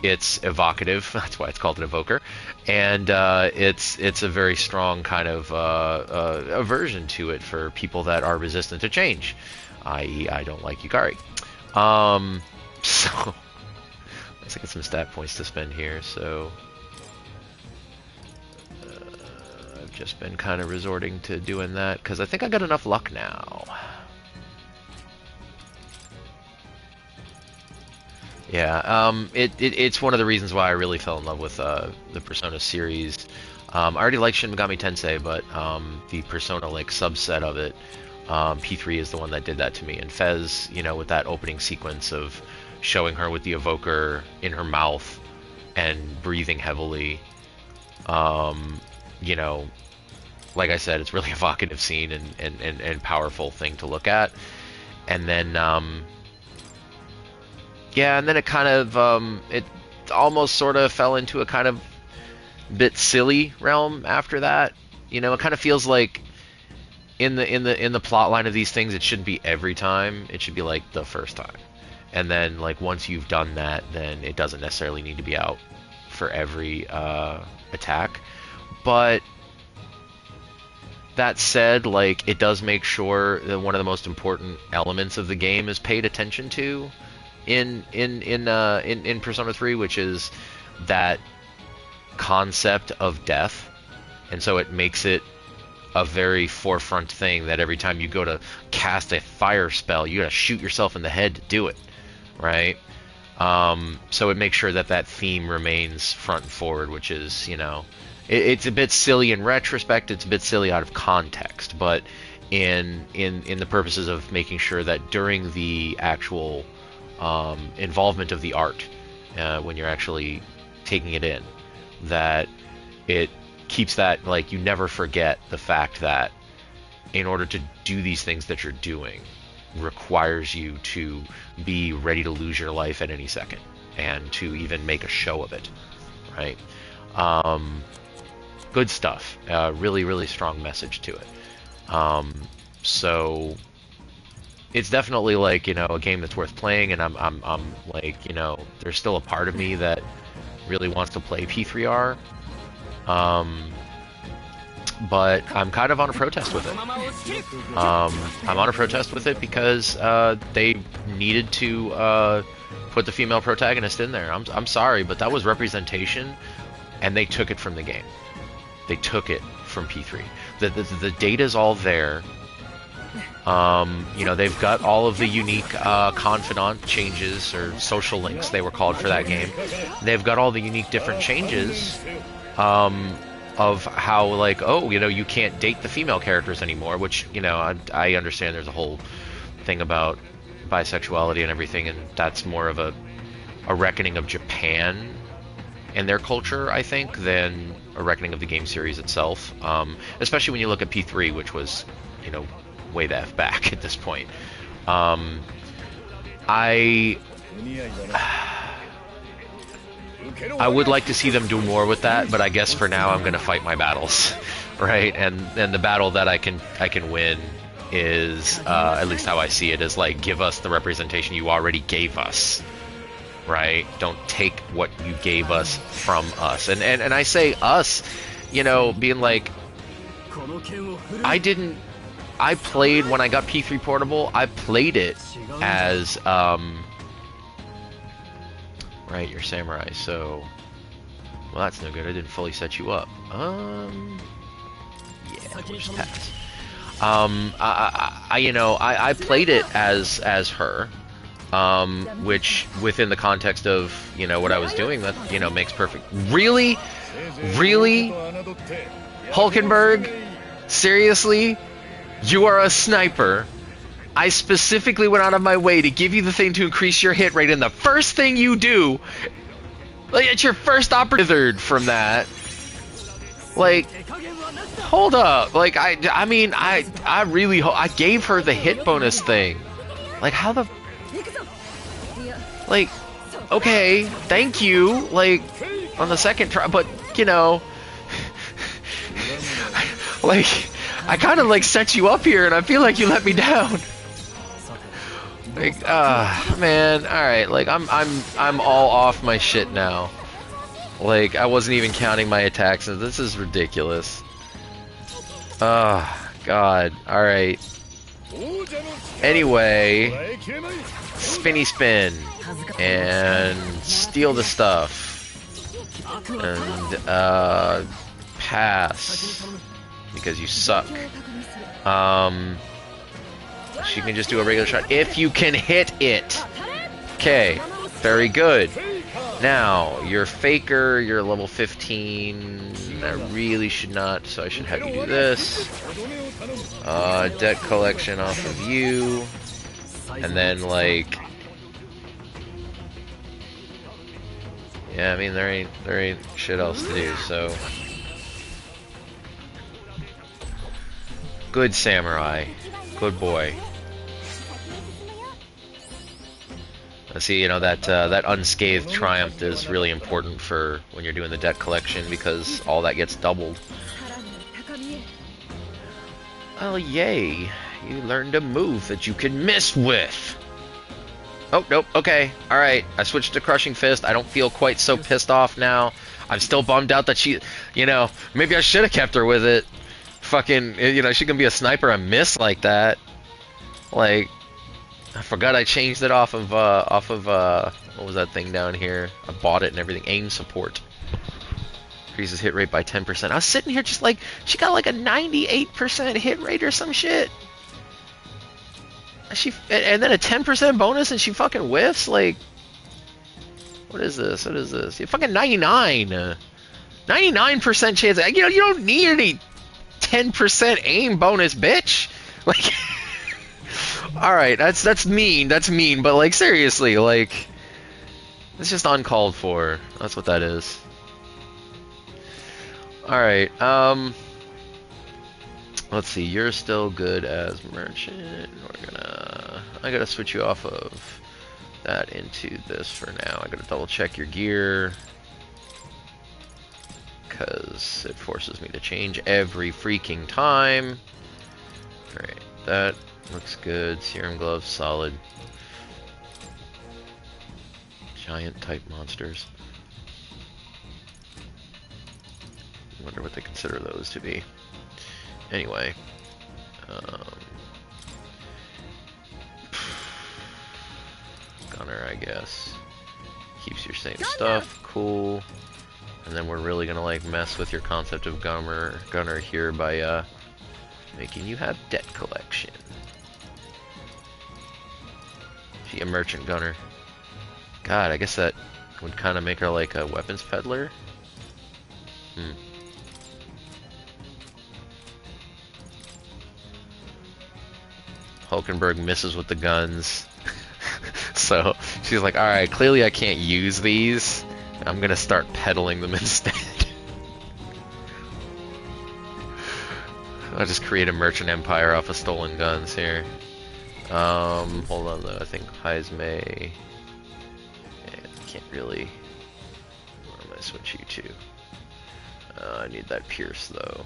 It's evocative. That's why it's called an evoker, and it's a very strong kind of aversion to it for people that are resistant to change, i.e., I don't like Yukari. So let's get some stat points to spend here. So I've just been kind of resorting to doing that because I think I got enough luck now. Yeah, it's one of the reasons why I really fell in love with the Persona series. I already liked Shin Megami Tensei, but the Persona like subset of it, P3 is the one that did that to me. And Fez, you know, with that opening sequence of showing her with the evoker in her mouth and breathing heavily, you know, like I said, it's really evocative scene and powerful thing to look at. And then yeah, and then it kind of it almost sort of fell into a kind of bit silly realm after that. You know, it kind of feels like in the plot line of these things, it shouldn't be every time. It should be like the first time. And then like once you've done that, then it doesn't necessarily need to be out for every attack. But that said, like it does make sure that one of the most important elements of the game is paid attention to in Persona 3, which is that concept of death. And so it makes it a very forefront thing that every time you go to cast a fire spell, you gotta shoot yourself in the head to do it, right? So it makes sure that that theme remains front and forward, which is, you know, it's a bit silly in retrospect, it's a bit silly out of context, but in the purposes of making sure that during the actual involvement of the art, when you're actually taking it in, that it keeps that, like, you never forget the fact that in order to do these things that you're doing requires you to be ready to lose your life at any second and to even make a show of it, right? Good stuff. Really, really strong message to it. So it's definitely like, you know, a game that's worth playing, and I'm like, you know, there's still a part of me that really wants to play P3R. But I'm kind of on a protest with it. I'm on a protest with it because they needed to put the female protagonist in there. I'm sorry, but that was representation, and they took it from the game. They took it from P3. The data's all there. You know, they've got all of the unique confidant changes, or social links they were called for that game. They've got all the unique different changes of how, like, oh, you know, you can't date the female characters anymore, which, you know, I understand there's a whole thing about bisexuality and everything, and that's more of a reckoning of Japan and their culture, I think, than a reckoning of the game series itself. Especially when you look at P3, which was, you know, way the F back at this point. I would like to see them do more with that, but I guess for now I'm going to fight my battles, right? And the battle that I can win is, at least how I see it, is like, give us the representation you already gave us, right? Don't take what you gave us from us. And I say us, you know, being like, I played, when I got P3 Portable, I played it as, right, you're samurai, so, well, that's no good. I didn't fully set you up. Yeah, we'll just pass. You know, I played it as her, which within the context of, you know, what I was doing, that, you know, makes perfect. Really, Hulkenberg, seriously, you are a sniper. I specifically went out of my way to give you the thing to increase your hit rate, and the first thing you do, like, it's your first opportunity from that. Like, hold up. Like, I mean, I really I gave her the hit bonus thing. Like, how the Like, okay, thank you, like, on the second try, but, you know, like, I kind of, like, set you up here, and I feel like you let me down. Like, man, alright, like, I'm all off my shit now. Like, I wasn't even counting my attacks, and this is ridiculous. God, alright. Anyway, spinny spin, and steal the stuff, and, pass, because you suck. She can just do a regular shot if you can hit it. Okay, very good. Now, your faker, you're level 15. I really should not, so I should have you do this. Debt collection off of you. And then, like... yeah, I mean, there ain't shit else to do, so... good samurai. Good boy. See, you know, that unscathed triumph is really important for when you're doing the debt collection, because all that gets doubled. Oh, yay. You learned a move that you can miss with. Oh, nope, okay. Alright, I switched to Crushing Fist. I don't feel quite so pissed off now. I'm still bummed out that she, you know, maybe I should have kept her with it. Fucking, you know, she can be a sniper and miss like that. Like... I forgot I changed it off of, what was that thing down here? I bought it and everything. Aim support. Increases hit rate by 10%. I was sitting here just like, she got like a 98% hit rate or some shit. And then a 10% bonus and she fucking whiffs? Like, what is this? What is this? You fucking 99. 99% chance. You know, you don't need any 10% aim bonus, bitch. Like... alright, that's mean, but like, seriously, like, it's just uncalled for. That's what that is. Alright, let's see, you're still good as merchant. I gotta switch you off of that into this for now. I gotta double check your gear, because it forces me to change every freaking time. Alright, that looks good. Serum gloves, solid. Giant type monsters. I wonder what they consider those to be. Anyway. Gunner, I guess. Keeps your same stuff. Cool. And then we're really gonna like mess with your concept of Gunner here by making you have debt collection. A merchant gunner. God, I guess that would kind of make her like a weapons peddler. Hulkenberg misses with the guns. So she's like, alright, clearly I can't use these. I'm gonna start peddling them instead. I'll just create a merchant empire off of stolen guns here. Hold on though, I think Heismay... can't really... where am I switch you to? I need that Pierce though.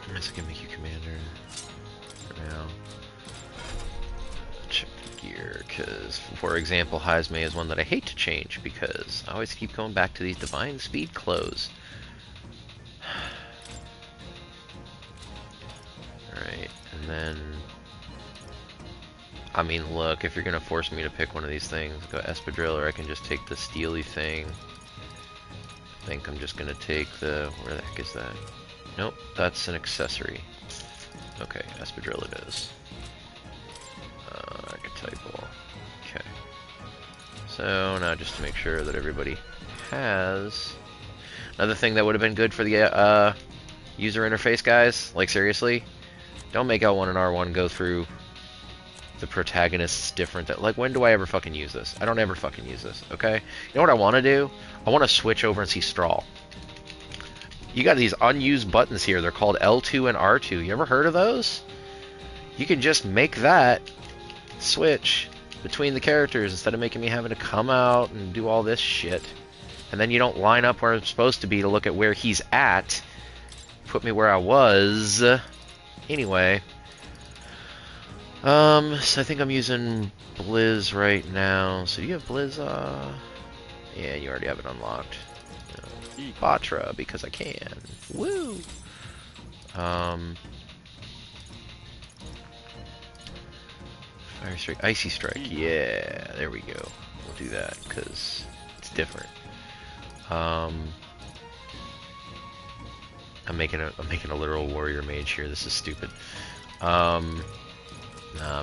I guess I can make you commander for now. Check the gear, because for example, Heismay is one that I hate to change because I always keep going back to these divine speed clothes. Alright, and then... I mean, look, if you're gonna force me to pick one of these things, go Espadrille, or I can just take the steely thing. I think I'm just gonna take the... where the heck is that? Nope, that's an accessory. Okay, Espadrille it is. Archetype. Okay. So, now just to make sure that everybody has... Another thing that would have been good for the user interface, guys, like seriously, don't make L1 and R1 go through the protagonist's different... Like, when do I ever fucking use this? I don't ever fucking use this, okay? You know what I want to do? I want to switch over and see Strahl. You got these unused buttons here. They're called L2 and R2. You ever heard of those? You can just make that switch between the characters instead of making me having to come out and do all this shit. And then you don't line up where I'm supposed to be to look at where he's at. Put me where I was. Anyway. So I think I'm using Blizz right now. So do you have Blizz? Yeah, you already have it unlocked. Batra, because I can. Woo! Fire Strike, Icy Strike. Yeah, there we go. We'll do that because it's different. I'm making a literal warrior mage here. This is stupid. Nah,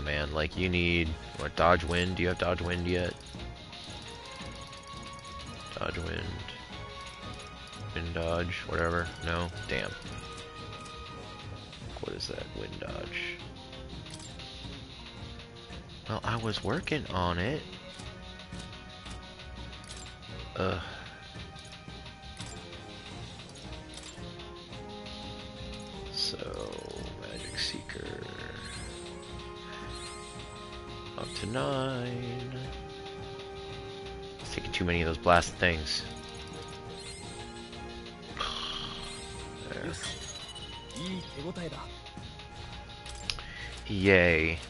man. Like, you need what? Dodge wind? Do you have dodge wind yet? Dodge wind. Wind dodge. Whatever. No. Damn. What is that? Wind dodge. Well, I was working on it. Ugh. So, Magic Seeker. Up to 9. It's taking too many of those blast things. There. Yay.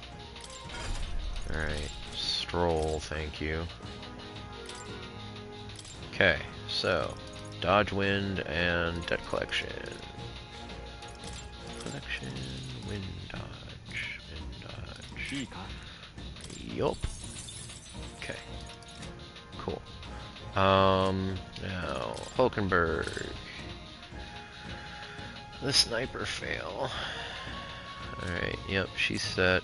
Alright, stroll, thank you. Okay, so, dodge wind and debt collection. Collection, wind dodge, wind dodge. Yup. Okay, cool. Now, Hulkenberg. The sniper fail. Alright, yep, she's set.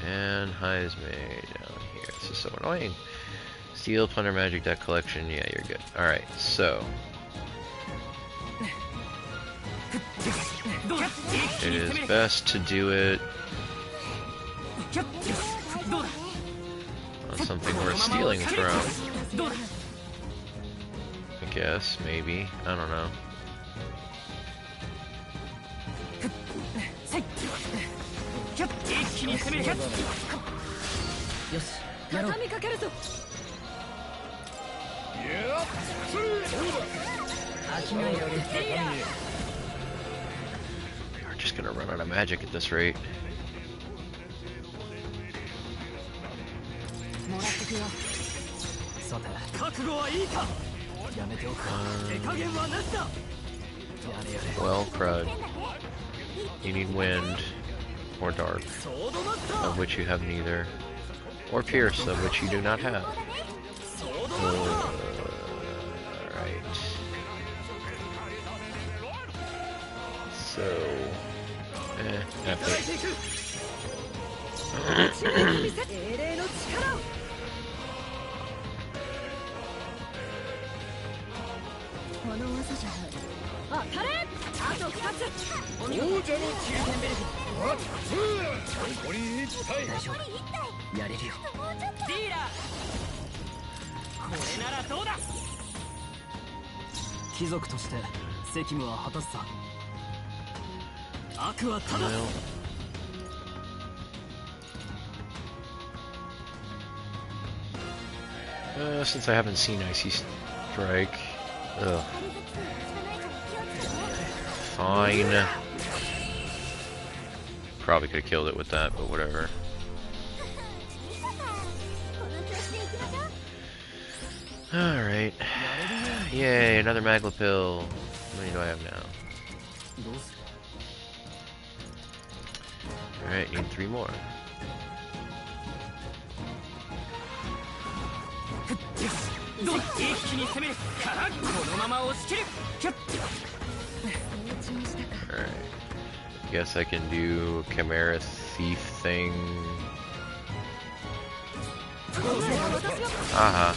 And High's made down here. This is so annoying. Steel, Plunder, Magic, Deck Collection. Yeah, you're good. Alright, so. It is best to do it on something worth stealing from. I guess, maybe. I don't know. We're just gonna run out of magic at this rate. Well, crud. You need wind. Or dark, of which you have neither, or pierce, of which you do not have. Alright. So, F since I haven't seen Icy Strike, ugh. Fine. Probably could have killed it with that, but whatever. Alright. Yay, another Magla pill. How many do I have now? Alright, need 3 more. Alright. Guess I can do Chimera Thief thing. Aha.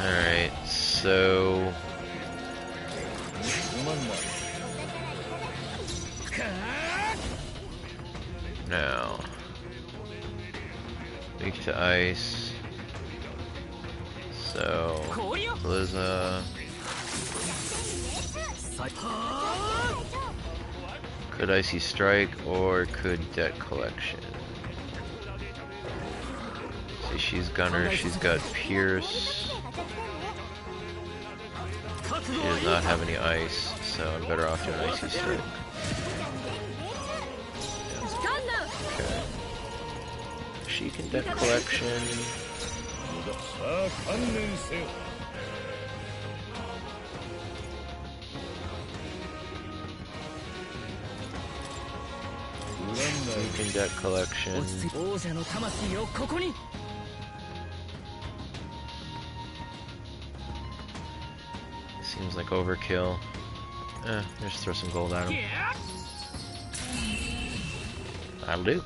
Alright, so... Now... Weak to ice. So... Blizza... Could Icy Strike or could Debt Collection? See, she's Gunner, she's got Pierce. She does not have any ice, so I'm better off doing Icy Strike. Okay. She can Debt Collection. We can Debt Collection. Seems like overkill. Just throw some gold at him. That'll do.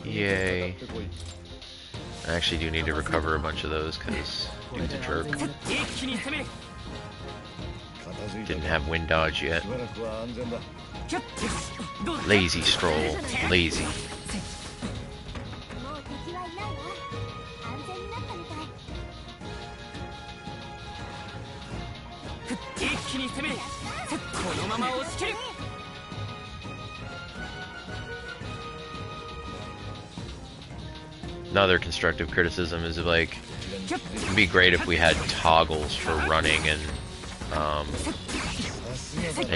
Yay. I actually do need to recover a bunch of those because dude's a jerk. Didn't have wind dodge yet. Lazy stroll. Lazy. Another constructive criticism is like, it'd be great if we had toggles for running and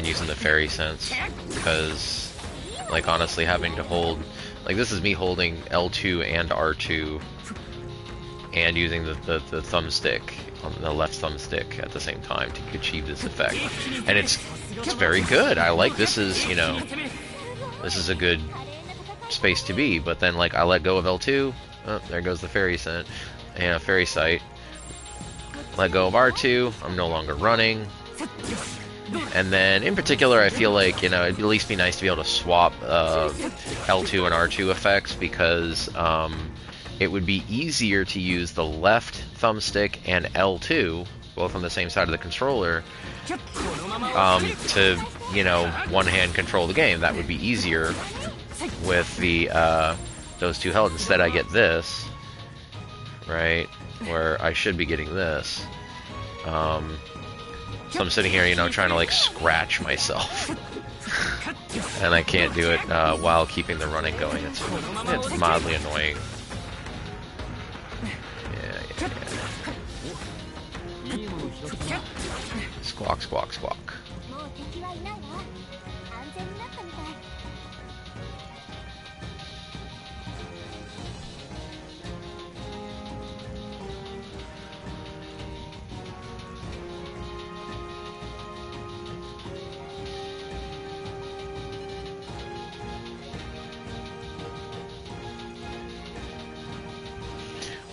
using the fairy sense, because like honestly having to hold, like this is me holding L2 and R2 and using the thumbstick on the left thumbstick at the same time to achieve this effect, and it's very good. I like this is, you know, this is a good space to be, but then like I let go of L2. Oh, there goes the fairy scent and fairy sight. Let go of R2. I'm no longer running. And then, in particular, I feel like, you know, it'd at least be nice to be able to swap L2 and R2 effects, because it would be easier to use the left thumbstick and L2, both on the same side of the controller, to, you know, one-hand control the game. That would be easier with the those two held. Instead, I get this, right, where I should be getting this. So I'm sitting here, you know, trying to like scratch myself, and I can't do it while keeping the running going. It's mildly annoying. Yeah. Squawk, squawk, squawk.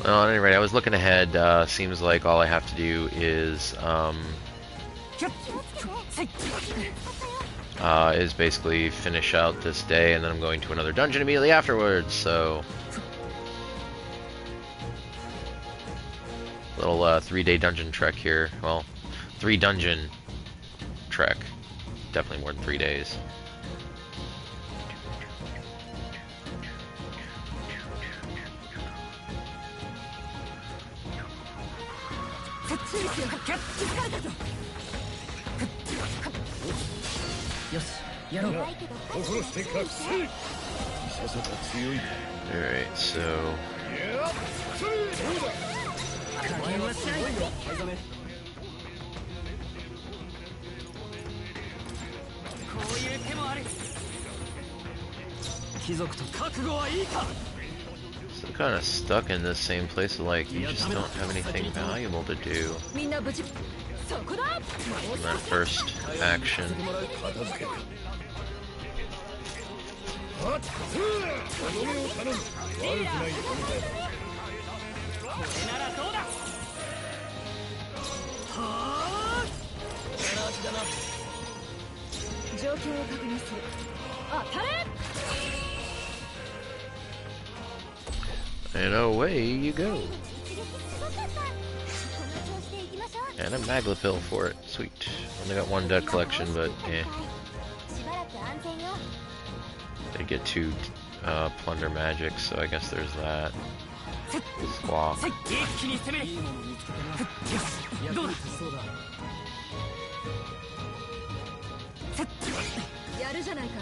Well, at any rate, I was looking ahead. Seems like all I have to do is basically finish out this day, and then I'm going to another dungeon immediately afterwards. So, little 3-day dungeon trek here. Well, 3 dungeon trek. Definitely more than 3 days. Alright, so kind of stuck in this same place, like you just don't have anything valuable to do in that first action. And away you go. And a Maglepil for it. Sweet. Only got 1 debt collection, but eh. They get 2 plunder magic, so I guess there's that. Squawk. さあ一気に攻めるよしどうだやるじゃないか。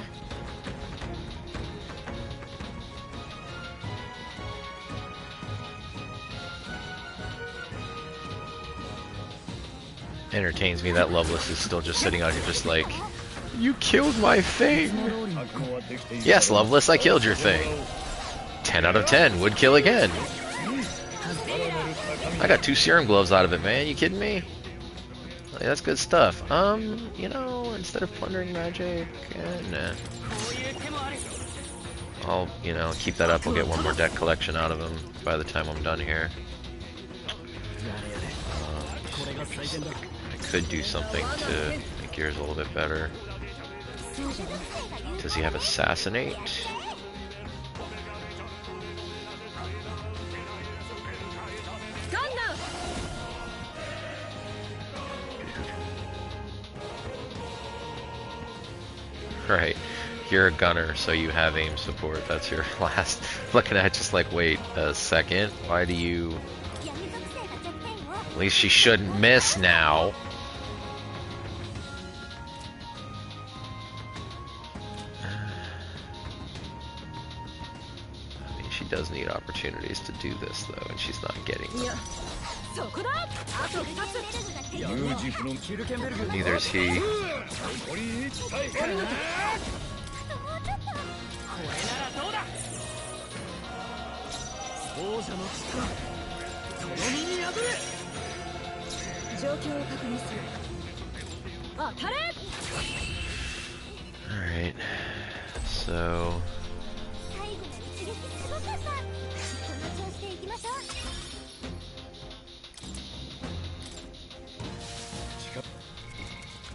Entertains me that Loveless is still just sitting out here just like, you killed my thing! Yes, Loveless, I killed your thing. 10 out of 10, would kill again. I got 2 serum gloves out of it, man, you kidding me? Like, that's good stuff. You know, instead of plundering magic, nah. I'll, you know, keep that up, we'll get one more deck collection out of him by the time I'm done here. I could do something to make yours a little bit better. Does he have Assassinate? Right, you're a gunner, so you have aim support. That's your last. Looking at it, just like, wait a second. Why do you? At least she shouldn't miss now. I mean, she does need opportunities to do this, though, and she's not getting them. Neither's he. Alright, so...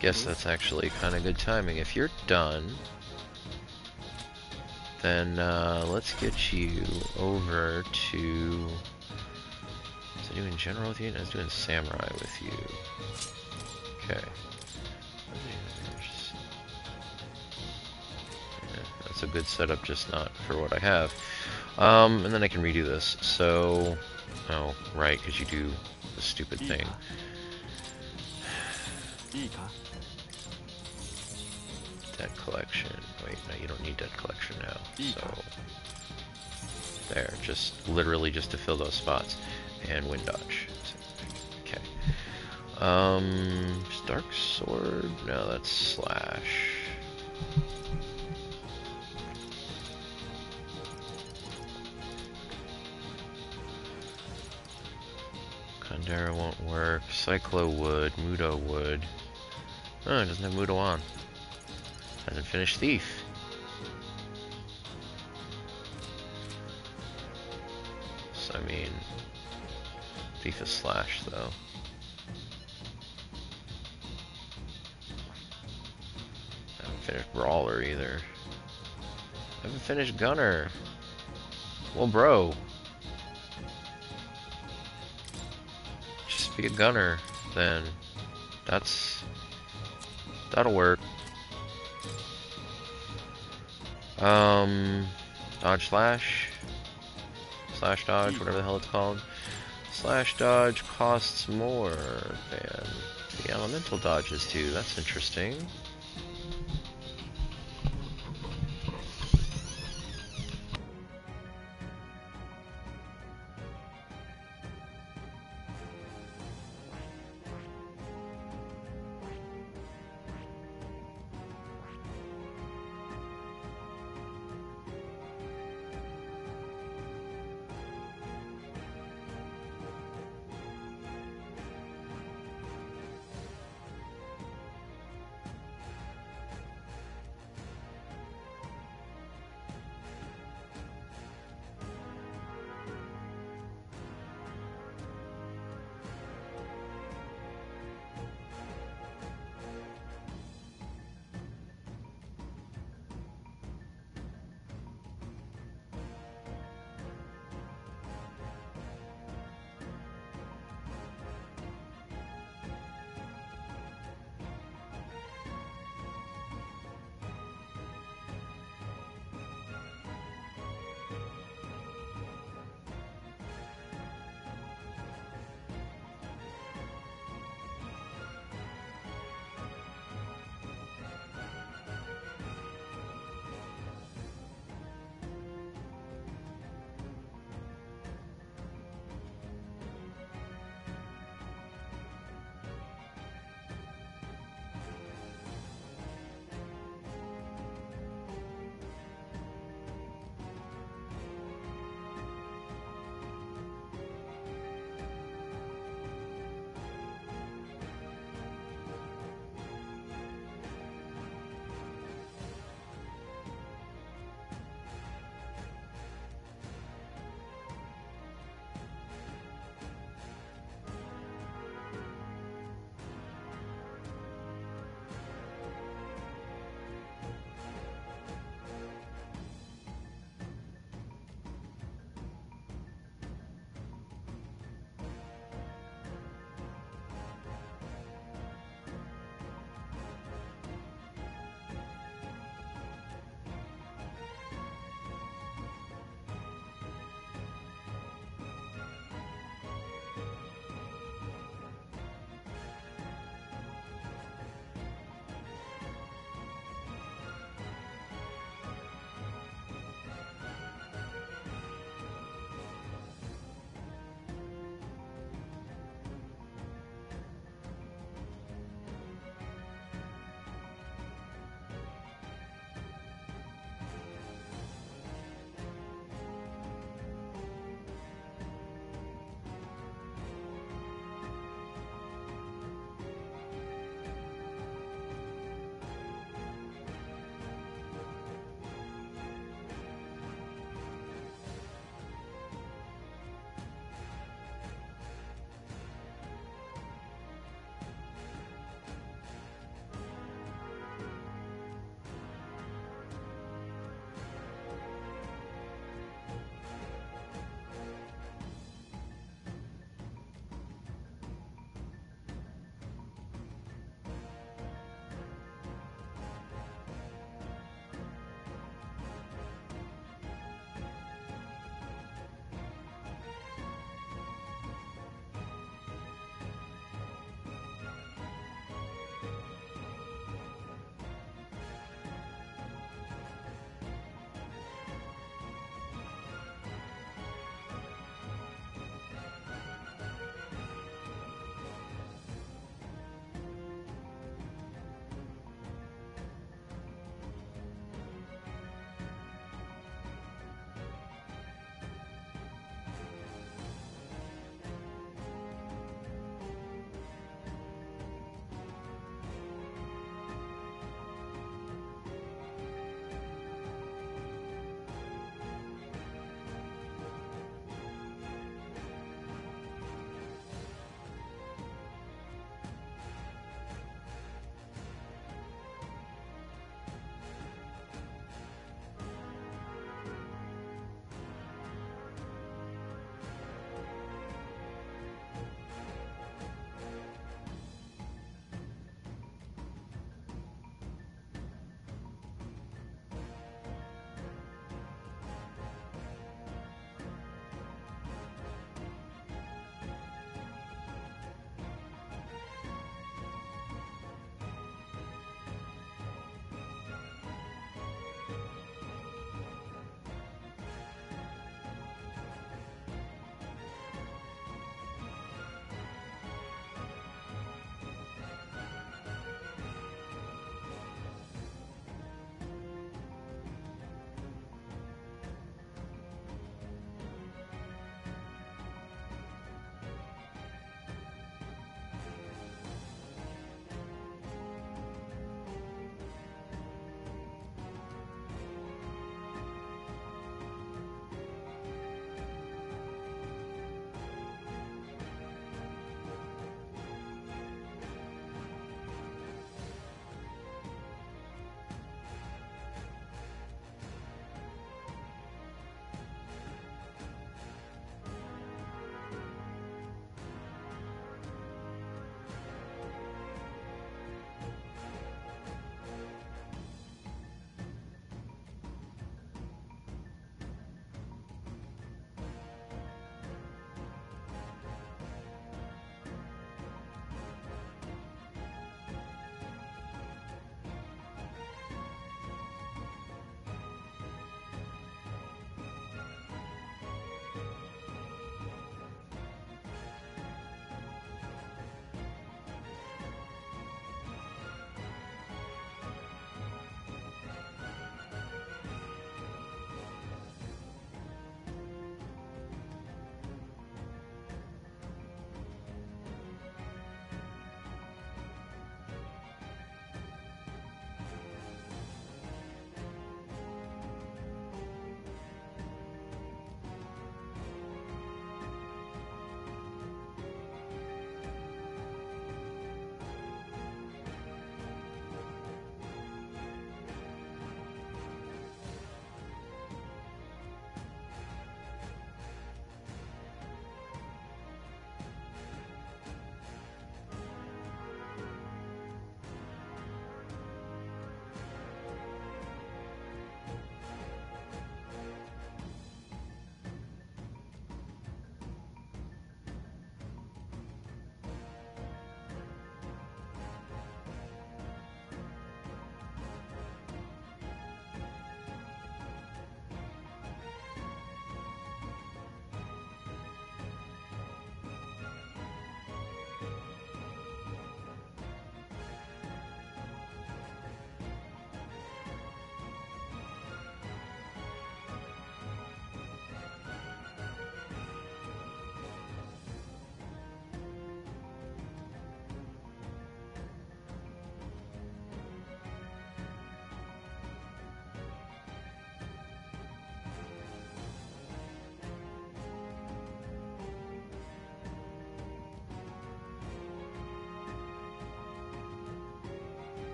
Guess that's actually kind of good timing. If you're done, then let's get you over to... Was I doing general with you? I was doing samurai with you. Okay. Yeah, that's a good setup, just not for what I have. And then I can redo this. So, oh, right, because you do the stupid thing. Dead collection. Wait, no, you don't need dead collection now. So, there, just literally just to fill those spots. And wind dodge. Okay. Dark sword? No, that's slash. Kandera won't work. Cyclo would. Mudo would. Oh, it doesn't have Mudo on. Hasn't finished Thief. So, I mean... Thief is slash, though. I haven't finished Brawler, either. I haven't finished Gunner. Well, bro. Just be a Gunner, then. That'll work. Dodge slash. Slash dodge, whatever the hell it's called. Slash dodge costs more than the elemental dodges do. That's interesting.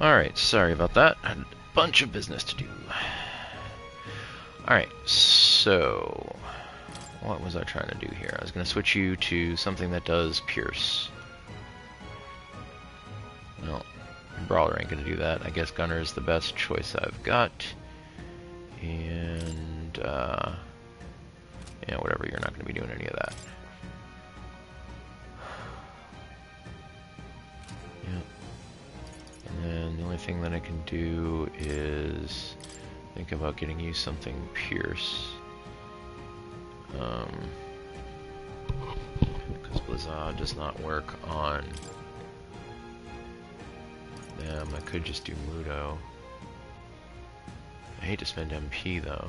Alright, sorry about that. I had a bunch of business to do. Alright, so... what was I trying to do here? I was going to switch you to something that does pierce. No, Brawler ain't going to do that. I guess Gunner is the best choice I've got. And, yeah, whatever, you're not going to be doing any of that. Yeah. And then the only thing that I can do is think about getting you something pierce. Because Blizzard does not work on them. I could just do Mudo. I hate to spend MP though.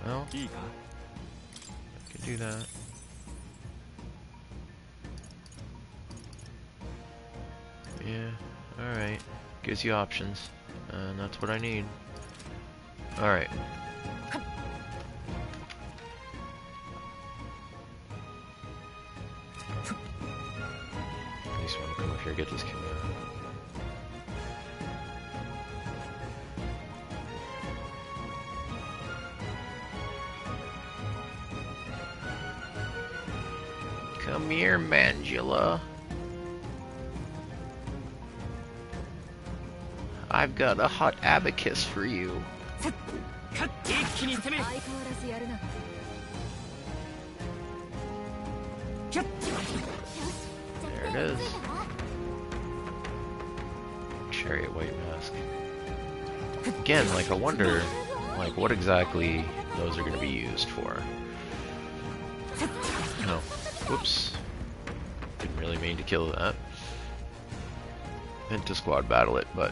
Well, I could do that. Yeah, alright. Gives you options. And that's what I need. Alright. At least want to come up here and get this kill. Come here, Mangela. I've got a hot abacus for you. There it is. Chariot white mask. Again, like, I wonder, like, what exactly those are going to be used for. No. Whoops. Didn't really mean to kill that. Meant to squad battle it, but...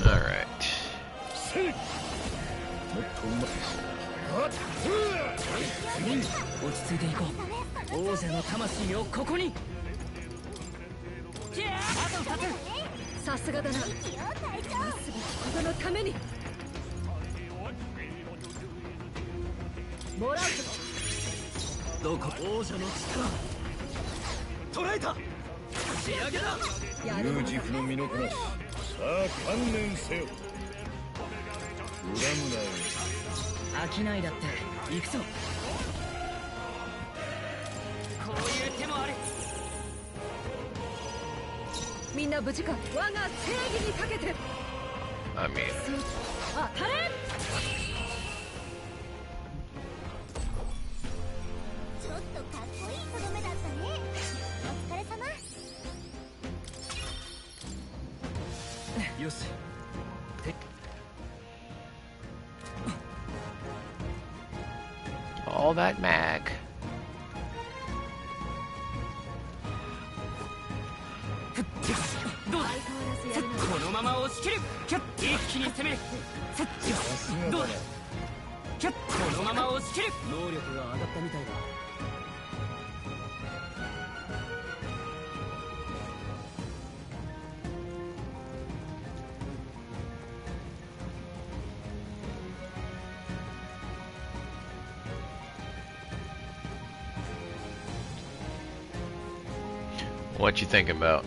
Alright. I mean... all that mag. What you thinking about?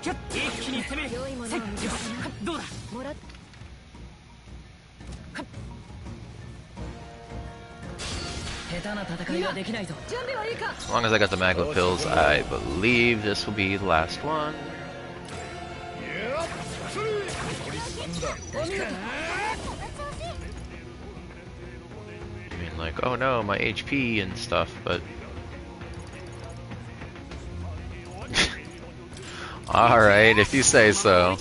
キュッ一気に攻める良いものを見つけたなどうだもらっ下手な戦いはできないぞ準備はいいか As long as I got the magma pills, I believe this will be the last one. 取り進んだ I mean, like, oh no, my HP and stuff, but... Alright, if you say so.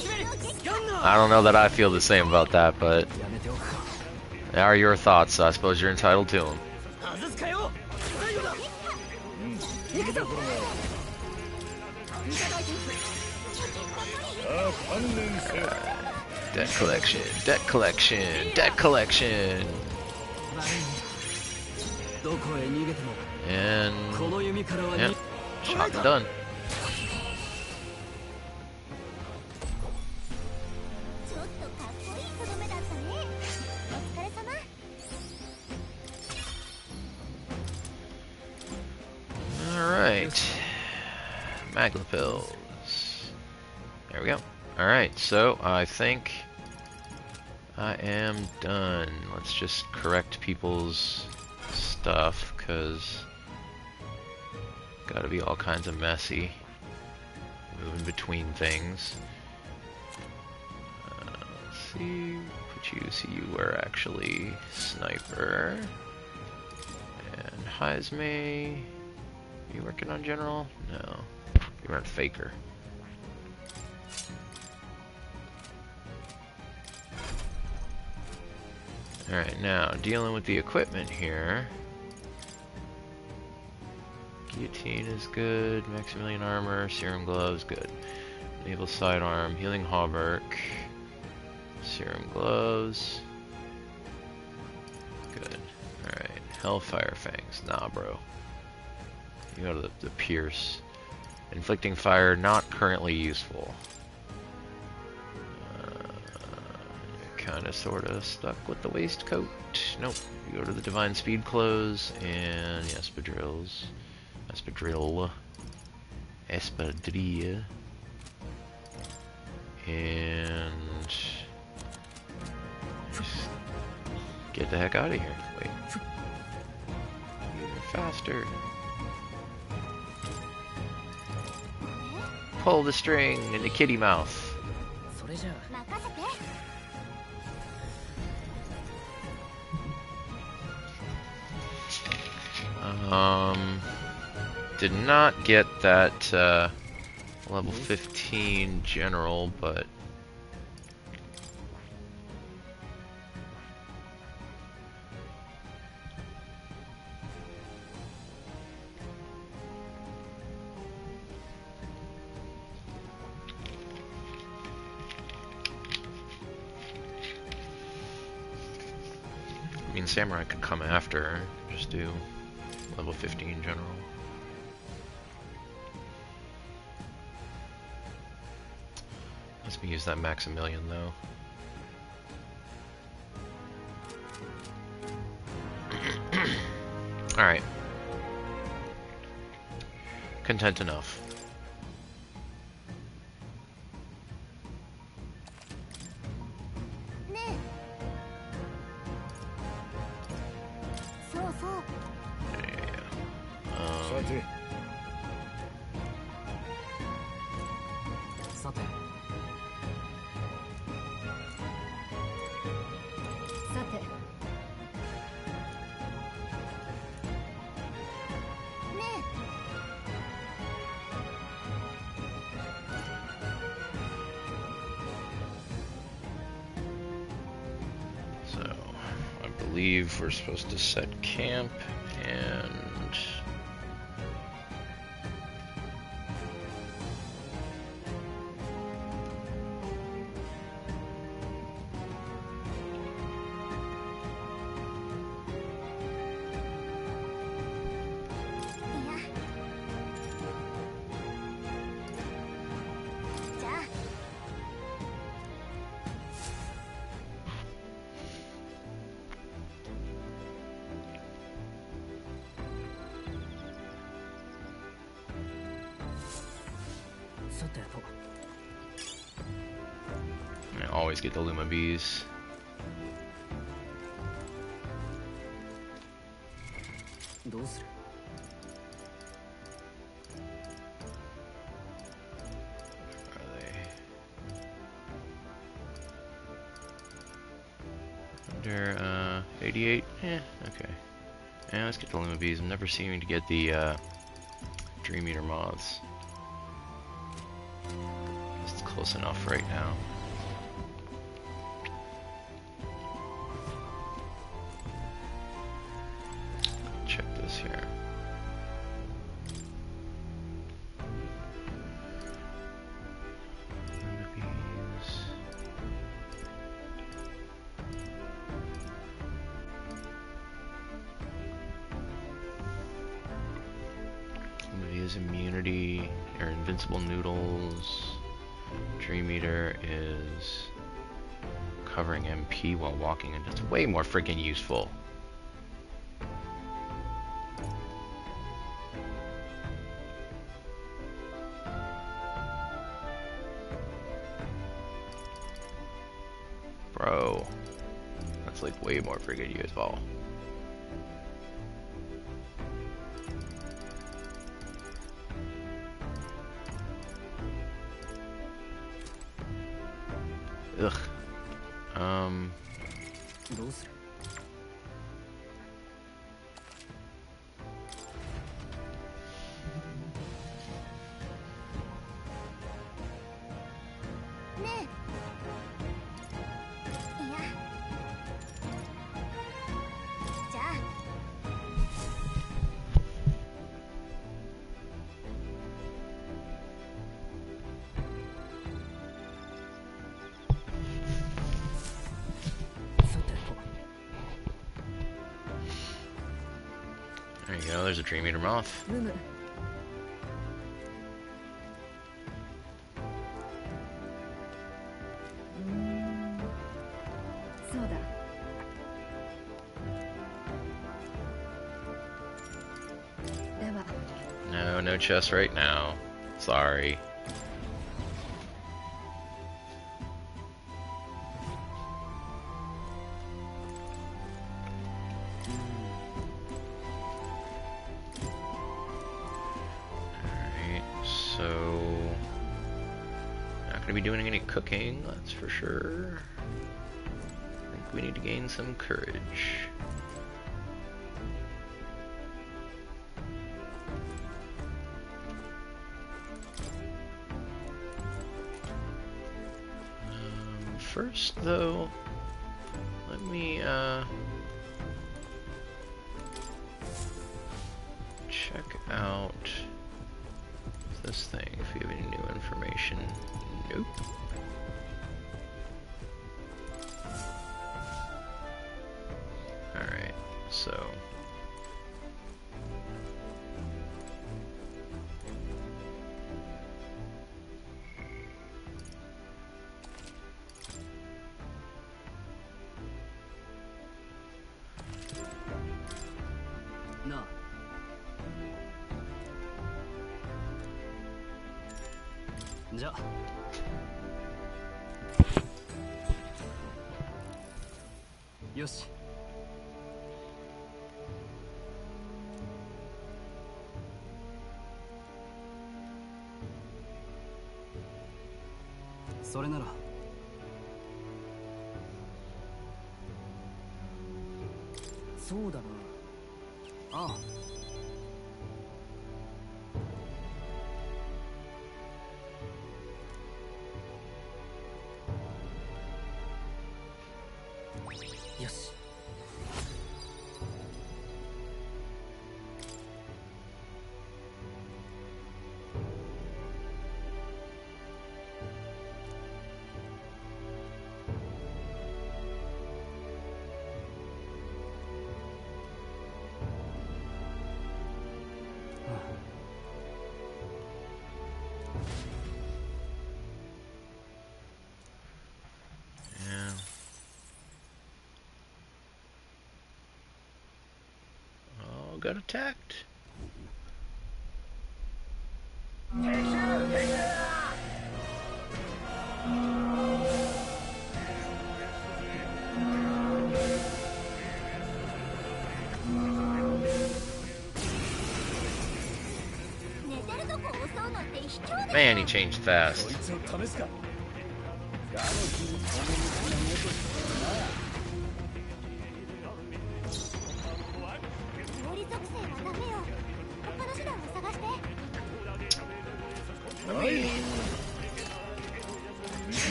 I don't know that I feel the same about that, but... They are your thoughts, so I suppose you're entitled to them. 外すかよ最後ださあ観念せよ Debt collection, debt collection, debt collection! どこへ逃げても And... この弓からは Yep, shot and done. ちょっとかっこいいとどめだったね。お疲れ様。 Alright. Magma pills. There we go. Alright, so I think I am done. Let's just correct people's stuff, because gotta be all kinds of messy. Moving between things. Let's see. Put you, see you were actually Sniper. And Heisme. You working on General? No. You weren't Faker. Alright, now, dealing with the equipment here. Guillotine is good, Maximilian Armor, Serum Gloves, good. Naval Sidearm, Healing Hauberk, Serum Gloves. Good. Alright, Hellfire Fangs, nah bro. You go to the Pierce. Inflicting Fire, not currently useful. Kinda sorta stuck with the waistcoat. Nope. You go to the Divine Speed Clothes and the Espadrilles. Espadrille. Espadrille. And just get the heck out of here. Wait. Even faster. Pull the string in the kitty mouth. それじゃあ 任せて。 Did not get that level 15 general, but I mean, Samurai could come after, just do level 15 general. Let's use that Maximilian though. Alright. Content enough. Yeah. さて さてさて So, I believe we're supposed to set camp and always get the Luma bees. Are they under 88? Eh, okay. Yeah, let's get the Luma bees. I'm never seeming to get the Dream Eater moths. It's close enough right now. Check this here. Luma bees. Is immunity or invincible noodles. Dream Eater is covering MP while walking, and it's way more freaking useful. Bro, that's like way more freaking useful. Ugh. There you go, there's a Dream Eater moth. No, no chest right now. Sorry. Be doing any cooking, that's for sure. I think we need to gain some courage. First though, let me check out this thing if you have any new information. Nope. Alright, so no. Ja. Yoshi. Soれならそうだな。ああ。よし。Got attacked. Man, he changed fast. こいつを試すか。ガロキに止めに来たもとしてな。氷属性はダメよ。他の手段を探して。はい。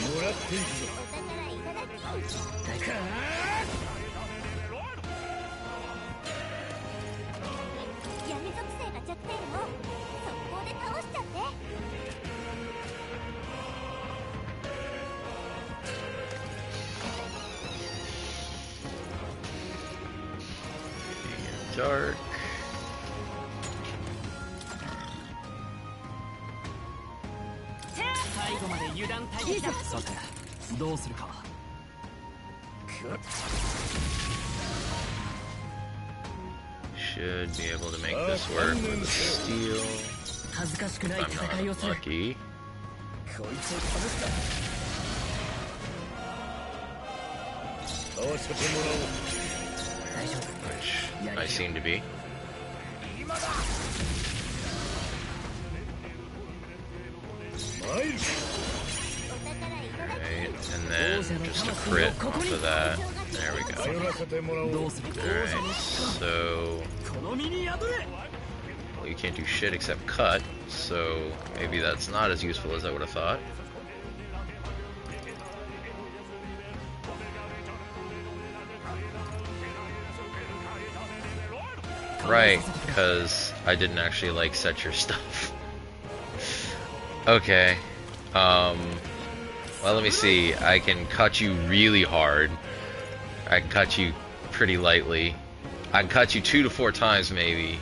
もらっていくぞ。お宝いただき。だから闇属性が弱点を速攻で倒しちゃって。Dark. 最後まで油断大敵だ。さてどうするか。 Should be able to make this work with the steel. 恥ずかしくない I'm 戦いを not する。 lucky. こいつを試すか。合わせてもらおう。大丈夫。 Which I seem to be. 参る。 Right, and then just a crit off of that. There we go. 頼らせてもらおう。 Alright, so この身に宿れ。 well, you can't do shit except cut, so maybe that's not as useful as I would have thought. Right, because I didn't actually like set your stuff. Okay. Well, let me see. I can cut you really hard. I can cut you pretty lightly. I can cut you 2 to 4 times maybe,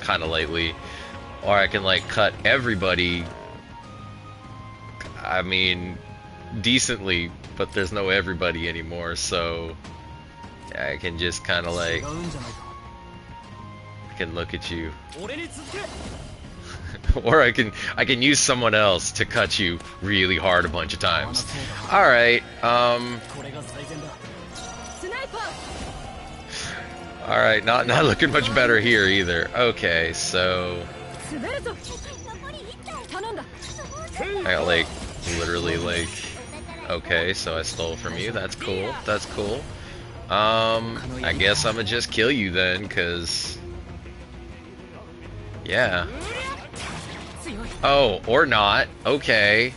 kind of lightly. Or I can like cut everybody, I mean, decently, but there's no everybody anymore, so I can just kind of like, I can look at you. 俺に続け。 Or I can use someone else to cut you really hard a bunch of times. Alright, これが最善だ。スナイパー。 alright, not looking much better here either. Okay, so 滑るぞ。頼んだ。 I got like literally like, okay, so I stole from you. That's cool. That's cool. I guess I'm gonna just kill you then, cause yeah. Oh, or not. Okay.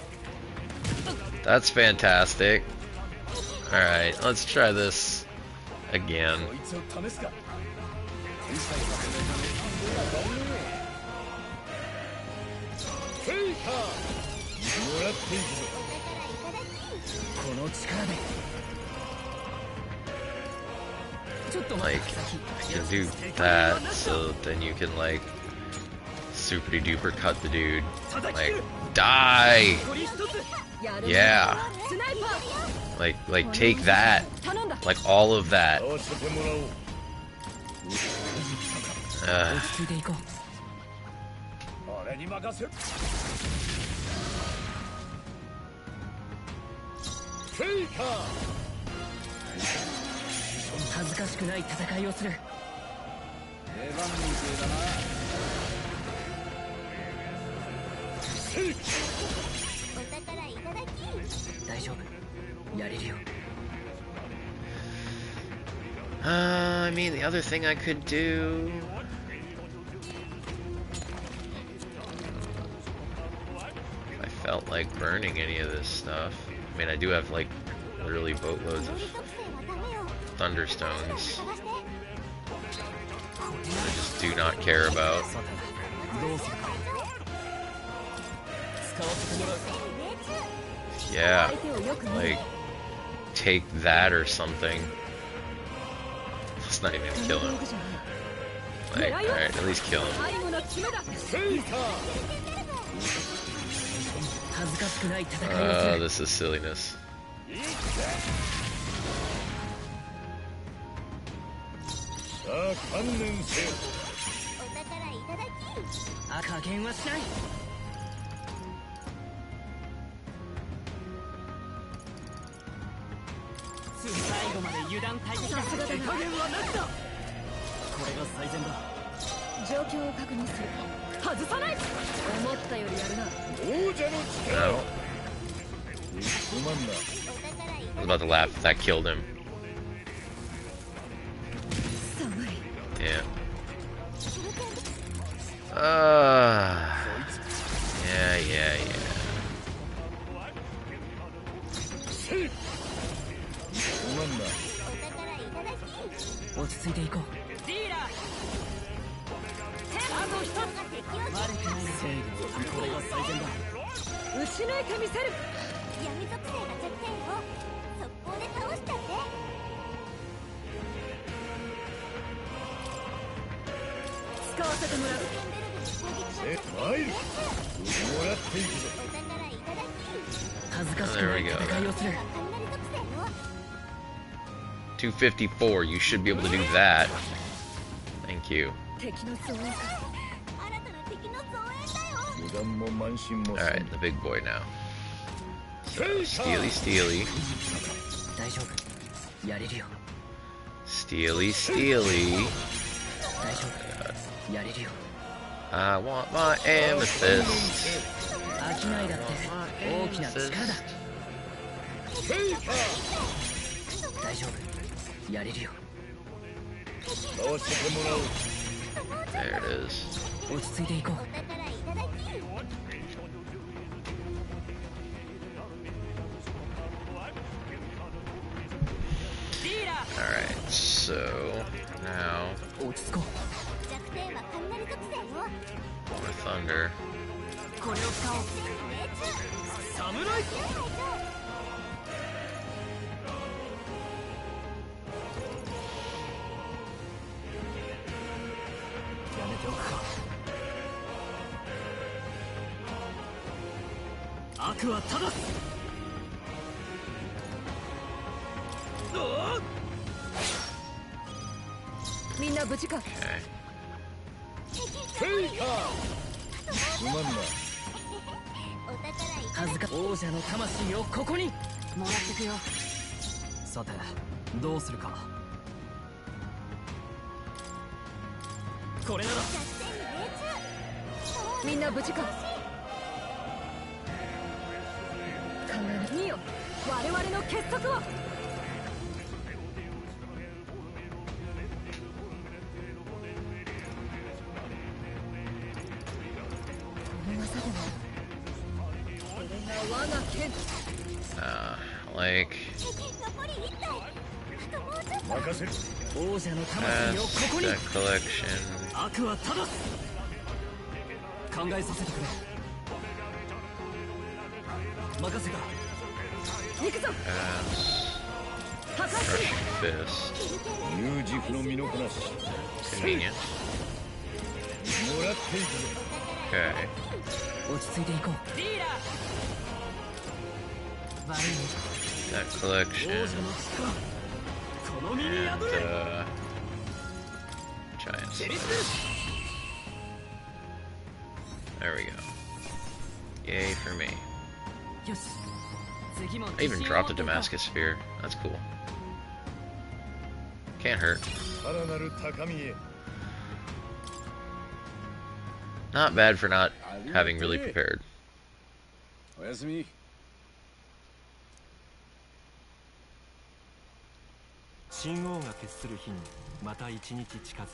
That's fantastic. Alright, let's try this again. こいつを試すか。 フェイカー。もらっていくぞ。この力で。ちょっと待っ Like, て。 you can do that, so then you can like super duper cut the dude. Like, die! これ一つ。 Yeah. スナイパー。 Like take that. 頼んだ。 Like all of that. 合わせてもらおう。 落ち着いていこう。 俺に任せ。フェイカー。恥ずかしくない戦いをする。出番みてえだな。フェイカお宝いただき。大丈夫。やれるよ。 I mean, the other thing I could do. If I felt like burning any of this stuff. I mean, I do have like literally boatloads of 氷属性はダメよ。 thunderstones. 探して。 I just do not care about. さてどうするか。使わせてもらう。 Yeah, 相手をよく見る。 like take that or something. Let's not even kill him. Like, alright, at least kill him. 最後の決めだ。ー。フェイカー。恥ずかしくない戦いをする。 This is silliness. さあ観念せよ。お宝いただき。加減はしない。最後まで油断大敵だ。手加減はなしだ。これが最善だ。状況を確認する。外さない。思ったよりやるな。 No. I was about to laugh if that killed him. 寒い。 Yeah. Yeah. 落ち着いていこう。ディーラー。あと一つ。悪くない。正義のこれが最善だ。打ち抜いてみせる。闇属性が弱点を速攻で倒したって。使わせてもらう。参る。もらっていくぞ。恥ずかしく There な we い go. 戦いをする。 254. You should be able to do that. Thank you. 敵の増援か。 Alright, the big boy now. So, Steely. 大丈夫。やれるよ。 Steely. 大丈夫。やれるよ。 I want my amethyst. 飽きないだって大きな力だ。大丈夫。やれるよ。 There it is. 落ち着いていこう。 Alright, so now more thunder. これを使おう。侍。 やめておくか。悪は正す。みんな無事か。 Okay. 恥ずか王者の魂をここにもらってくよ。さてどうするか。これならみんな無事か。考えな。ニオ、我々の結束を。Like 王者の魂をここに。 that collection. 悪は正す。考えさせてくれ。任せた。行くぞ。破壊する。 Crushing fist. 有事不の身のこなし。 Convenient. もらっていくぞ。 Okay. 落ち着いていこう。ディーラー。悪いね。 That collection. この身に And 破れ。 giant sword. There we go. Yay for me. よし。次も I even dropped a Damascus Sphere. That's cool. Can't hurt. さらなる高みへ。 Not bad for not having really prepared. おやすみ。神王が決する日にまた一日近づく。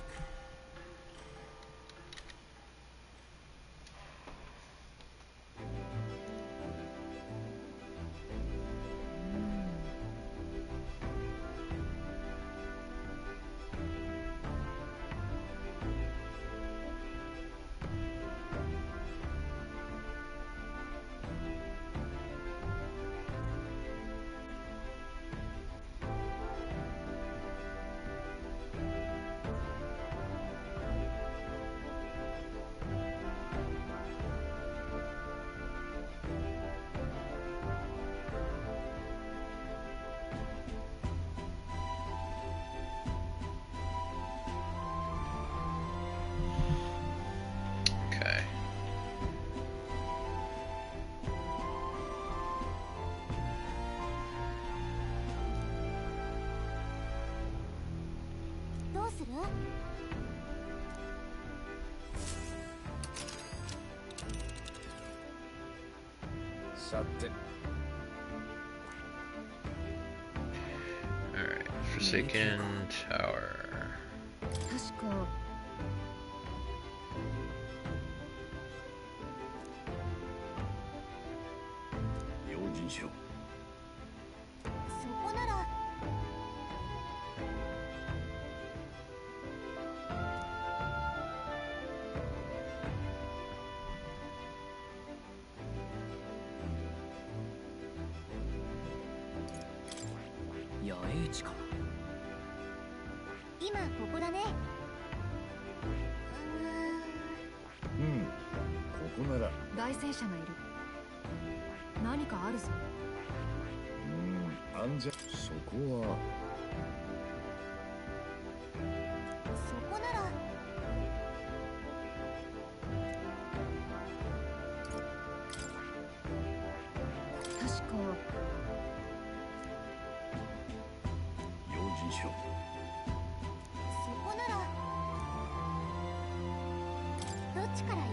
Okay. さて Alright, Forsaken Tower. 確か用心しろそこなら野営地か。今ここだね。うんここなら外戦車がいる。何かあるぞ。安全そこはそこなら確か用心しろそこならどっちから行く？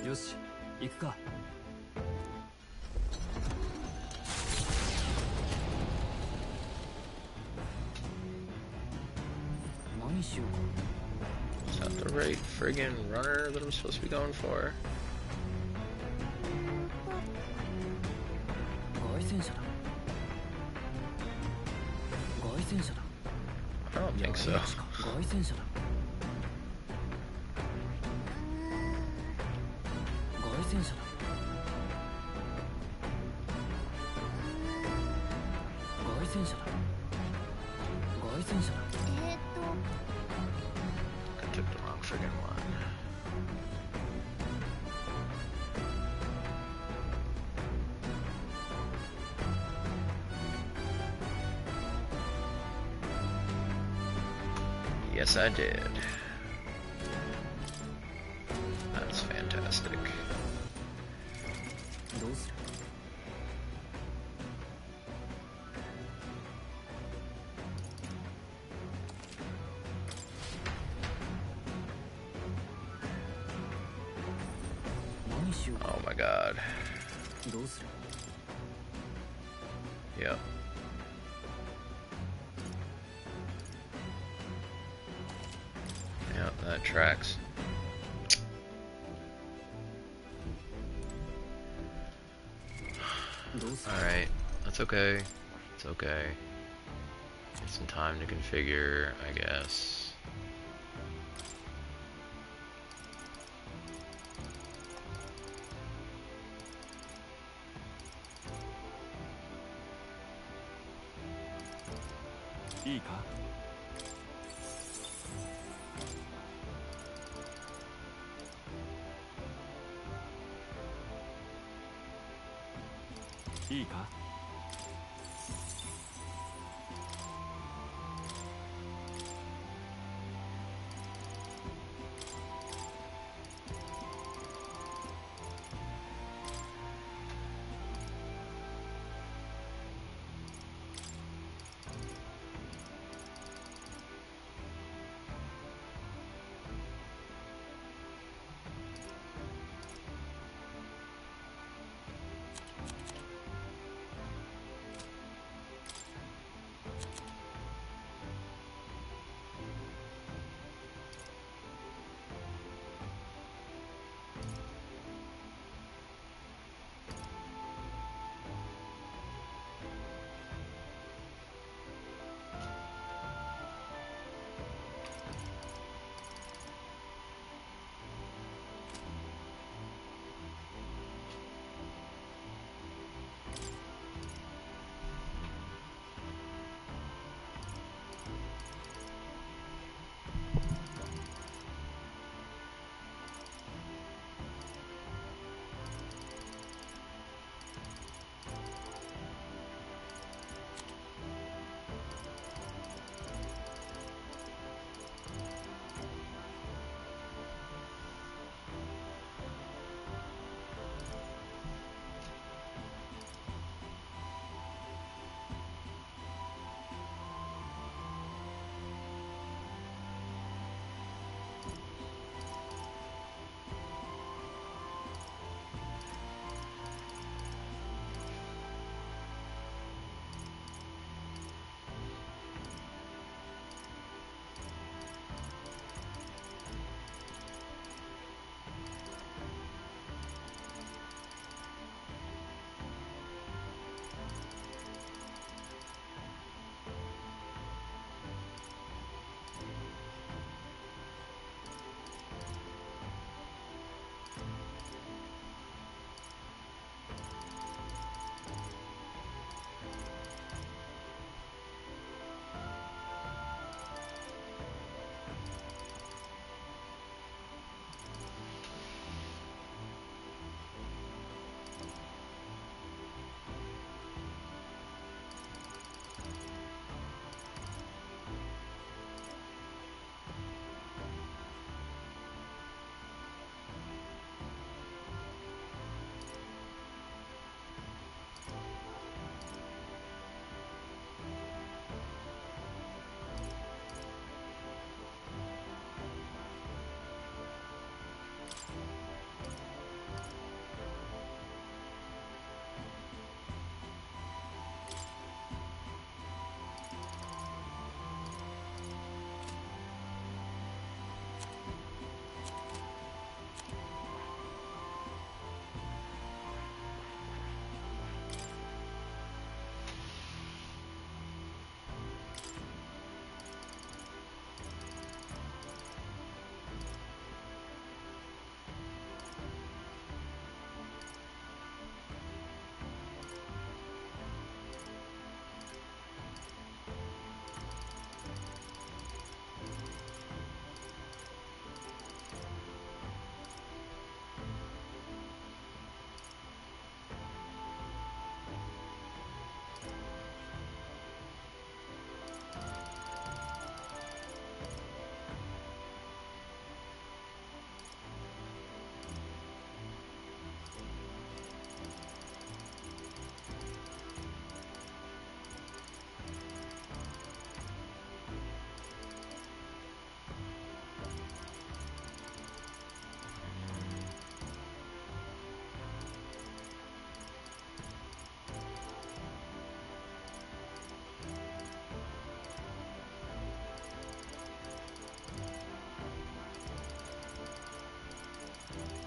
よし行くか。何しようか。 Is that the right friggin' runner that I'm supposed to be going for? 外戦車だ。外戦車だ。 I don't think so. 外戦車だ。外戦車だ。外戦車だ。外戦車だ。I took the wrong friggin' one. Yes, I did. That's fantastic. どうする？何しようか。 Oh my god. どうする？ Yep. Yep, that tracks. Alright, that's okay. It's okay. Get some time to configure, I guess.いいか？いいか？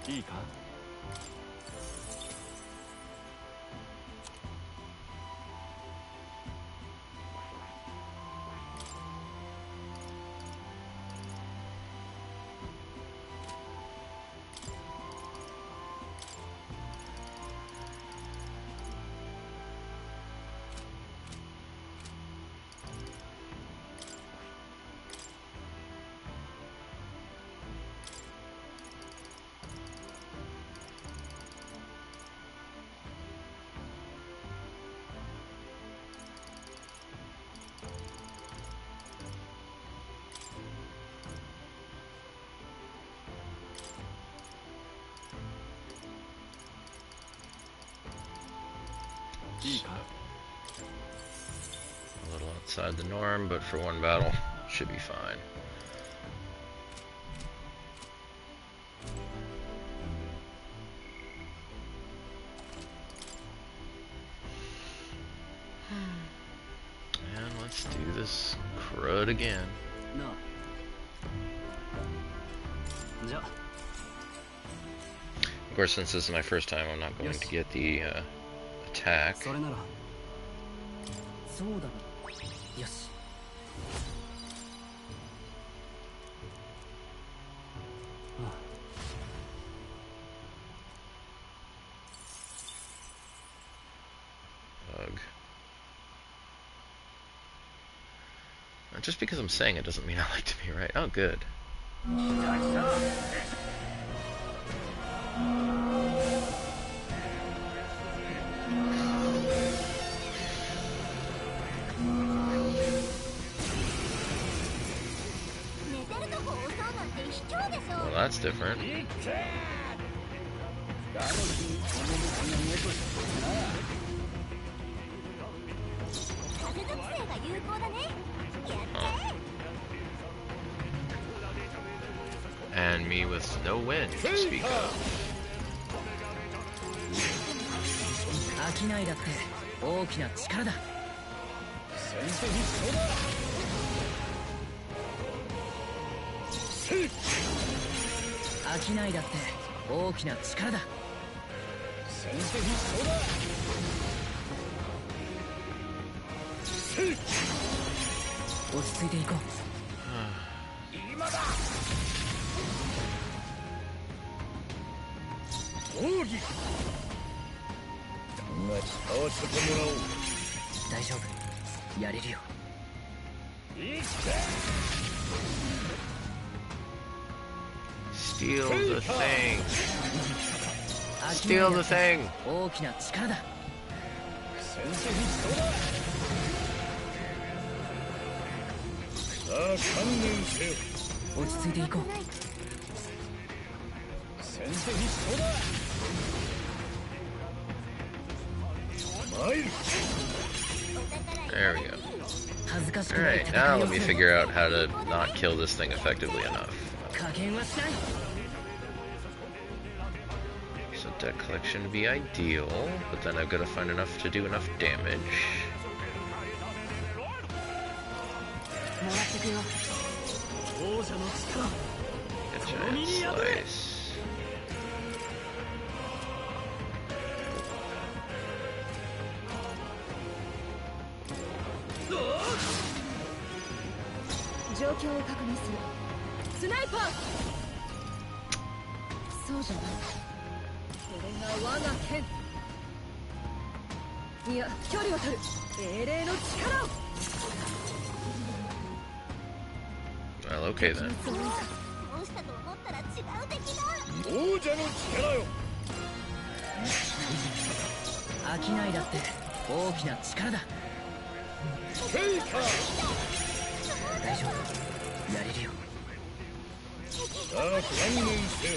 いいか。いいか。 A little outside the norm, but for one battle, should be fine. And let's do this crud again. なあ。じゃあ。 Of course, since this is my first time, I'm not going to get the attack. それなら。そうだな。よし。 Ugh. Just because I'm saying it doesn't mean I like to be right. Oh, good. Well, that's different. And me with no wind to speak of. 商いだって大きな力だ。商いだって大きな力だ。落ち着いていこう。今だ。奥義。弾が使わせてもらおう。大丈夫。やれるよ。Steal the thing. Steal the thing. 大きな力だ。さあ観念せよ。落ち着いていこう。先手必勝だ。参る。 There we go. Alright, now let me figure out how to not kill this thing effectively enough. So deck collection would be ideal, but then I've got to find enough to do enough damage. A giant slice. SniperOX そうじゃない。これが我が剣。いや、距離を取る。英霊の力を。 Well, okay then. 王者の力よ。商いだって大きな力だ。フェイカー。大丈夫。やれるよ。さあ観念せよ。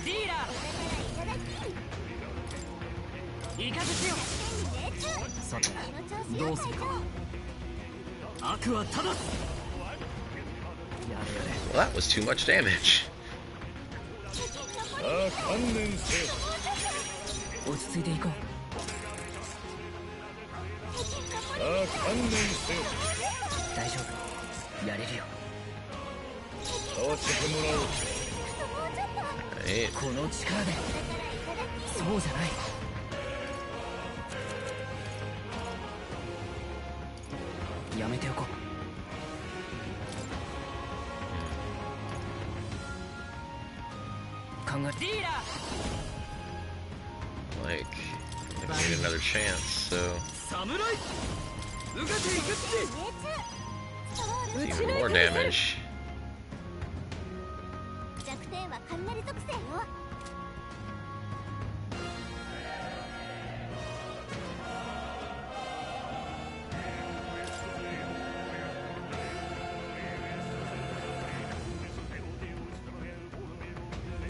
ディーラー。イカズチよ。さてどうするか。悪は正す。やれやれ。 Well, that was too much damage. さあ観念せよ。落ち着いていこう。さあ観念せよ。大丈夫。やれるよ。使わせてもらおう。Right. この力でそうじゃない。やめておこう。考えディーラー Like, if I need another chance, so 侍受けていくって even more damage. 弱点は雷属性よ。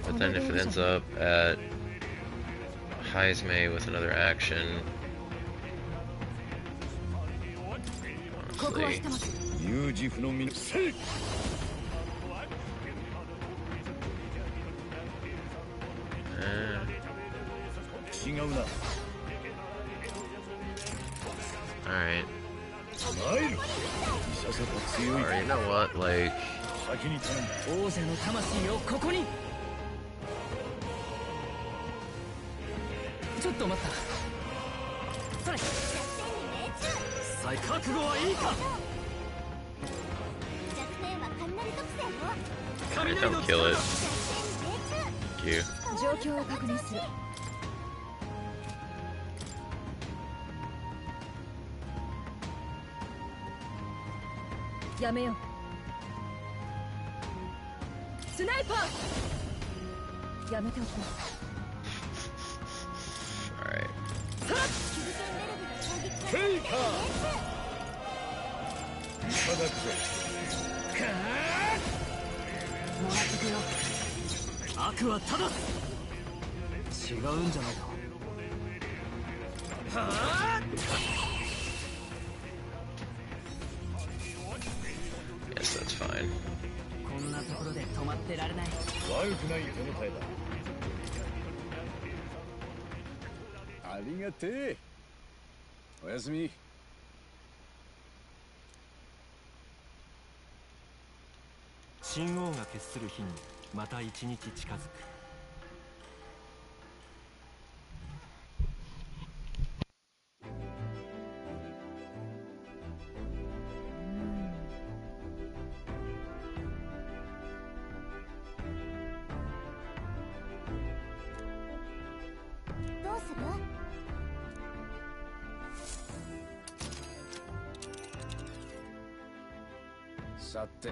But then if it ends up at Heisme with another action, honestly, 有事不能見せい。 違うな。 alright. 参る。いささか強い。 Alright, you know what, like, 先に頼んだ。王者の魂をここに。ちょっと待った。それ。再覚悟はいいか。 弱点は雷属性よ。 alright, don't kill it. Thank you. 状況を確認する。やめよう。スナイパー。やめておこう。 Alright. フェイカー。いただくぞ。もらってくよ。悪はただ違うんじゃないか。はあ Yes, that's fine. こんなところで止まってられない。悪くない手応えだ。ありがてえ。おやすみ。神王が決する日にまた一日近づく。どうする？さて。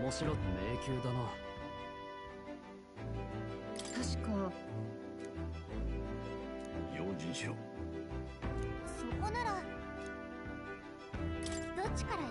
面白い迷宮だな。確か用心しろ。そこならどっちから行く？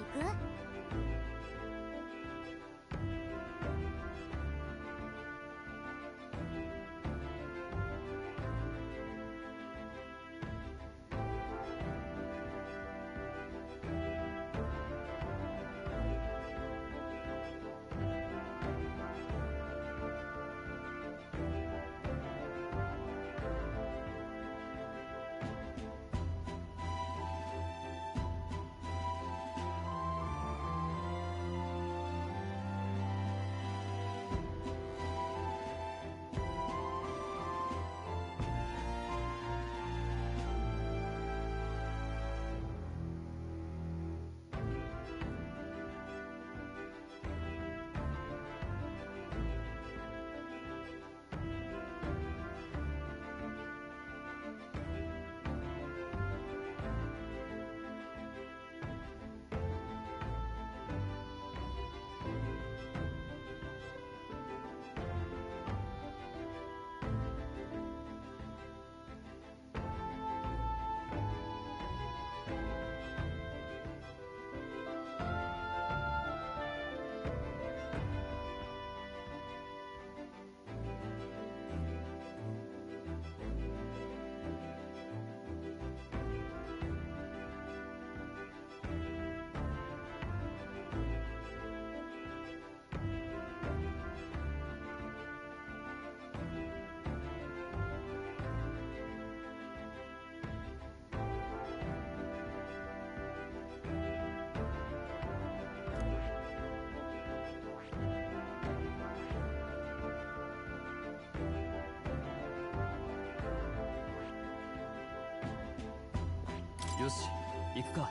よし行くか。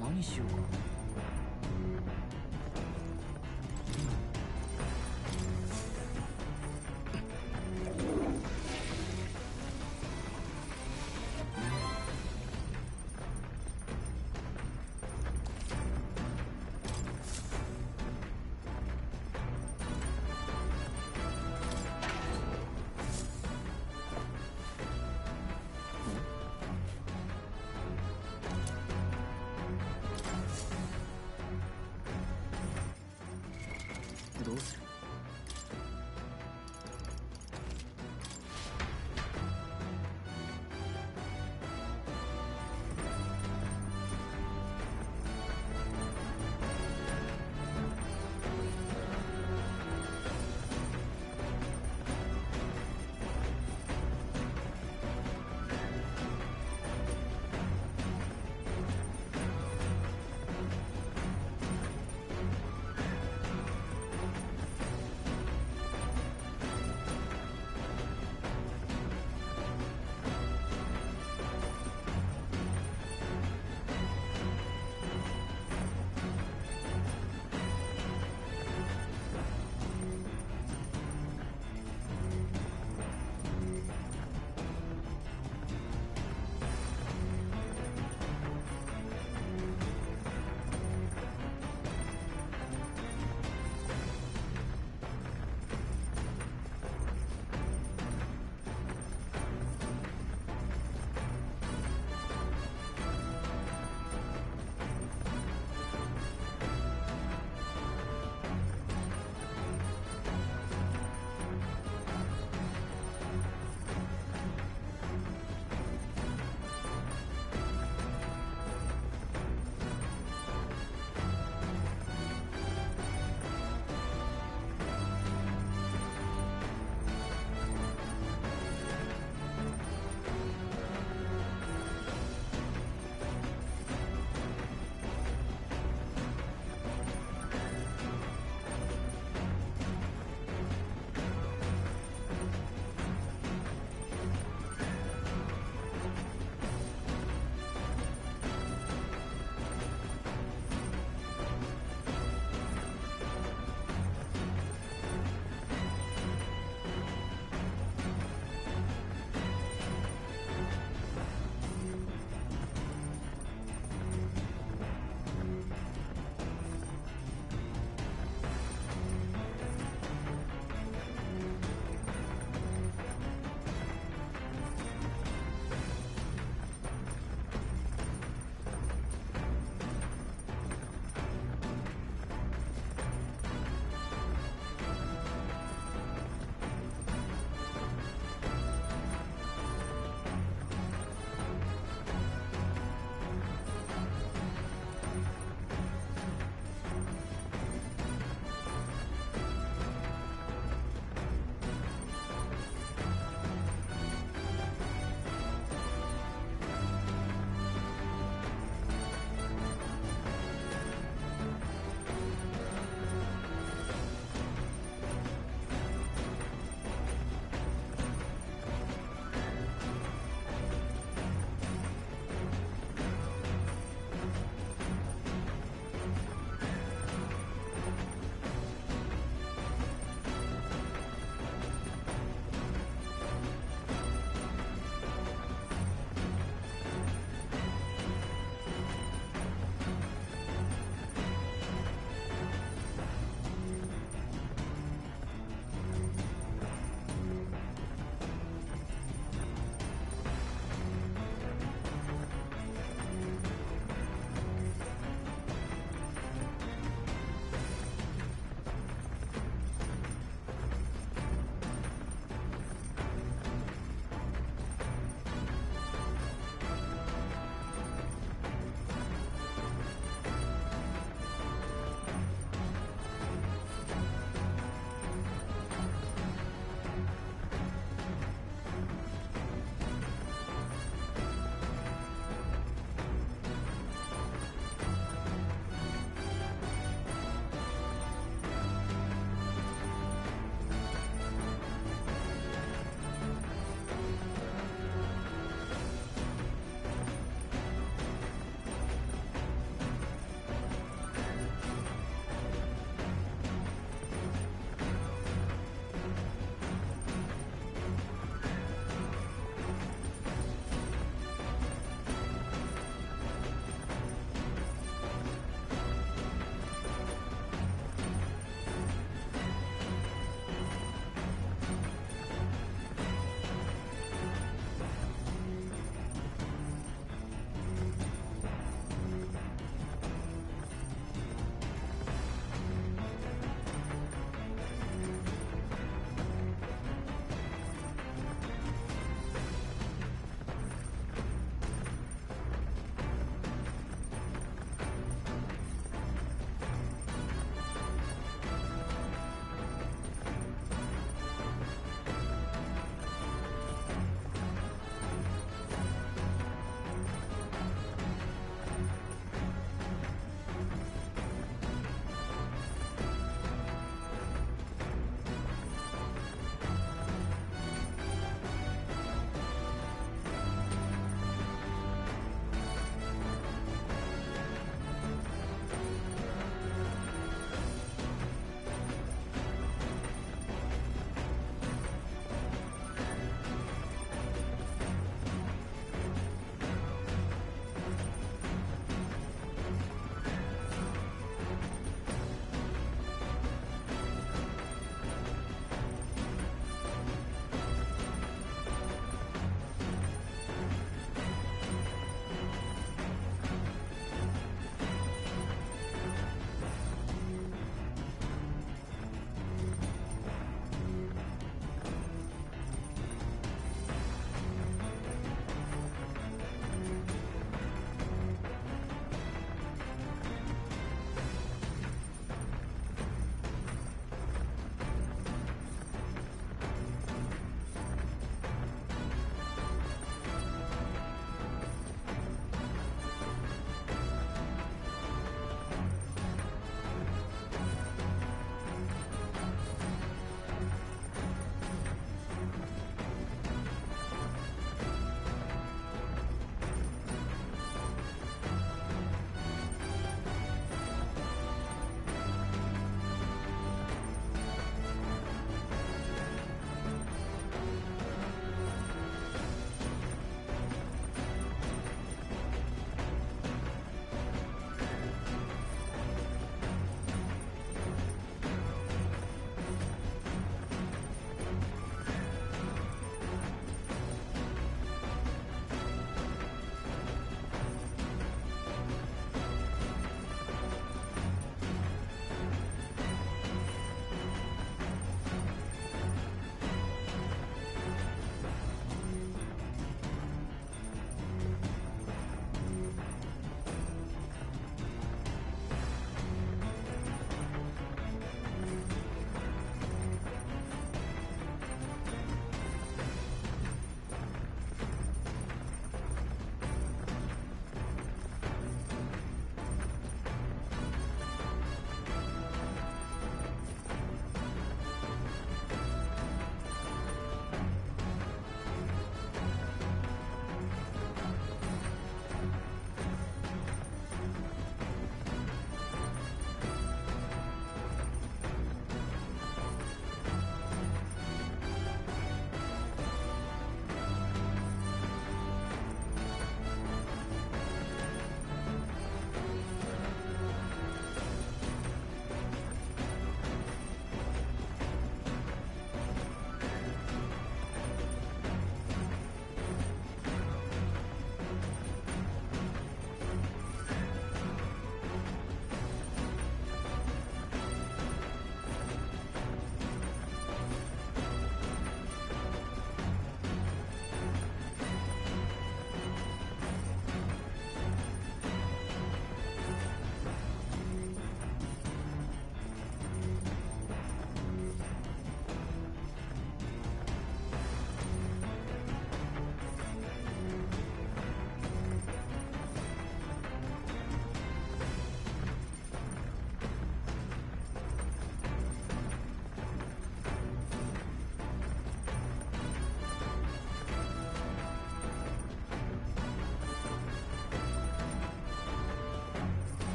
何しようか。どうする？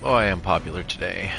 Oh, I am popular today.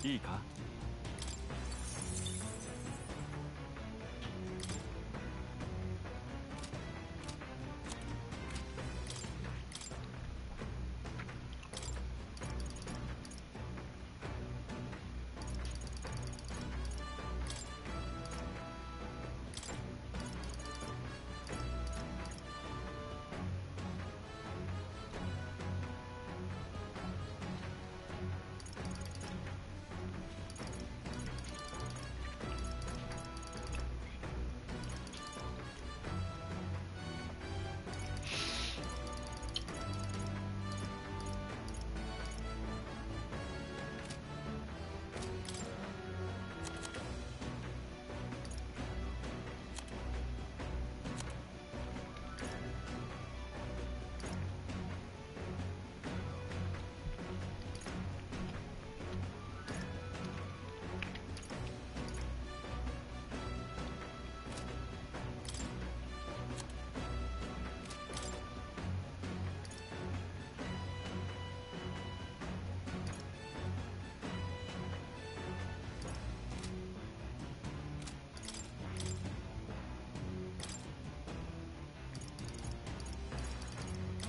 いいか？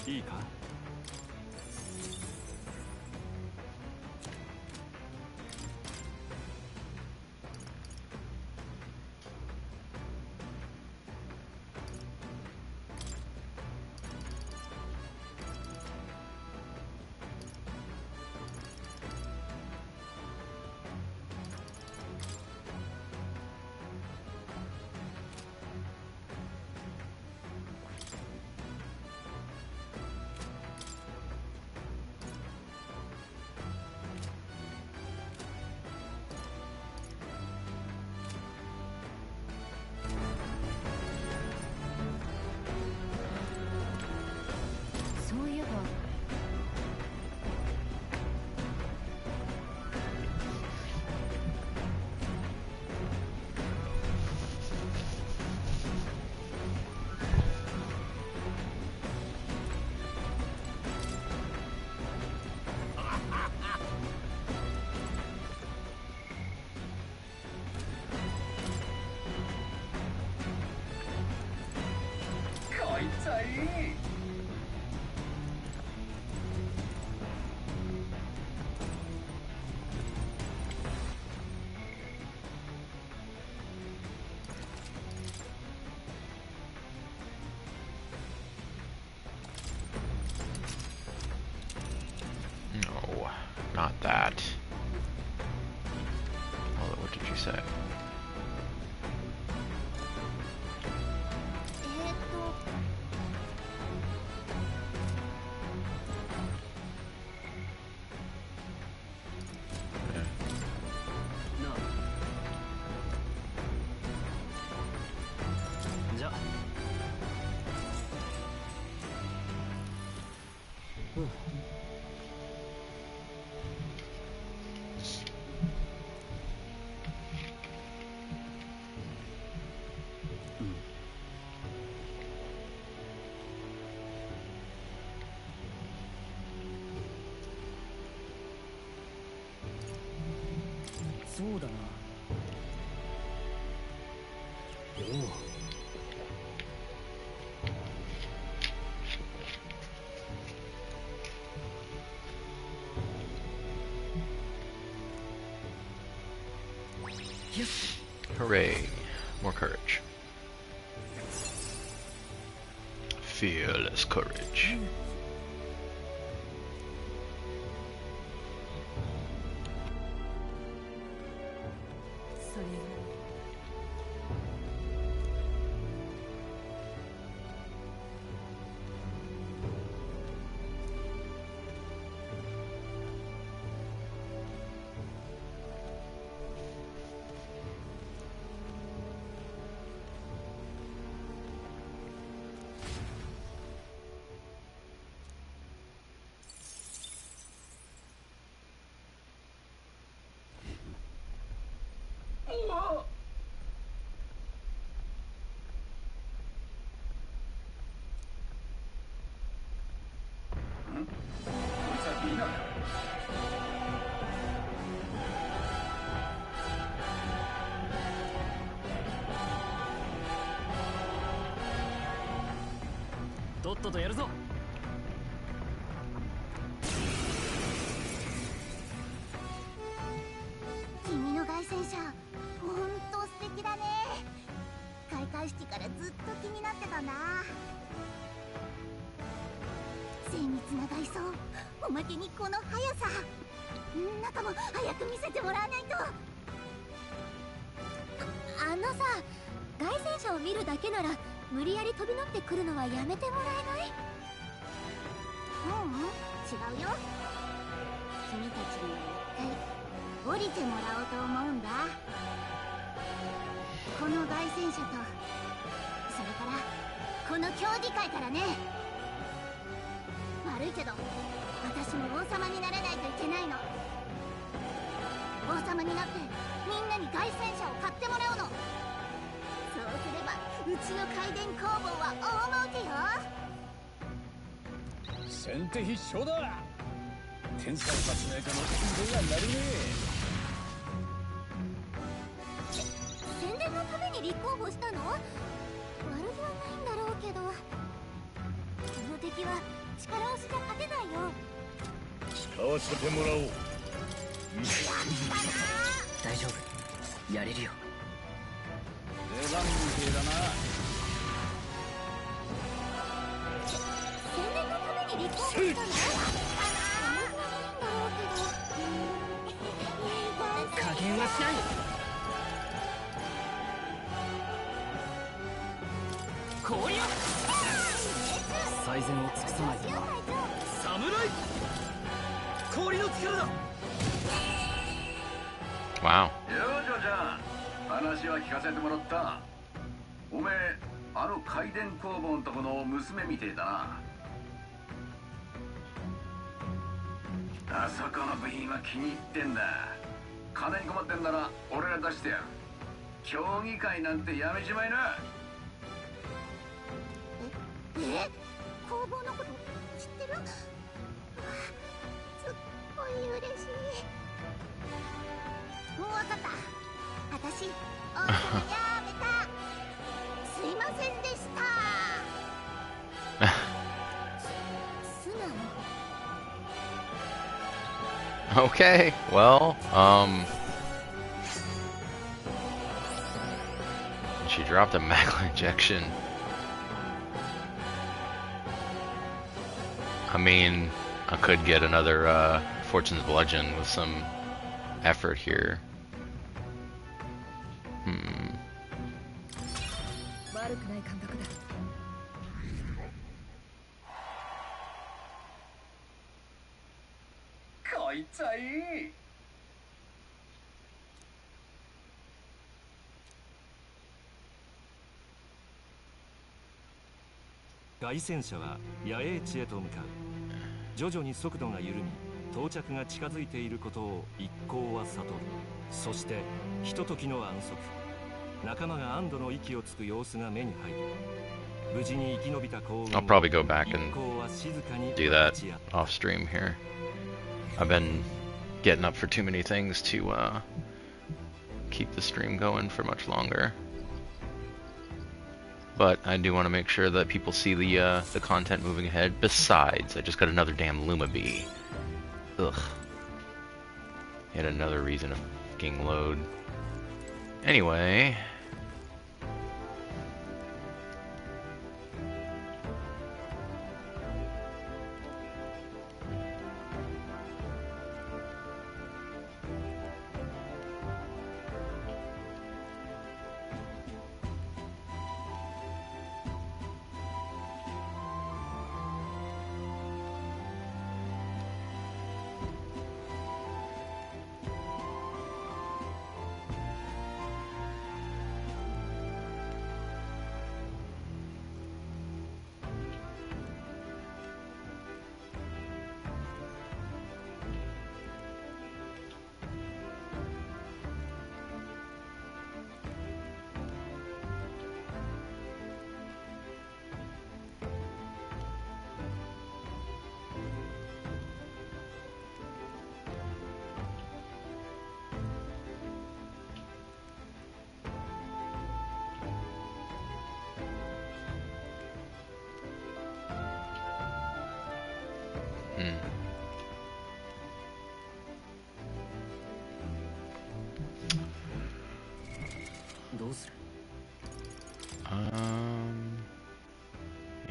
いいか？さい。No, not that. Hold on, what did you say? じゃあそうだな。おお。Hooray! More courage. Fearless courage.とっととやるぞ。君の凱旋車ほんと素敵だね。開会式からずっと気になってたんだ。精密な外装、おまけにこの速さ。中も早く見せてもらわないと。あのさ、凱旋車を見るだけなら無理やり飛び乗ってくるのはやめてもらえない？違うよ。君たちには一回降りてもらおうと思うんだ。この凱旋車と、それからこの競技会からね。悪いけど私も王様にならないといけないの。王様になってみんなに凱旋車を買ってもらうの。そうすればうちの回電工房は大儲けよ。先手必勝だ。天才発明家の腕が鳴るね。宣伝のために立候補したの？悪気はないんだろうけど、この敵は力押しじゃ勝てないよ。使わせてもらおう。大丈夫、やれるよ。出番みてえだな。宣伝のために立候補したの？加減はしない。氷よ、最善を尽くさないとな。侍、氷の力だ。Wow. よう、ジョちゃん、話は聞かせてもらった。おめえ、あの回電工房のとこの娘みてえだな。あそこの部品は気に入ってんだ。金に困ってんなら俺が出してやる。競技会なんてやめちまいな。工房のこと知ってる？すっごい嬉しい。もう分かった。私王様やめた。すいませんでした。Okay, well, she dropped a magma injection. I mean, I could get another Fortune's Bludgeon with some effort here. Hmm. 悪くない感覚だ。こいつはいい。凱旋者は野営地へと向かう。徐々に速度が緩み、到着が近づいていることを一行は悟る。そしてひとときの安息。仲間が安堵の息をつく様子が目に入る。無事に生き延びた幸運。I'll probably go back and do that off stream here. I've been getting up for too many things to keep the stream going for much longer. But I do want to make sure that people see the content moving ahead. Besides, I just got another damn Luma Bee. Ugh. Yet another reason to fucking load. Anyway.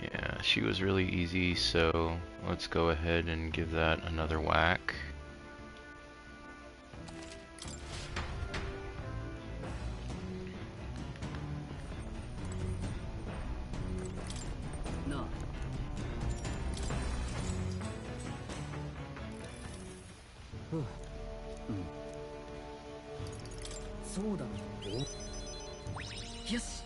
Yeah, she was really easy, so let's go ahead and give that another whack. No. そうだ。よし。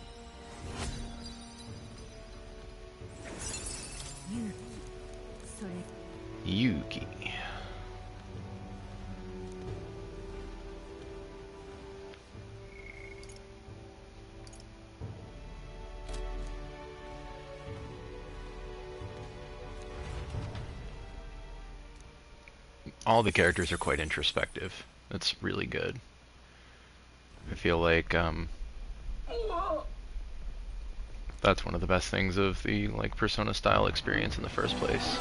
Yuki. All the characters are quite introspective. That's really good. I feel like that's one of the best things of the like Persona style experience in the first place.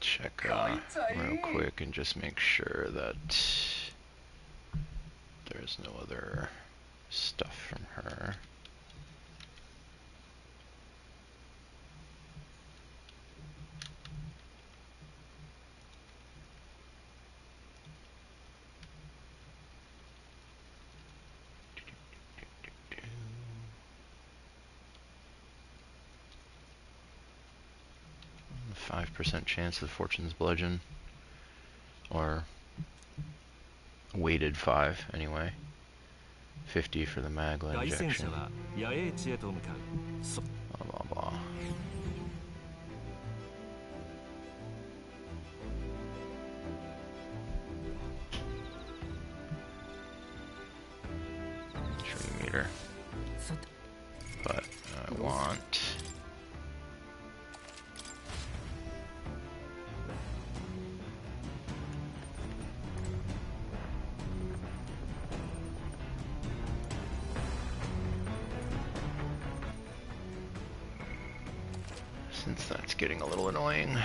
Check real quick and just make sure that there's no other stuff from her. 5% chance of Fortune's Bludgeon. Or weighted 5 anyway. 50 for the Magla injection. Blah blah blah. Tree meter. But I want since that's getting a little annoying.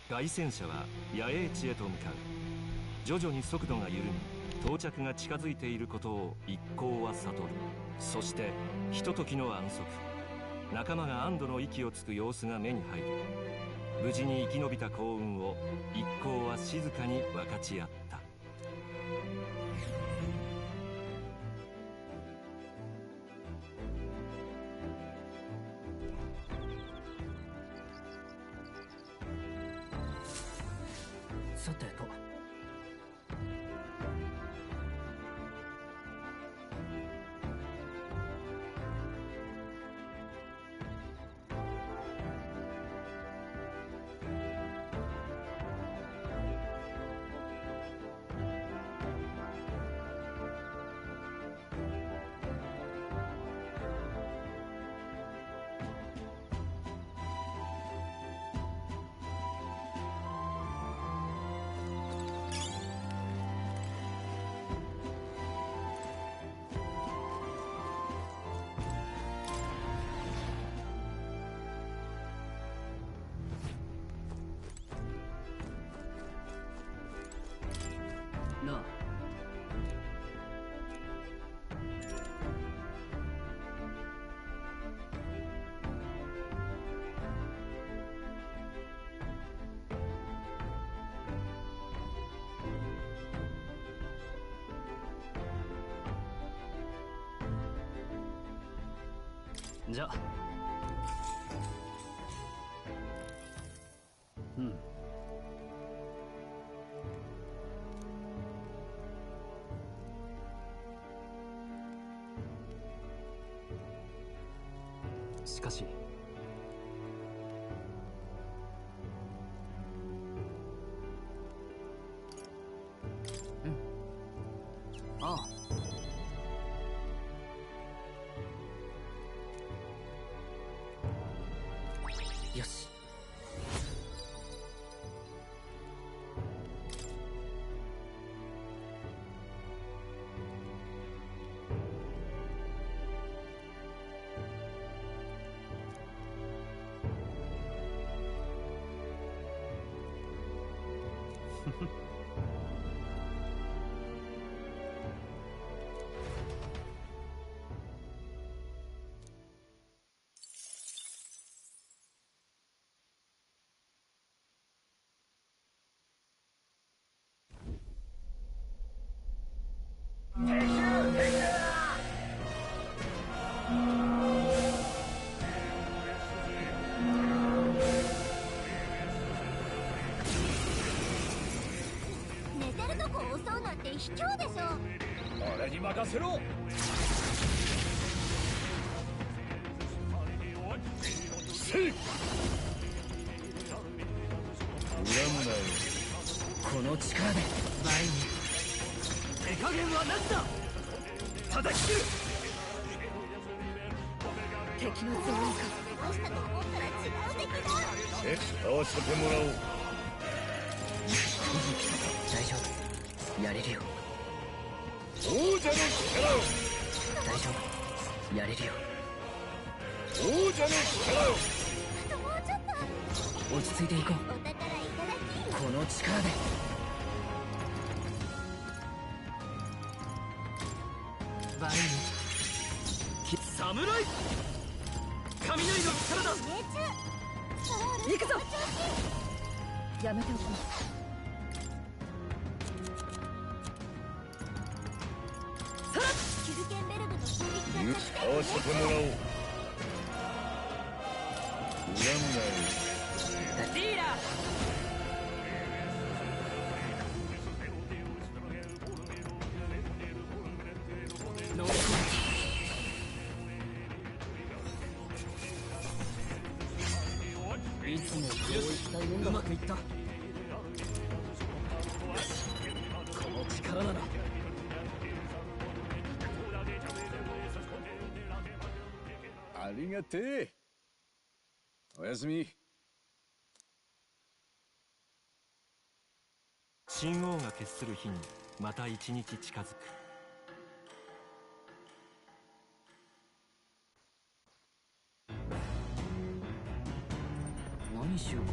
外戦車は野営地へと向かう。徐々に速度が緩み、到着が近づいていることを一行は悟る。そしてひとときの安息、仲間が安堵の息をつく様子が目に入る。無事に生き延びた幸運を一行は静かに分かち合った。さてと。なあ。じゃあ。うん。しかしああ。よし。寝てるとこ襲うなんて卑怯でしょ。俺に任せろ。せい。恨むなよ。この力で前に手加減はなしだ。叩き切る。敵の増員か。倒したと思ったら違う敵だ。合わせてもらおう。大丈夫、やれるよ。王者の力を。大丈夫、やれるよ。王者の力を。あともうちょっと。落ち着いていこう。お宝いただき。この力でバイに侍雷の力だ。行くぞ。やめておきます。キュルケンベルグの攻撃が合わせてもらおう。恨むなよ。リーダー。いつもこういったもんだ。うまくいった。この力ならありがてえ。おやすみ。神王が決する日にまた一日近づく。何しようか。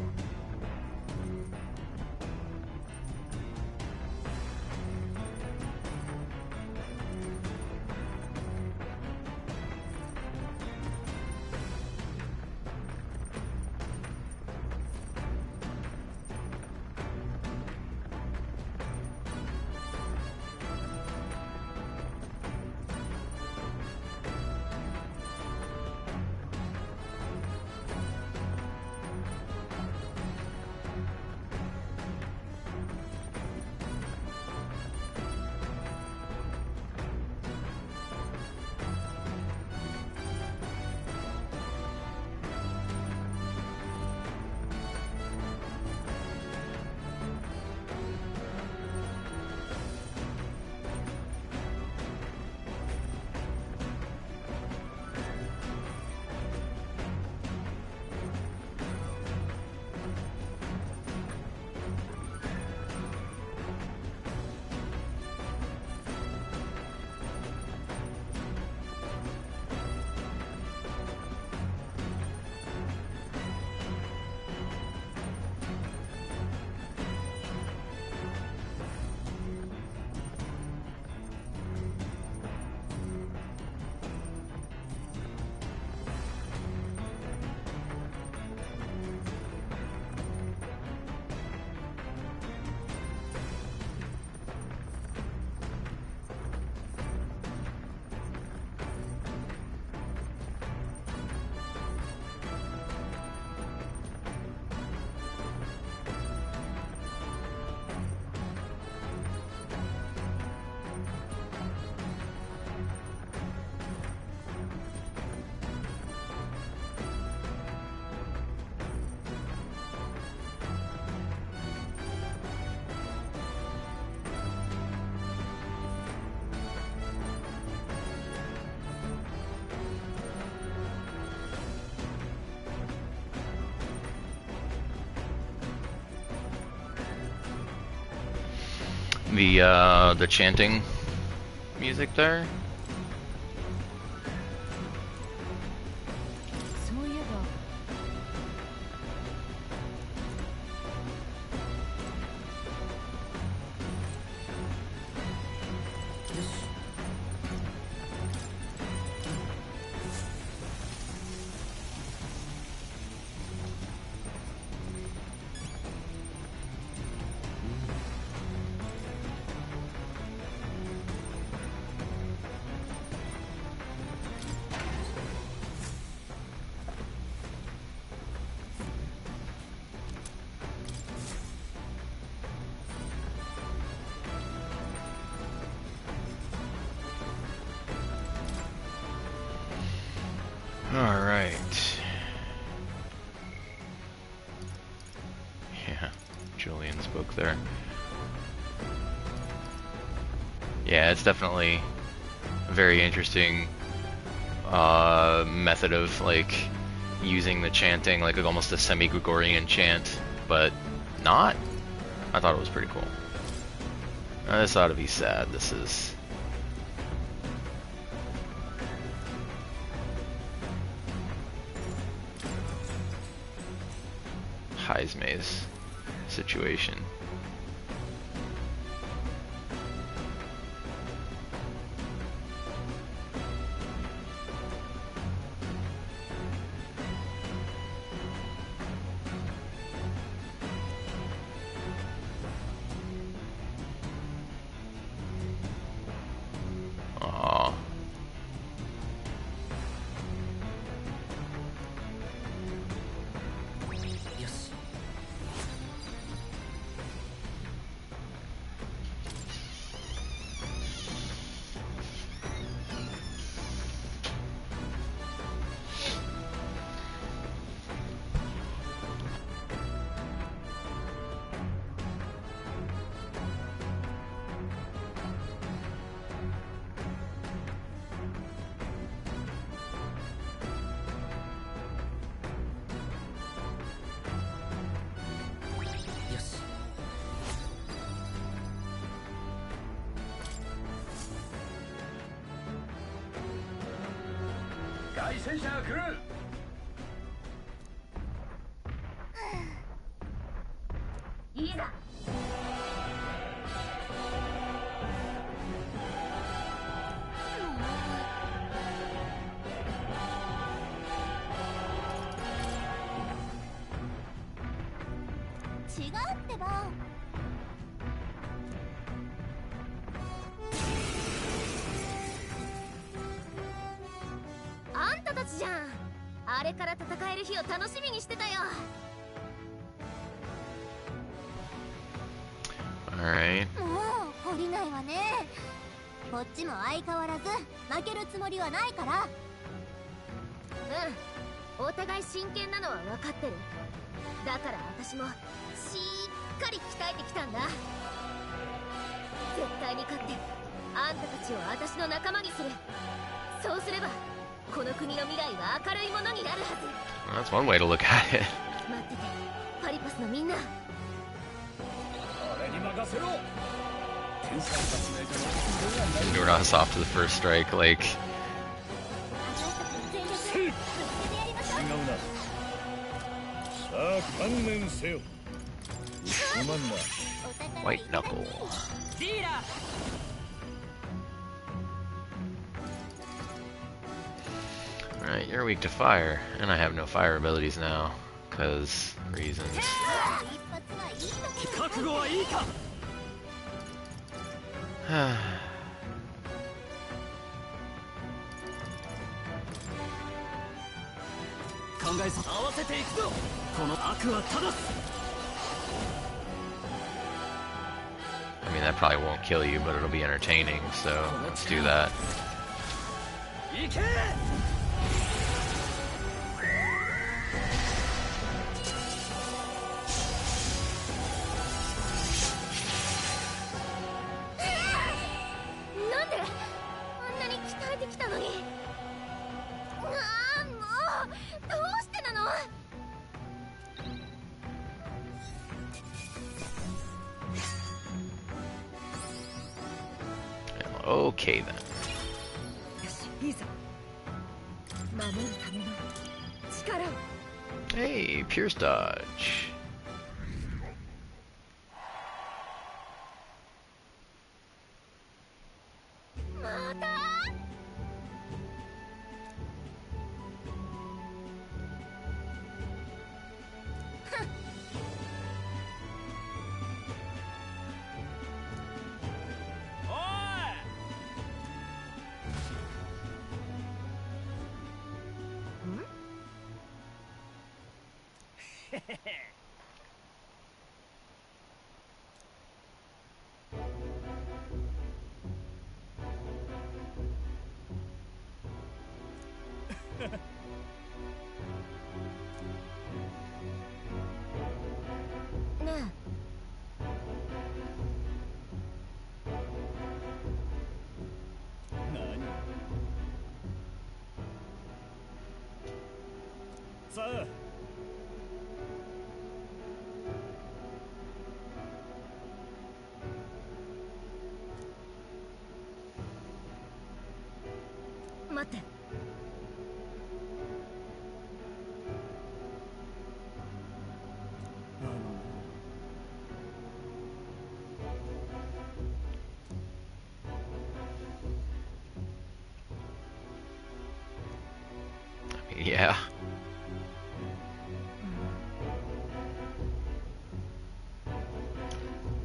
The chanting music there. そういえば All right. Yeah, Julian's book there. Yeah, it's definitely a very interesting method of like using the chanting, like almost a semi-Gregorian chant, but not. I thought it was pretty cool. This ought to be sad. This is. Heismay's situation. Aww.違うってば。あんたたちじゃん。あれから戦える日を楽しみにしてたよ。Alright. もう懲りないわね。こっちも相変わらず負けるつもりはないから。うん、お互い真剣なのは分かってる。だから私もしっかり鍛えてきたんだ。絶対に勝ってあんたたちを私の仲間にする。そうすればこの国の未来は明るいものになるはず。 That's one way to look at it. 待ってて、パリパスのみんな。俺に任せろ。 Lured us off to the first strike, like. 違うな。さあ観念せよ。すまんな。 White knuckle. Alright, you're weak to fire, and I have no fire abilities now, because reasons. I mean, that probably won't kill you, but it'll be entertaining, so let's do that. Okay then. Hey, Pierce dodge. さ。待って。Yeah.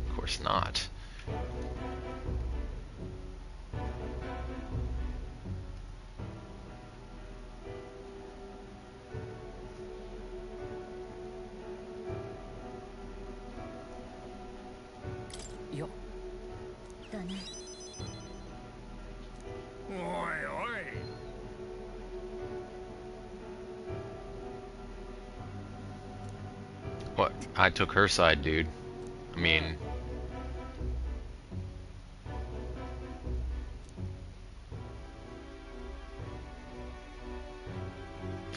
Of course not. Yo. だね。おいおい。What? I took her side, dude. I mean...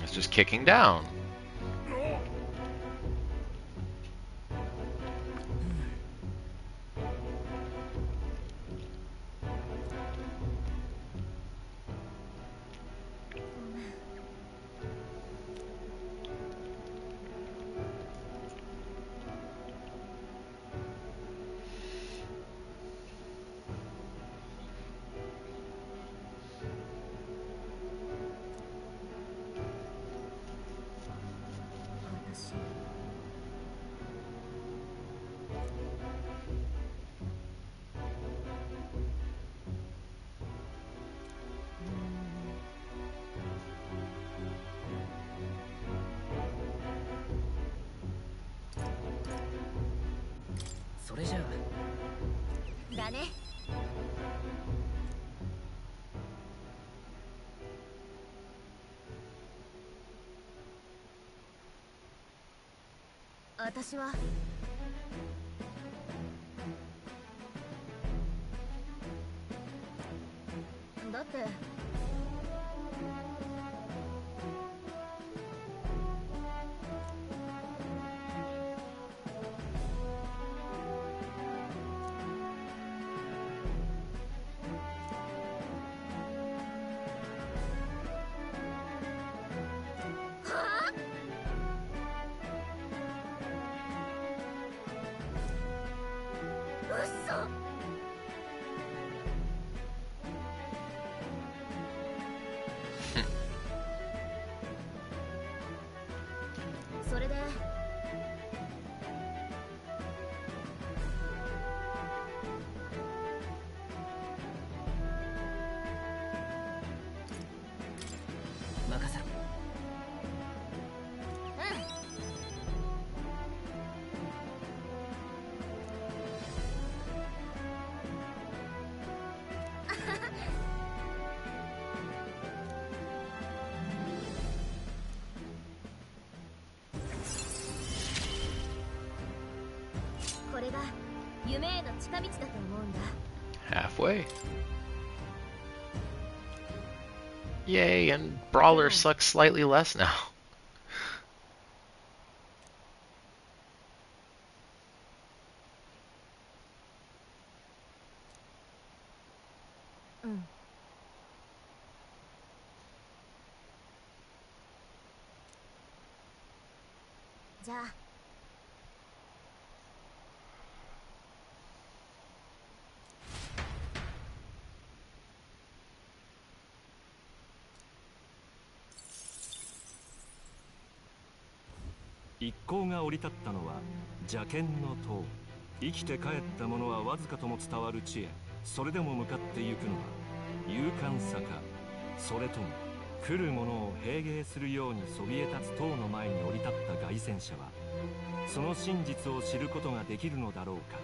It's just kicking down.それじゃあ。だね。私はだってそれで任せろ。これが夢への近道だと思うんだ。 Halfway. Yay, and Brawler sucks slightly less now. うん。じゃあ一行が降り立ったのは邪剣の塔。生きて帰った者はわずかとも伝わる地へ。それでも向かってゆくのは勇敢さか、それとも来る者を平芸するようにそびえ立つ塔の前に降り立った凱旋者はその真実を知ることができるのだろうか。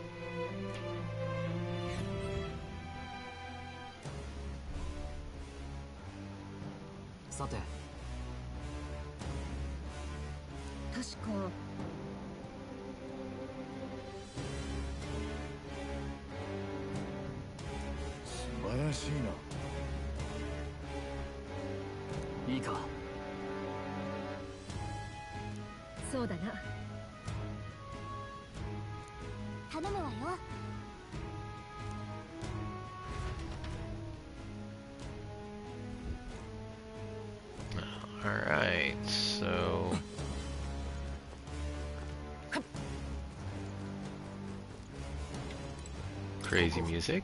さて、確か素晴らしいな。いいか。そうだな。頼むわよ。Alright, so... Crazy music.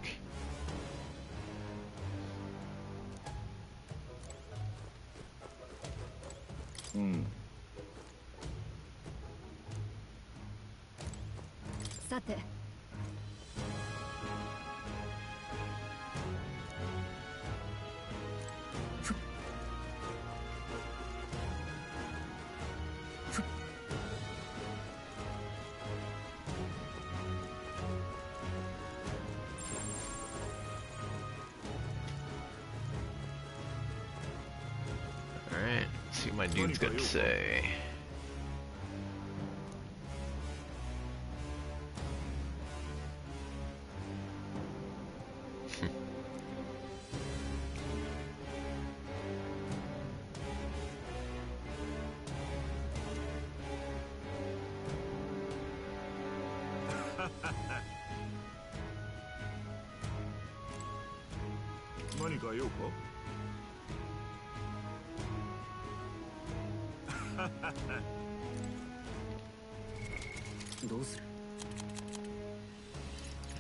Sate. Alright, let's see what my dude's got to say.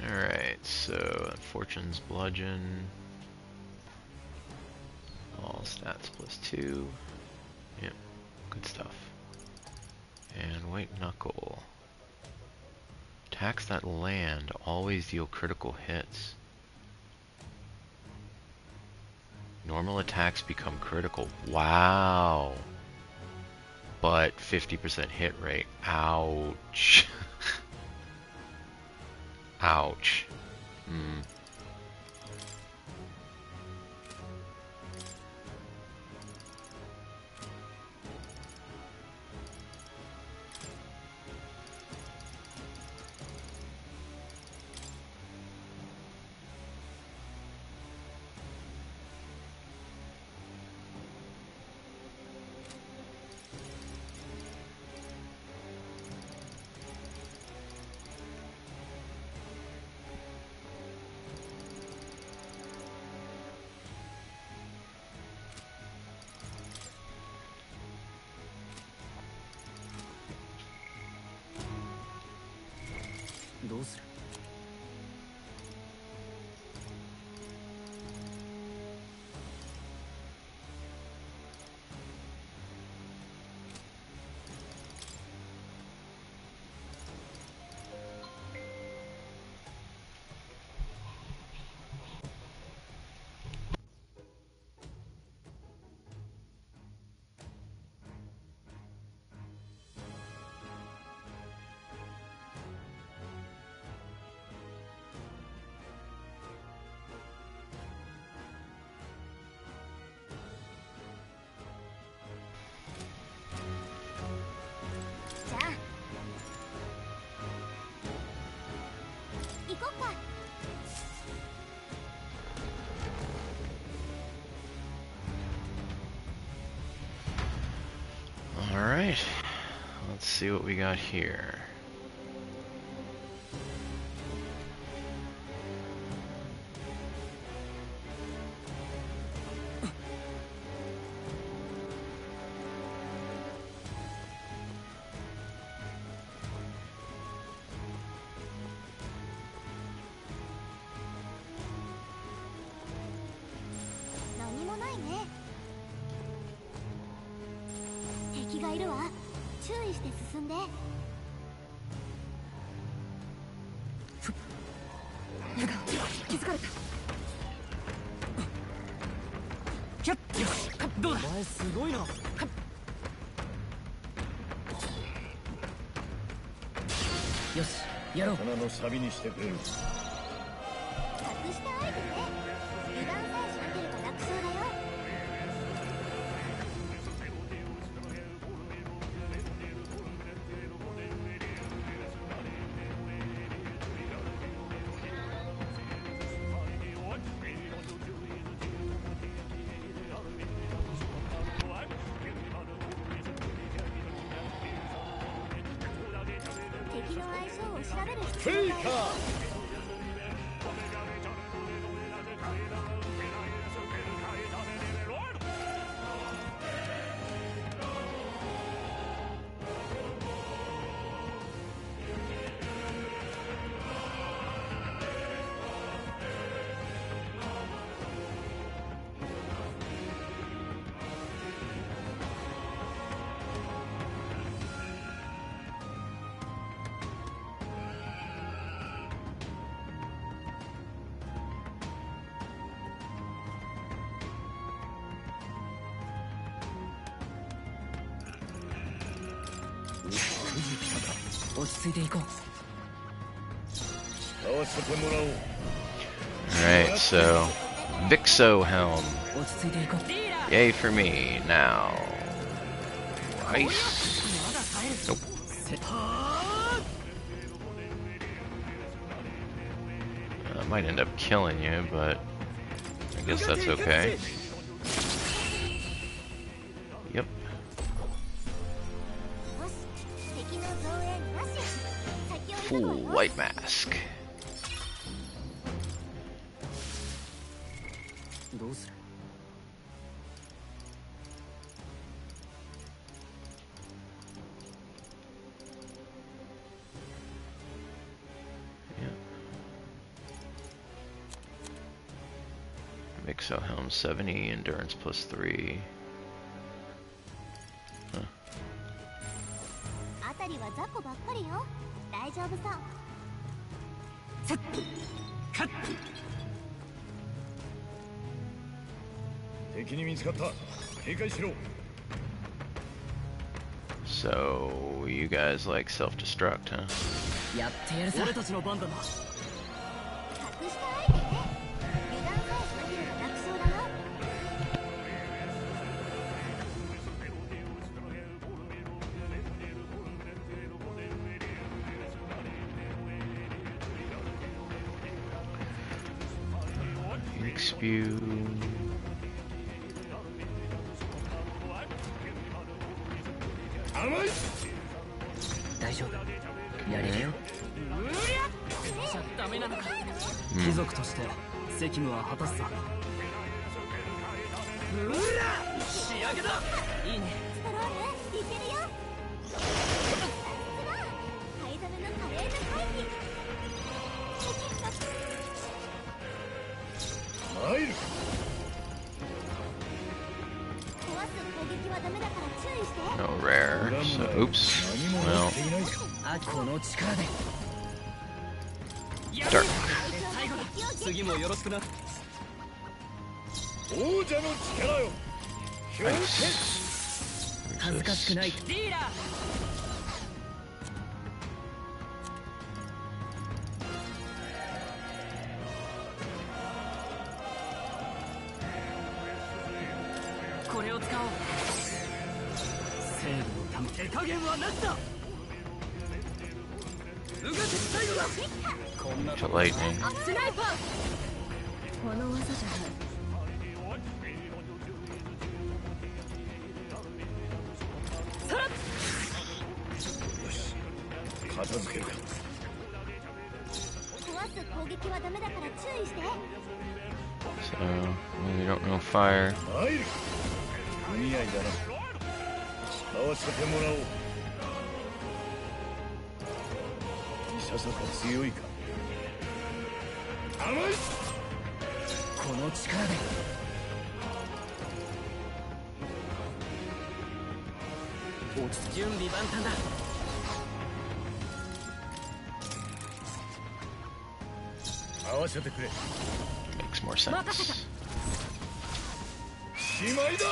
Alright, so Fortune's Bludgeon. All stats +2. Yep, good stuff. And White Knuckle. Attacks that land always deal critical hits. Normal attacks become critical. Wow. But 50% hit rate. Ouch. Ouch. Alright, let's see what we got here. を調べる必フェイカー。落ち着いていこう。 Alright, so Vixo Helm. 落ち着いていこう。 Yay for me. Now. Ice. Nope. That might end up killing you, but I guess that's okay. Yep. Full white mask. どうする？ Vixo Helm 70, endurance plus 3. Huh. 辺りは雑魚ばっかりよ。大丈夫そう。 敵に見つかった。警戒しろ。 So, you guys like self-destruct, huh? やってやるさ。俺たちの番だな。 隠したアイテム？油断さえしなければ楽勝だよ。 Ink spew. 大丈夫。やれるよ。じゃダメなのか。貴族として責務は果たすさ。うら！仕上げだ。いいね。ストロール、いけるよ。さすが。灰染めの華麗な回避。入る。 壊す攻撃はダメだから注意して。 No rare, so oops. Well, この力で。 dark. 次もよろしくな。王者の力よ。 恥ずかしくない。リーダー。 これを使おう。正義のため。手加減はなしだ。うがて最後だ。こんな To lightning. スナイパー。この技じゃない。 片付けるか。 壊す攻撃はダメだから注意して。 So, we don't know fire. 入る。組合だな。合わせてもらおう。いささか強いか。甘い。この力で。準備万端だ。 合わせてくれ。 Makes more sense. しまいだ。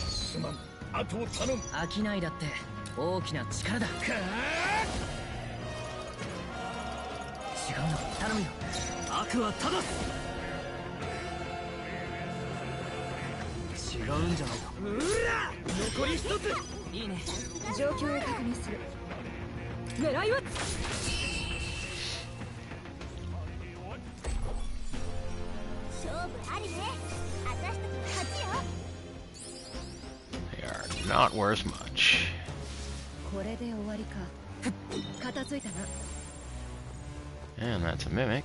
すまん。後を頼む。飽きないだって大きな力だ。違うの頼むよ。悪は正す。違うんじゃないか。うら！残り一つ。いいね。状況を確認する。狙いは。 勝負ありね。私たちの勝ちよ。 They are not worth much. これで終わりか。片付いたな。 And that's a mimic.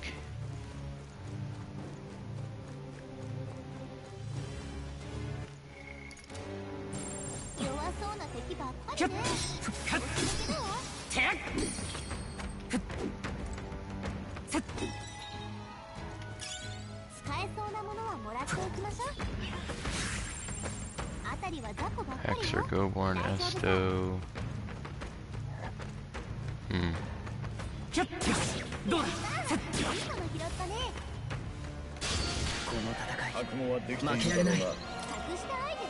弱そうな敵ばっかりね。使えそうなものはもらっておきましょう。あたりは雑魚ばっかりよ。 Hexer, Goborn, Esto. どうだ。この戦い覚悟はできている負けられない。隠した相手で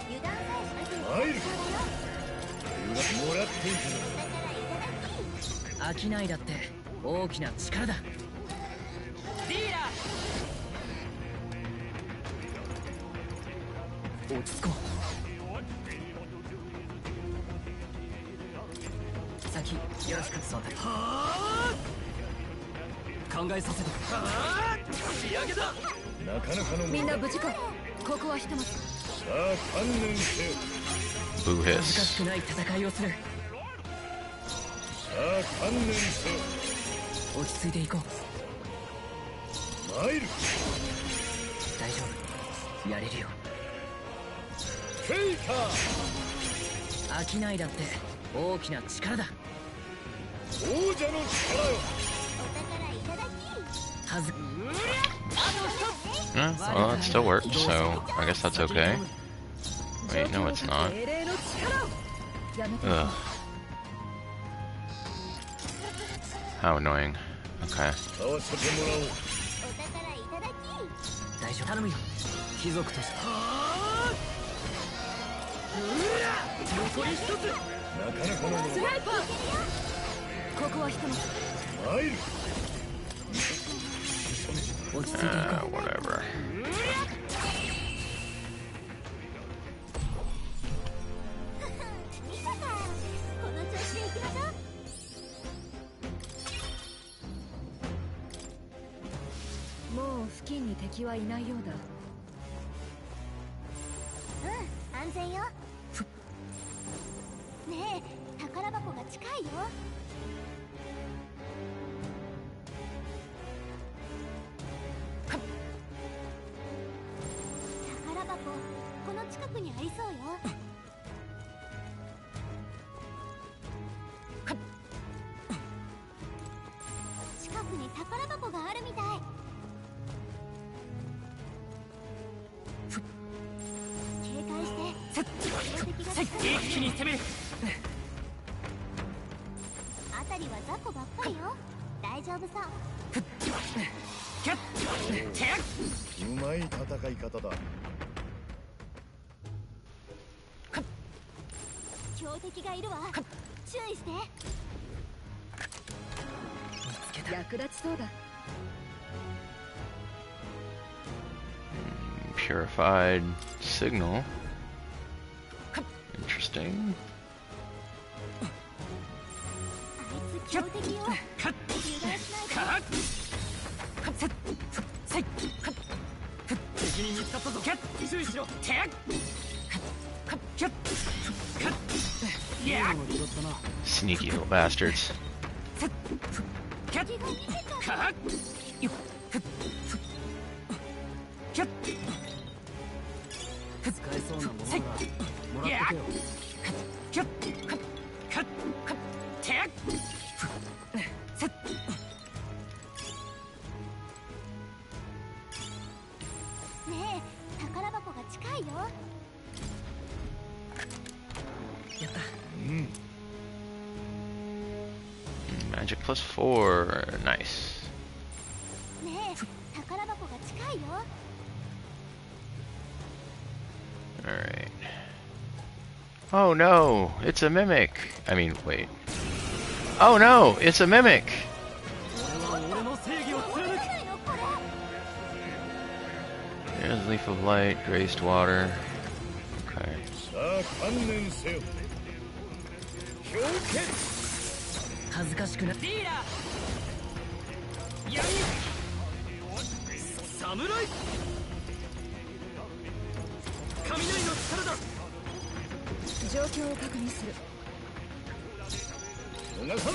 油断さえしなければ入るそうだよ。もらっていくぞ。飽きないだって大きな力だ。ディーラ落ち着こう。先よろしく。そうだ。考えさせて。仕上げだ。なかなかのみんな無事か。ここはひとまず。さあ観念せよ。 Boo 難し hiss. くない戦いをする。さあ観念せよ。落ち着いていこう。参る。大丈夫。やれるよ。フェイカー。飽きないだって大きな力だ。王者の力よ。はず。 Yeah, well, it still worked, so I guess that's okay. Wait, no, it's not. Ugh. How annoying. Okay. 合わせてもらおう。大丈夫。頼むよ。貴族として。残り一つ。なかなかのもの。スナイパー。ここはひとまず。参る。落ち着いていこう。 Whatever. ミカさん、この調子で行きましょう。もう付近に敵はいないようだ。安全よ。ねえ、宝箱が近いよ。宝箱、この近くにありそうよ。近くに宝箱があるみたい。警戒して。一気に攻める。あたりは雑魚ばっかりよ。大丈夫さ。キャッ。うまい戦い方だ。強敵がいるわ。注意して。役立ちそうだ。 Purified signal. Interesting. あいつ強敵よ。油断しないで。敵に見つかったぞ。注意しろ。Sneaky little bastards. 使えそうなものならもらってけよ。ねえ、宝箱が近いよ。やった。Magic plus 4. Nice. ねえ、宝箱が近いよ。 Alright. Oh no, it's a mimic. I mean, wait. Oh no, it's a mimic. There's Leaf of Light, Graced Water. Okay. さあ観念せよ。氷結。恥ずかしくな。ディーラー。闇。侍。雷の力だ。状況を確認する。逃さん。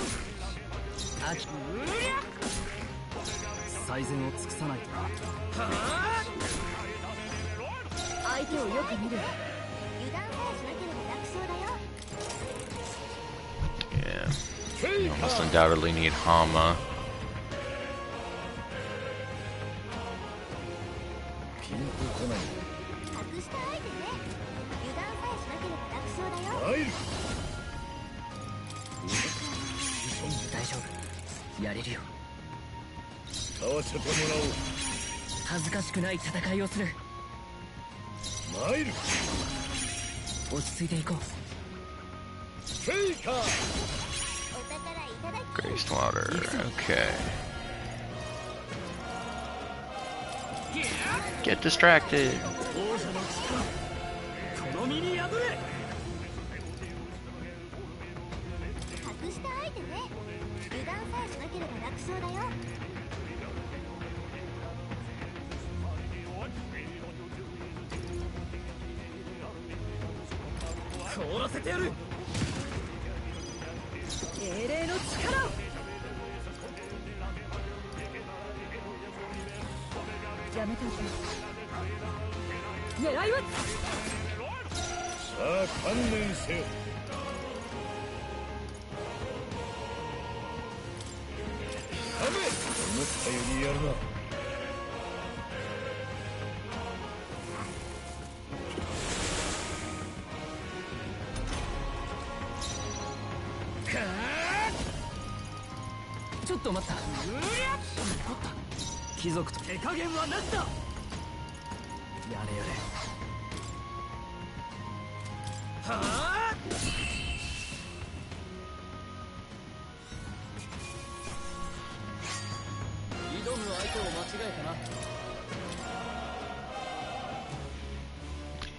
最善を尽くさないとな。相手をよく見る。油断さえしなければ楽勝だよ。Yeah. You almost undoubtedly need Hama. ピンとこない。隠した相手ね。油断さえしなければ楽勝だよ。入る。大丈夫。やれるよ。使わせてもら恥ずかしくない戦いをする。おう。参る。落ち着いていこう。フェイカー。お宝いただき。 Graced water. Okay. Get distracted. 王者の力この身に宿れ。隠した相手ね。油断さえしなければ楽勝だよ。凍らせてやる。英霊の力を。やめておきます。狙いは。さあ観念せよ。ダメ。思ったよりやるな。ちょっと待った。貴族と手加減はなしだ。やれやれ。はあ。挑む相手を間違えたな。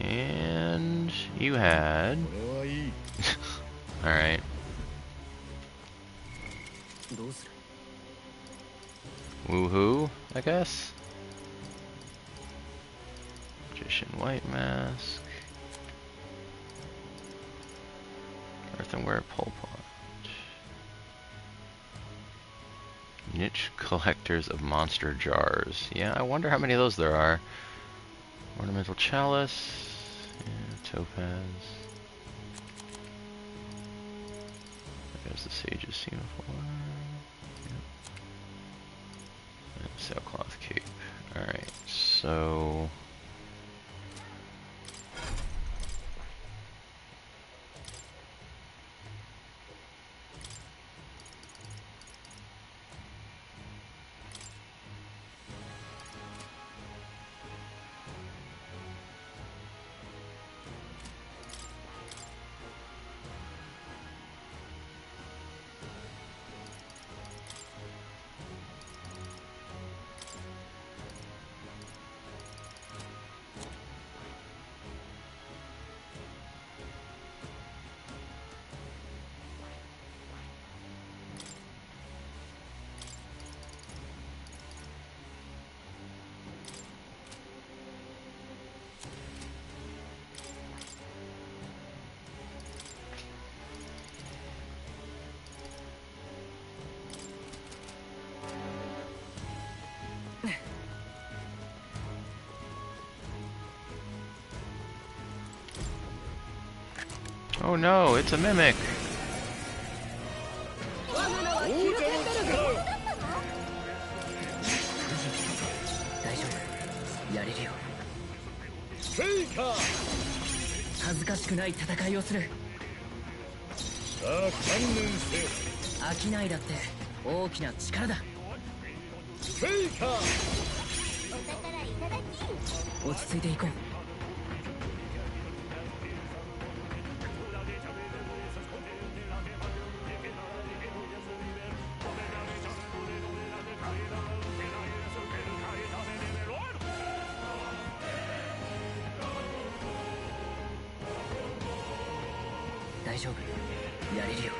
And you had. これはいい。 Alright. どうする。 Woohoo, I guess. Magician White Mask. Earthenware Pole Pot. Niche collectors of monster jars. Yeah, I wonder how many of those there are. Ornamental chalice. Yeah, topaz. There's the sage's semaphore. Yep. And sailcloth cape. Alright, so... Oh no, it's a mimic! 大丈夫。やれるよ。フェイカー。恥ずかしくない戦いをする。さあ観念せよ。商いだって大きな力だ。フェイカー。お宝いただき。落ち着いていこう。大丈夫。やれるよ。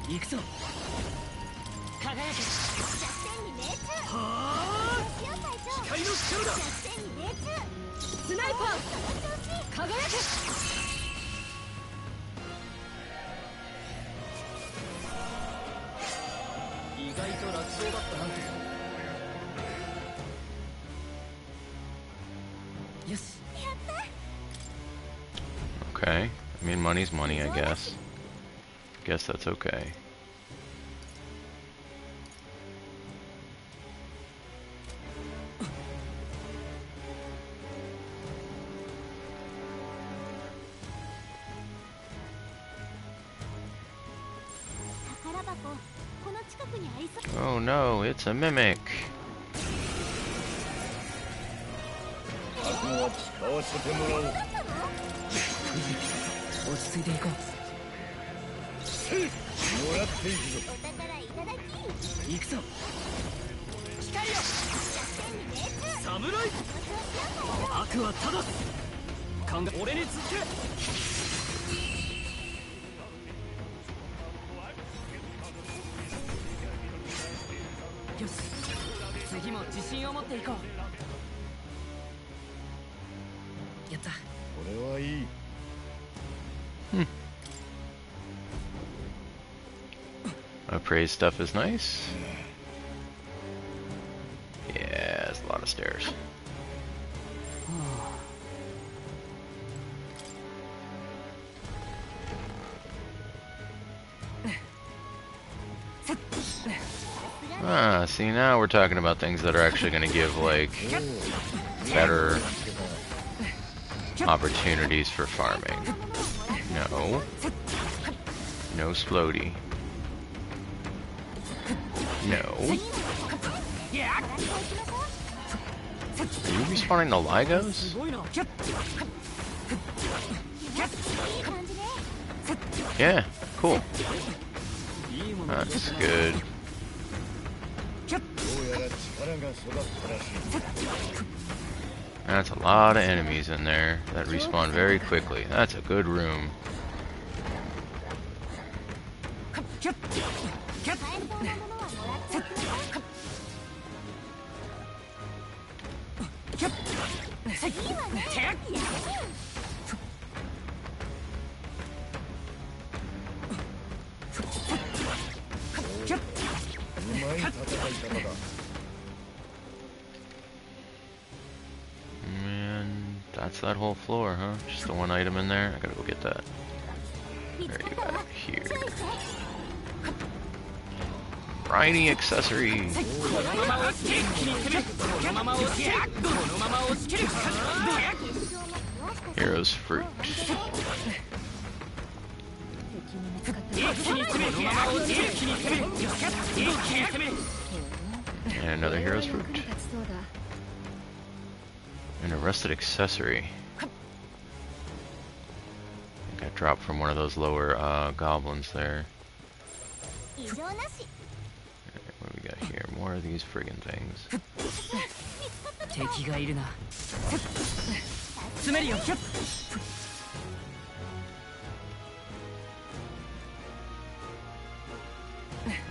行くぞ。輝け。弱点に命中。はあ。よしよ隊長。光の力だ。弱点に命中。スナイパー輝け。意外と楽勝だったな。よし。 Okay. I mean, money's money, I guess. Guess that's okay. Oh no, it's a mimic. 覚悟は使わせてもらおう。落ち着いていこう。もらっていくぞ。お宝いただき。行くぞ。光よ。弱点に命中。侍。悪は正す。考え俺に続け。よし。次も自信を持っていこう。やった。これはいい。Appraised stuff is nice. Yeah, there's a lot of stairs. Ah, see, now we're talking about things that are actually going to give, like, better opportunities for farming. No. No splody. No. Are you respawning the Ligos? Yeah, cool. That's good. That's a lot of enemies in there that respawn very quickly. That's a good room. Man, that's that whole floor, huh? Just the one item in there? I gotta go get that. There you go, here. Briny accessory! Hero's fruit. And another hero's fruit. And a rusted accessory. I think I dropped from one of those lower goblins there. What do we got here? More of these friggin' things.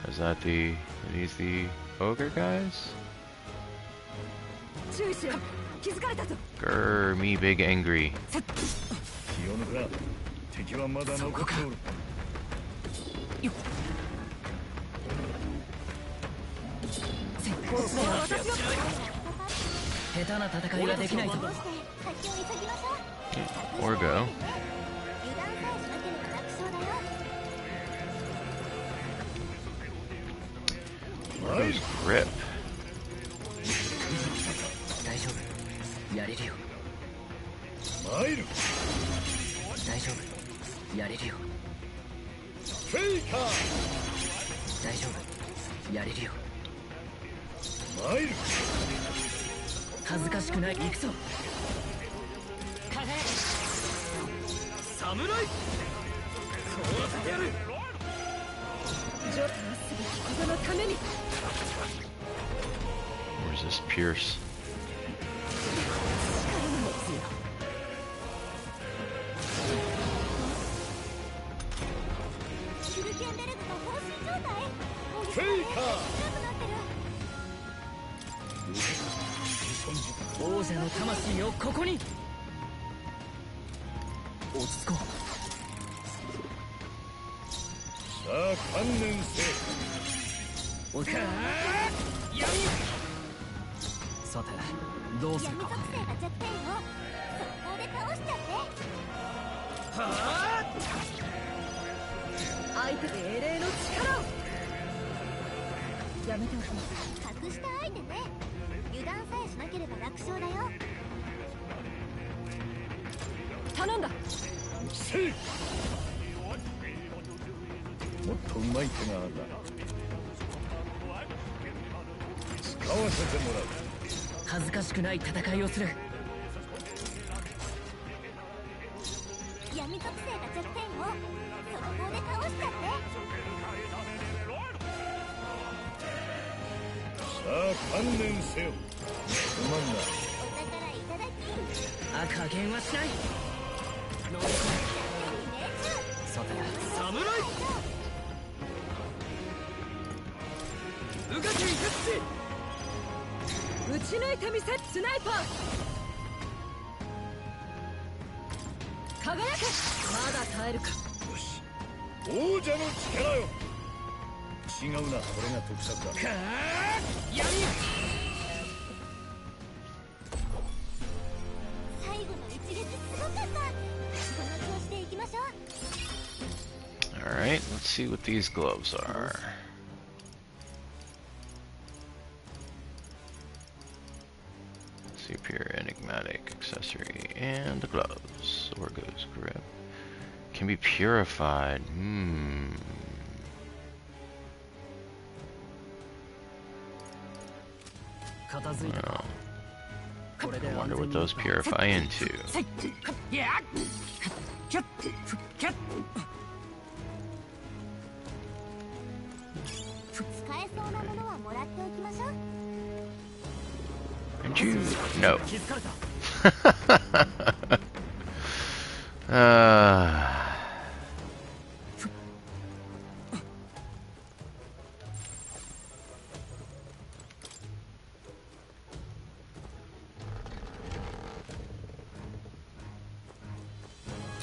Is that the... Are these the ogre guys? Grr, me big angry. Or go. Where's grip? Where's this Pierce? フェイカー王者の魂をここに。落ち着こさあ観念せう。おか闇。さてどうするか。闇属性が弱点を速攻で倒しちゃって。は相手で英霊の力を。やめておきます。格下相手ね。油断さえしなければ楽勝だよ。頼んだ。せい。もっとうまい手があるな。使わせてもらう。恥ずかしくない戦いをする。闇属性が弱点を速攻で倒しちゃって。さあ観念せよ。すまんな。お宝いただき。加減はしない。乗り込む。さて侍。動けいくっ撃ち抜いてみせスナイパー。輝け。まだ耐えるか。よし王者の力よ。違うな、これが得策だ。か闇。最後の一撃すごかった。この調子でいきましょう。Alright, let's see what these gloves are. Superior enigmatic accessory and the gloves. Orgo's grip. Can be purified. Well, I wonder what those purify into. 使えそうなものはもらっておきましょう。And you? No.「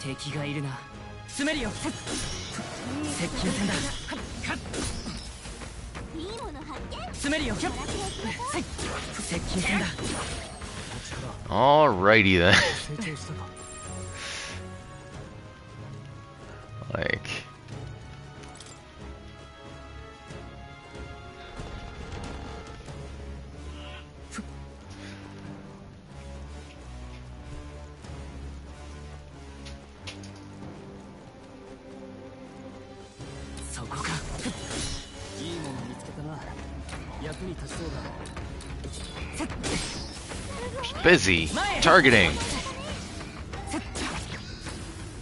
敵がいるな。詰めるよ。接近戦だ。いいもの発見。詰めるよ。接近戦だ。 Alrighty then. Like, busy targeting.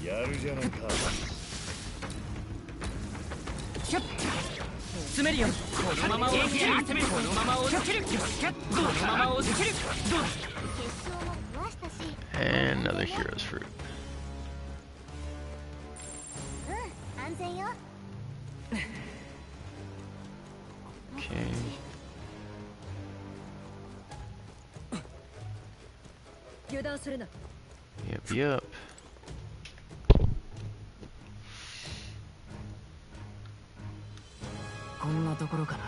やるじゃないか。詰めるよ。このまま押し切る。このまま押し切る。このまま押し切る。 And another hero's fruit. 安全よ。 Okay. 油断するな。 Yep, yep. こんなところかな。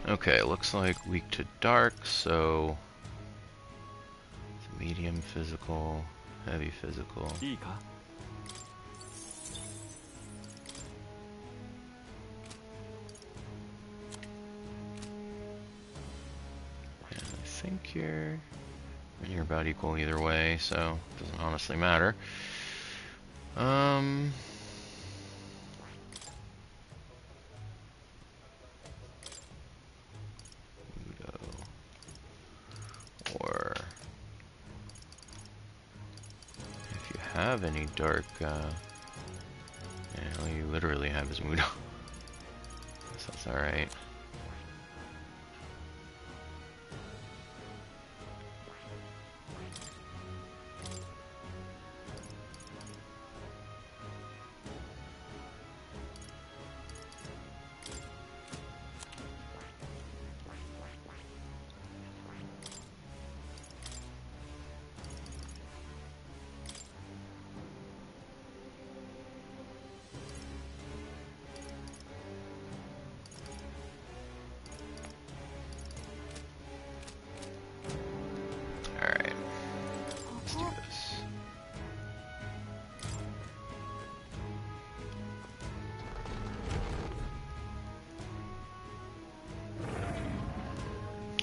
Okay, looks like weak to dark, so it's medium physical, heavy physical. I think you're about equal either way, so it doesn't honestly matter. Or if you have any dark, all you literally have is Mudo, so that's alright.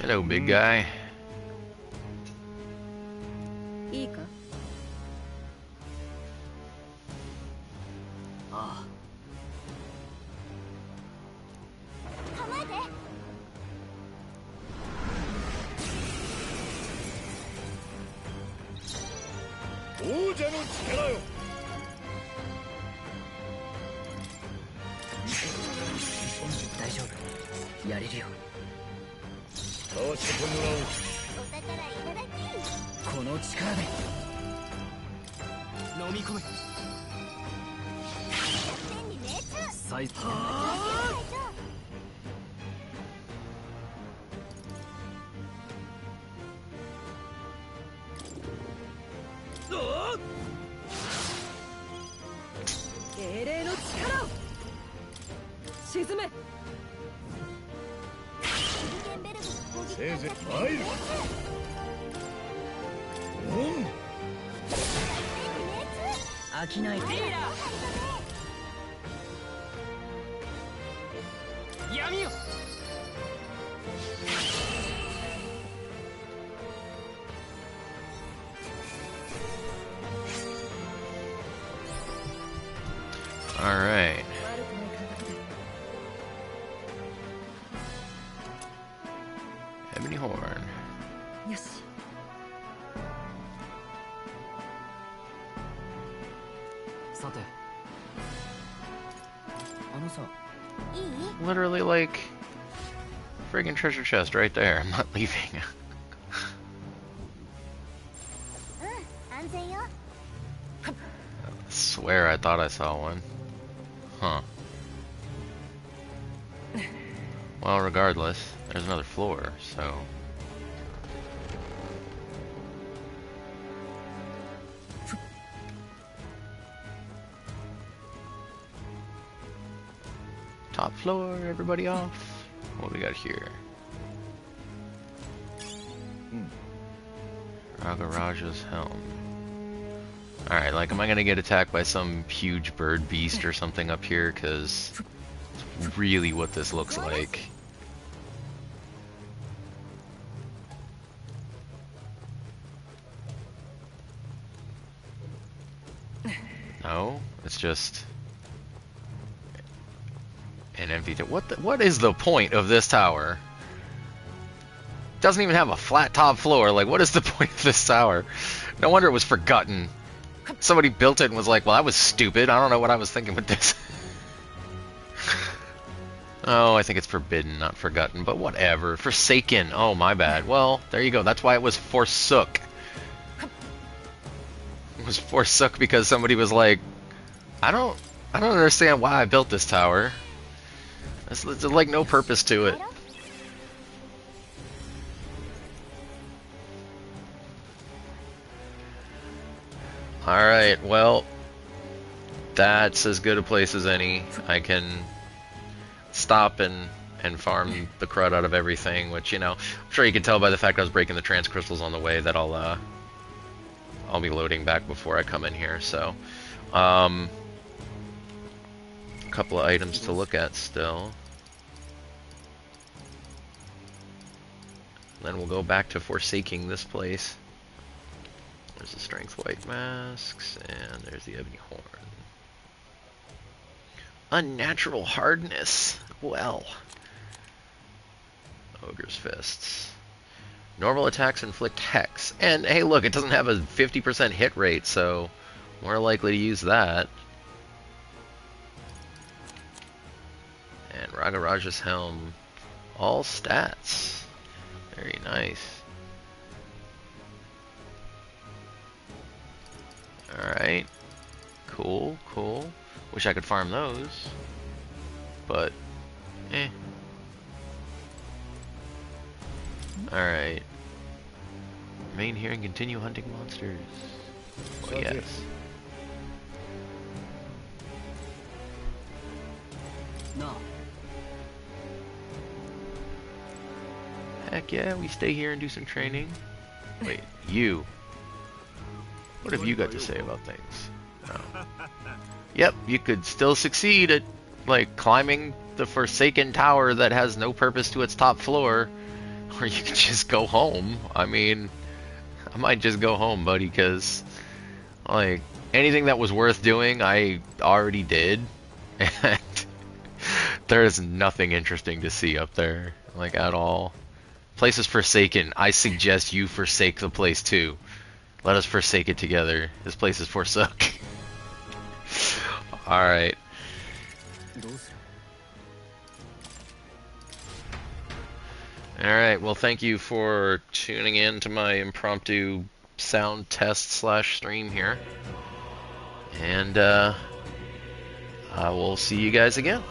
Hello, big guy. いいかあ構えて王者の力よ。大丈夫、やれるよ。使わせてもらおう。お宝いただきこの力で飲み込め。天に命中サイズ精霊の力を沈め。せいぜい参る。飽きないで。闇よ。All right. Ebony Horn. よしさてさ Literally, like, friggin' treasure chest right there. I'm not leaving. 安全よ I swear I thought I saw one. Huh. Well, regardless, there's another floor, so... Top floor, everybody off. What do we got here? Ragaraja's helm. Alright, like, am I gonna get attacked by some huge bird beast or something up here? Because it's really what this looks like. No, it's just an empty. What is the point of this tower? Doesn't even have a flat top floor. Like, what is the point of this tower? No wonder it was forgotten. Somebody built it and was like, well, that was stupid. I don't know what I was thinking with this. Oh, I think it's forbidden, not forgotten, but whatever. Forsaken. Oh, my bad. Well, there you go. That's why it was forsook. It was forsook because somebody was like, I don't understand why I built this tower. There's like no purpose to it. Alright, well, that's as good a place as any. I can stop and and farm the crud out of everything, which, you know, I'm sure you can tell by the fact I was breaking the trans crystals on the way that I'll be loading back before I come in here, so a couple of items to look at still. Then we'll go back to forsaking this place. There's the strength white masks, and there's the ebony horn. Unnatural hardness. Well. Ogre's fists. Normal attacks inflict hex. And hey, look, it doesn't have a 50% hit rate, so more likely to use that. And Ragaraja's helm. All stats. Very nice. Alright. Cool, cool. Wish I could farm those. But, eh. Alright. Remain here and continue hunting monsters. Oh, yes. No. Heck yeah, we stay here and do some training. Wait, you. What have you got to say about things? Oh. Yep, you could still succeed at, like, climbing the Forsaken Tower that has no purpose to its top floor. Or you could just go home. I mean, I might just go home, buddy, because, like, anything that was worth doing, I already did. And there is nothing interesting to see up there, like, at all. Place is forsaken. I suggest you forsake the place too. Let us forsake it together. This place is forsook. Alright. Alright, well, thank you for tuning in to my impromptu sound test / stream here. And I will see you guys again.